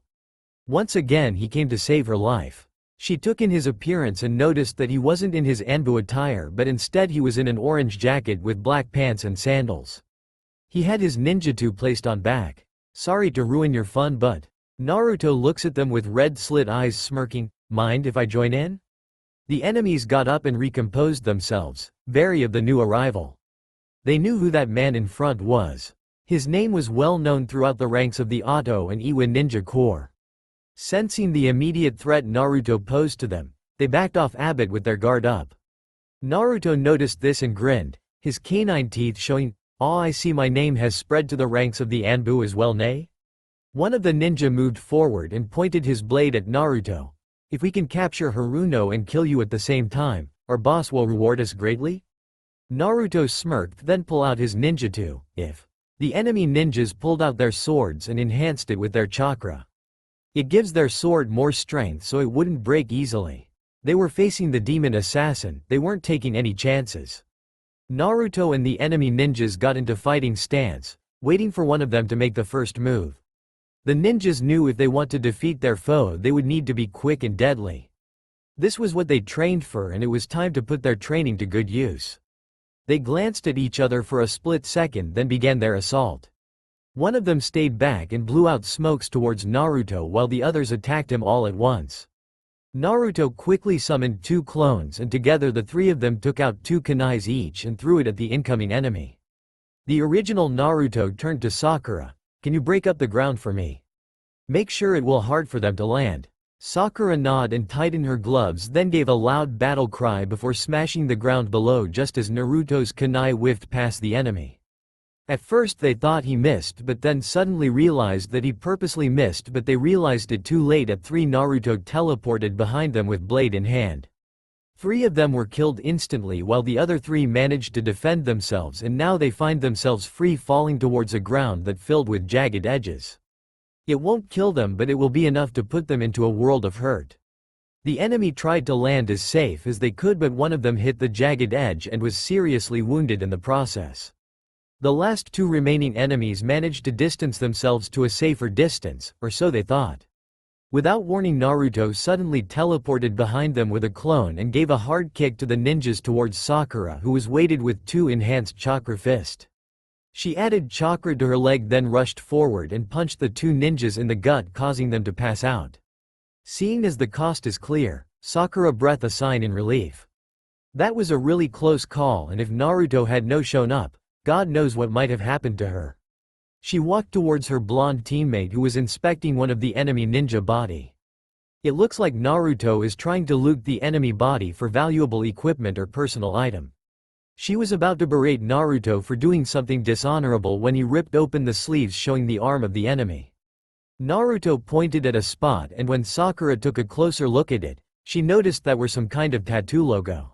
Once again he came to save her life. She took in his appearance and noticed that he wasn't in his Anbu attire, but instead he was in an orange jacket with black pants and sandals. He had his ninjutsu placed on back. Sorry to ruin your fun, but... Naruto looks at them with red slit eyes, smirking. Mind if I join in? The enemies got up and recomposed themselves, wary of the new arrival. They knew who that man in front was. His name was well known throughout the ranks of the Oto and Iwa Ninja Corps. Sensing the immediate threat Naruto posed to them, they backed off a bit with their guard up. Naruto noticed this and grinned, his canine teeth showing. "Ah, I see my name has spread to the ranks of the Anbu as well, nay?" One of the ninja moved forward and pointed his blade at Naruto. "If we can capture Haruno and kill you at the same time, our boss will reward us greatly?" Naruto smirked, then pulled out his ninjutsu. If the enemy ninjas pulled out their swords and enhanced it with their chakra. It gives their sword more strength so it wouldn't break easily. They were facing the demon assassin, they weren't taking any chances. Naruto and the enemy ninjas got into fighting stance, waiting for one of them to make the first move. The ninjas knew if they want to defeat their foe they would need to be quick and deadly. This was what they trained for, and it was time to put their training to good use. They glanced at each other for a split second, then began their assault. One of them stayed back and blew out smokes towards Naruto while the others attacked him all at once. Naruto quickly summoned 2 clones and together the 3 of them took out 2 kunais each and threw it at the incoming enemy. The original Naruto turned to Sakura. "Can you break up the ground for me? Make sure it will hard for them to land." Sakura nodded and tightened her gloves, then gave a loud battle cry before smashing the ground below just as Naruto's kunai whiffed past the enemy. At first they thought he missed but then suddenly realized that he purposely missed, but they realized it too late at 3. Naruto teleported behind them with blade in hand. 3 of them were killed instantly while the other 3 managed to defend themselves, and now they find themselves free falling towards a ground that filled with jagged edges. It won't kill them but it will be enough to put them into a world of hurt. The enemy tried to land as safe as they could but one of them hit the jagged edge and was seriously wounded in the process. The last 2 remaining enemies managed to distance themselves to a safer distance, or so they thought. Without warning, Naruto suddenly teleported behind them with a clone and gave a hard kick to the ninjas towards Sakura, who was weighted with 2 enhanced chakra fist. She added chakra to her leg, then rushed forward and punched the 2 ninjas in the gut, causing them to pass out. Seeing as the cost is clear, Sakura breathed a sigh in relief. That was a really close call, and if Naruto had no shown up, God knows what might have happened to her. She walked towards her blonde teammate who was inspecting one of the enemy ninja body. It looks like Naruto is trying to loot the enemy body for valuable equipment or personal item. She was about to berate Naruto for doing something dishonorable when he ripped open the sleeves showing the arm of the enemy. Naruto pointed at a spot, and when Sakura took a closer look at it, she noticed that were some kind of tattoo logo.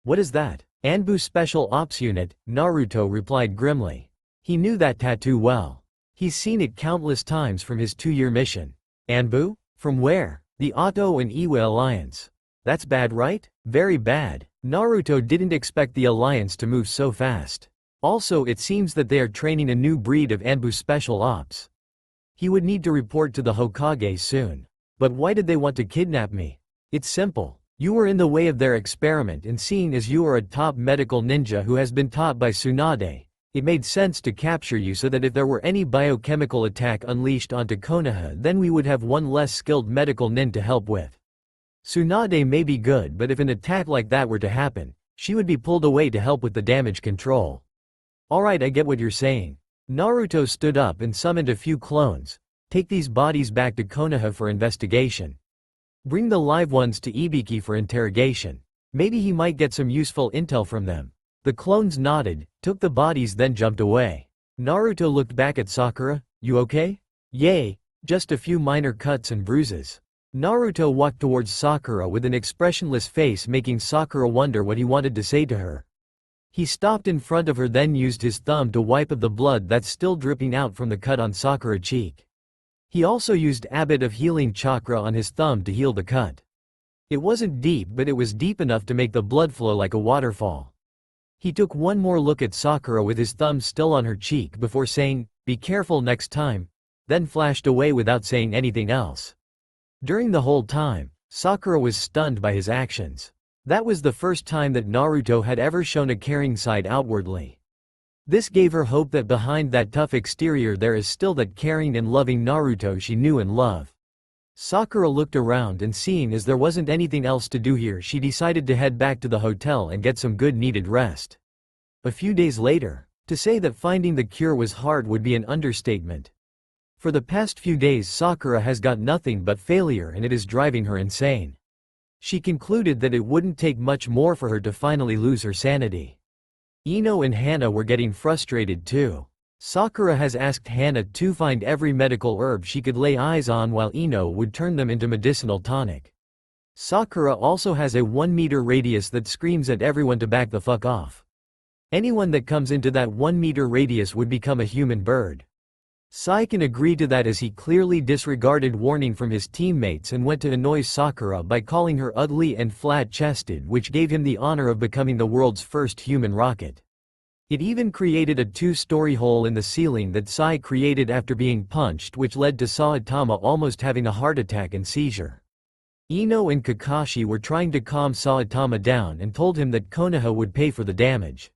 "What is that?" "Anbu Special Ops Unit," Naruto replied grimly. He knew that tattoo well. He's seen it countless times from his 2-year mission. "Anbu? From where?" "The Otto and Iwa Alliance." "That's bad, right?" "Very bad." Naruto didn't expect the alliance to move so fast. Also, it seems that they are training a new breed of Anbu Special Ops. He would need to report to the Hokage soon. "But why did they want to kidnap me?" "It's simple. You were in the way of their experiment, and seeing as you are a top medical ninja who has been taught by Tsunade, it made sense to capture you so that if there were any biochemical attack unleashed onto Konoha, then we would have one less skilled medical nin to help with. Tsunade may be good, but if an attack like that were to happen, she would be pulled away to help with the damage control." "Alright, I get what you're saying." Naruto stood up and summoned a few clones. "Take these bodies back to Konoha for investigation. Bring the live ones to Ibiki for interrogation. Maybe he might get some useful intel from them." The clones nodded, took the bodies, then jumped away. Naruto looked back at Sakura. "You okay?" "Yay, just a few minor cuts and bruises." Naruto walked towards Sakura with an expressionless face, making Sakura wonder what he wanted to say to her. He stopped in front of her, then used his thumb to wipe up the blood that's still dripping out from the cut on Sakura's cheek. He also used Abbot of Healing Chakra on his thumb to heal the cut. It wasn't deep, but it was deep enough to make the blood flow like a waterfall. He took one more look at Sakura with his thumb still on her cheek before saying, "Be careful next time," then flashed away without saying anything else. During the whole time, Sakura was stunned by his actions. That was the first time that Naruto had ever shown a caring side outwardly. This gave her hope that behind that tough exterior there is still that caring and loving Naruto she knew and loved. Sakura looked around, and seeing as there wasn't anything else to do here, she decided to head back to the hotel and get some good needed rest. A few days later, to say that finding the cure was hard would be an understatement. For the past few days Sakura has got nothing but failure, and it is driving her insane. She concluded that it wouldn't take much more for her to finally lose her sanity. Ino and Hana were getting frustrated too. Sakura has asked Hana to find every medical herb she could lay eyes on while Ino would turn them into medicinal tonic. Sakura also has a 1-meter radius that screams at everyone to back the fuck off. Anyone that comes into that 1-meter radius would become a human bird. Sai can agree to that as he clearly disregarded warning from his teammates and went to annoy Sakura by calling her ugly and flat-chested, which gave him the honor of becoming the world's first human rocket. It even created a 2-story hole in the ceiling that Sai created after being punched, which led to Saitama almost having a heart attack and seizure. Ino and Kakashi were trying to calm Saitama down and told him that Konoha would pay for the damage.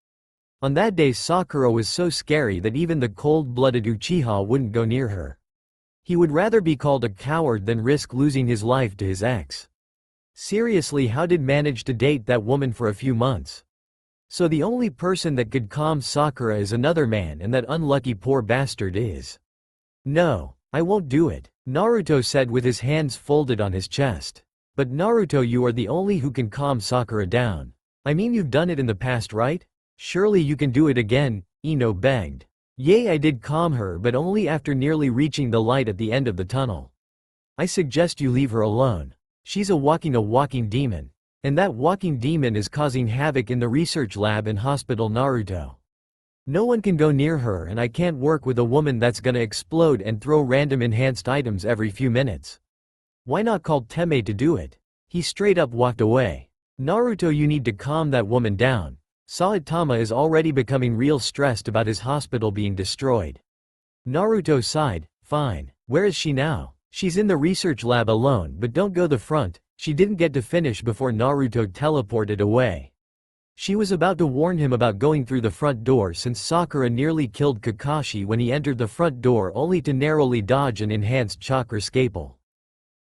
On that day Sakura was so scary that even the cold-blooded Uchiha wouldn't go near her. He would rather be called a coward than risk losing his life to his ex. Seriously, how did manage to date that woman for a few months? So the only person that could calm Sakura is another man, and that unlucky poor bastard is. No, I won't do it, Naruto said with his hands folded on his chest. But Naruto, you are the only who can calm Sakura down. I mean, you've done it in the past, right? Surely you can do it again, Ino begged. Yay, I did calm her, but only after nearly reaching the light at the end of the tunnel. I suggest you leave her alone. She's a walking demon. And that walking demon is causing havoc in the research lab and hospital, Naruto. No one can go near her, and I can't work with a woman that's gonna explode and throw random enhanced items every few minutes. Why not call Teme to do it? He straight up walked away. Naruto, you need to calm that woman down. Saitama is already becoming real stressed about his hospital being destroyed. Naruto sighed. Fine. Where is she now? She's in the research lab alone, but don't go the front. She didn't get to finish before Naruto teleported away. She was about to warn him about going through the front door since Sakura nearly killed Kakashi when he entered the front door only to narrowly dodge an enhanced chakra scalpel.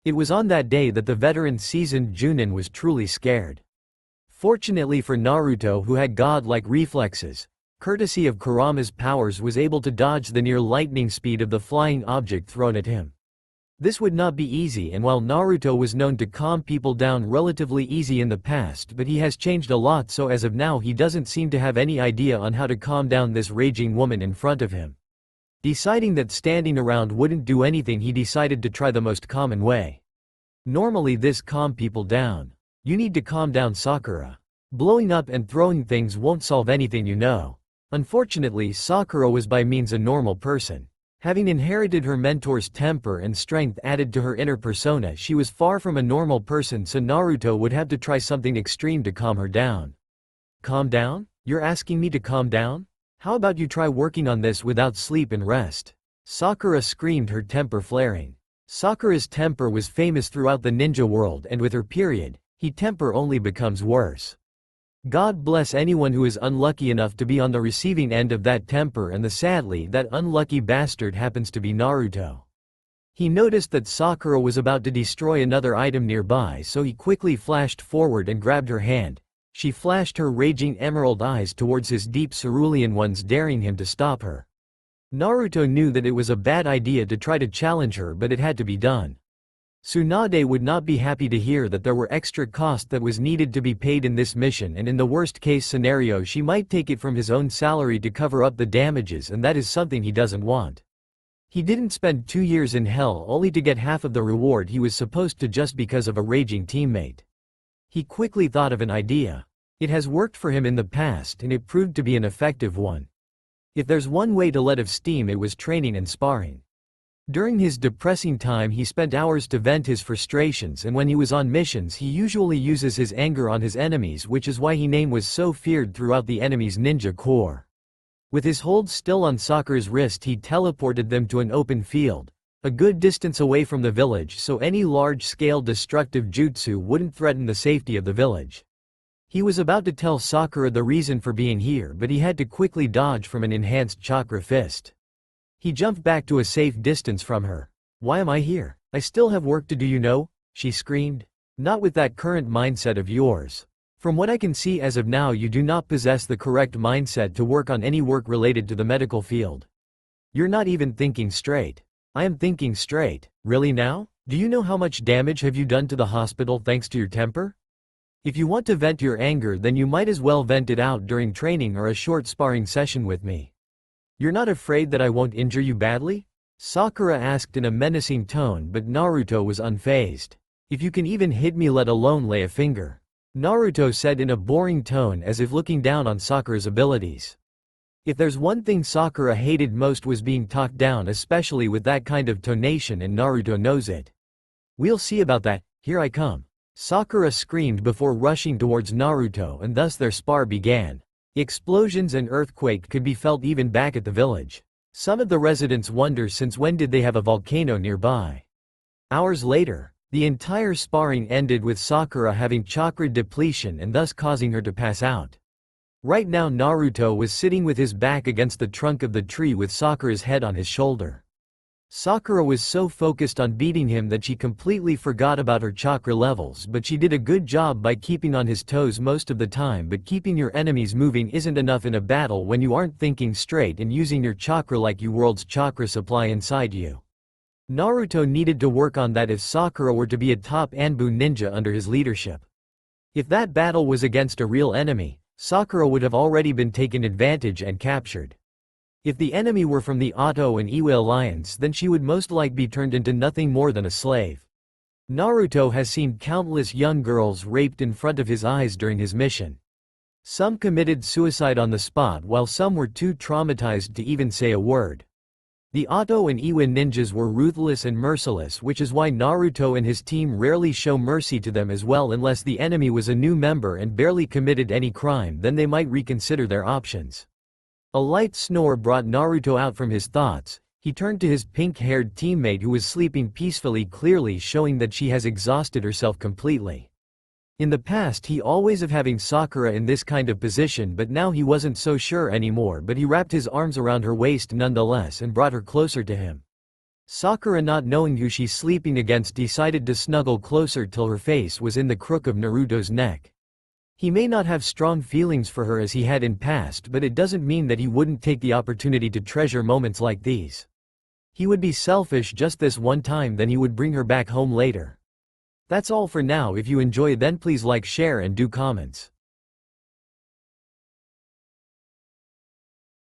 It was on that day that the veteran seasoned Junin was truly scared. Fortunately for Naruto, who had god-like reflexes, courtesy of Kurama's powers, was able to dodge the near lightning speed of the flying object thrown at him. This would not be easy, and while Naruto was known to calm people down relatively easy in the past, but he has changed a lot, so as of now he doesn't seem to have any idea on how to calm down this raging woman in front of him. Deciding that standing around wouldn't do anything, he decided to try the most common way. Normally this calm people down. You need to calm down Sakura. Blowing up and throwing things won't solve anything, you know. Unfortunately, Sakura was by means a normal person. Having inherited her mentor's temper and strength added to her inner persona, she was far from a normal person, so Naruto would have to try something extreme to calm her down. Calm down? You're asking me to calm down? How about you try working on this without sleep and rest? Sakura screamed, her temper flaring. Sakura's temper was famous throughout the ninja world, and with her period, her temper only becomes worse. God bless anyone who is unlucky enough to be on the receiving end of that temper, and sadly that unlucky bastard happens to be Naruto. He noticed that Sakura was about to destroy another item nearby, so he quickly flashed forward and grabbed her hand. She flashed her raging emerald eyes towards his deep cerulean ones, daring him to stop her. Naruto knew that it was a bad idea to try to challenge her, but it had to be done. Tsunade would not be happy to hear that there were extra cost that was needed to be paid in this mission, and in the worst case scenario she might take it from his own salary to cover up the damages, and that is something he doesn't want. He didn't spend 2 years in hell only to get half of the reward he was supposed to just because of a raging teammate. He quickly thought of an idea. It has worked for him in the past, and it proved to be an effective one. If there's one way to let off steam, it was training and sparring. During his depressing time he spent hours to vent his frustrations, and when he was on missions he usually uses his anger on his enemies, which is why his name was so feared throughout the enemy's ninja corps. With his hold still on Sakura's wrist, he teleported them to an open field, a good distance away from the village, so any large-scale destructive jutsu wouldn't threaten the safety of the village. He was about to tell Sakura the reason for being here, but he had to quickly dodge from an enhanced chakra fist. He jumped back to a safe distance from her. Why am I here? I still have work to do, you know, she screamed. Not with that current mindset of yours. From what I can see as of now, you do not possess the correct mindset to work on any work related to the medical field. You're not even thinking straight. I am thinking straight. Really now? Do you know how much damage have you done to the hospital thanks to your temper? If you want to vent your anger, then you might as well vent it out during training or a short sparring session with me. You're not afraid that I won't injure you badly? Sakura asked in a menacing tone, but Naruto was unfazed. If you can even hit me, let alone lay a finger, Naruto said in a boring tone, as if looking down on Sakura's abilities. If there's one thing Sakura hated most was being talked down, especially with that kind of tonation, and Naruto knows it. We'll see about that, here I come, Sakura screamed before rushing towards Naruto, and thus their spar began. Explosions and earthquake could be felt even back at the village. Some of the residents wonder since when did they have a volcano nearby. Hours later, the entire sparring ended with Sakura having chakra depletion and thus causing her to pass out. Right now Naruto was sitting with his back against the trunk of the tree with Sakura's head on his shoulder. Sakura was so focused on beating him that she completely forgot about her chakra levels, but she did a good job by keeping on his toes most of the time. But keeping your enemies moving isn't enough in a battle when you aren't thinking straight and using your chakra like you world's chakra supply inside you. Naruto needed to work on that if Sakura were to be a top Anbu ninja under his leadership. If that battle was against a real enemy, Sakura would have already been taken advantage and captured. If the enemy were from the Otto and Iwa alliance, then she would most likely be turned into nothing more than a slave. Naruto has seen countless young girls raped in front of his eyes during his mission. Some committed suicide on the spot while some were too traumatized to even say a word. The Otto and Iwa ninjas were ruthless and merciless, which is why Naruto and his team rarely show mercy to them as well. Unless the enemy was a new member and barely committed any crime, then they might reconsider their options. A light snore brought Naruto out from his thoughts. He turned to his pink-haired teammate who was sleeping peacefully, clearly showing that she has exhausted herself completely. In the past he always of having Sakura in this kind of position, but now he wasn't so sure anymore, but he wrapped his arms around her waist nonetheless and brought her closer to him. Sakura, not knowing who she's sleeping against, decided to snuggle closer till her face was in the crook of Naruto's neck. He may not have strong feelings for her as he had in past, but it doesn't mean that he wouldn't take the opportunity to treasure moments like these. He would be selfish just this one time, then he would bring her back home later. That's all for now. If you enjoy, then please like, share and do comments.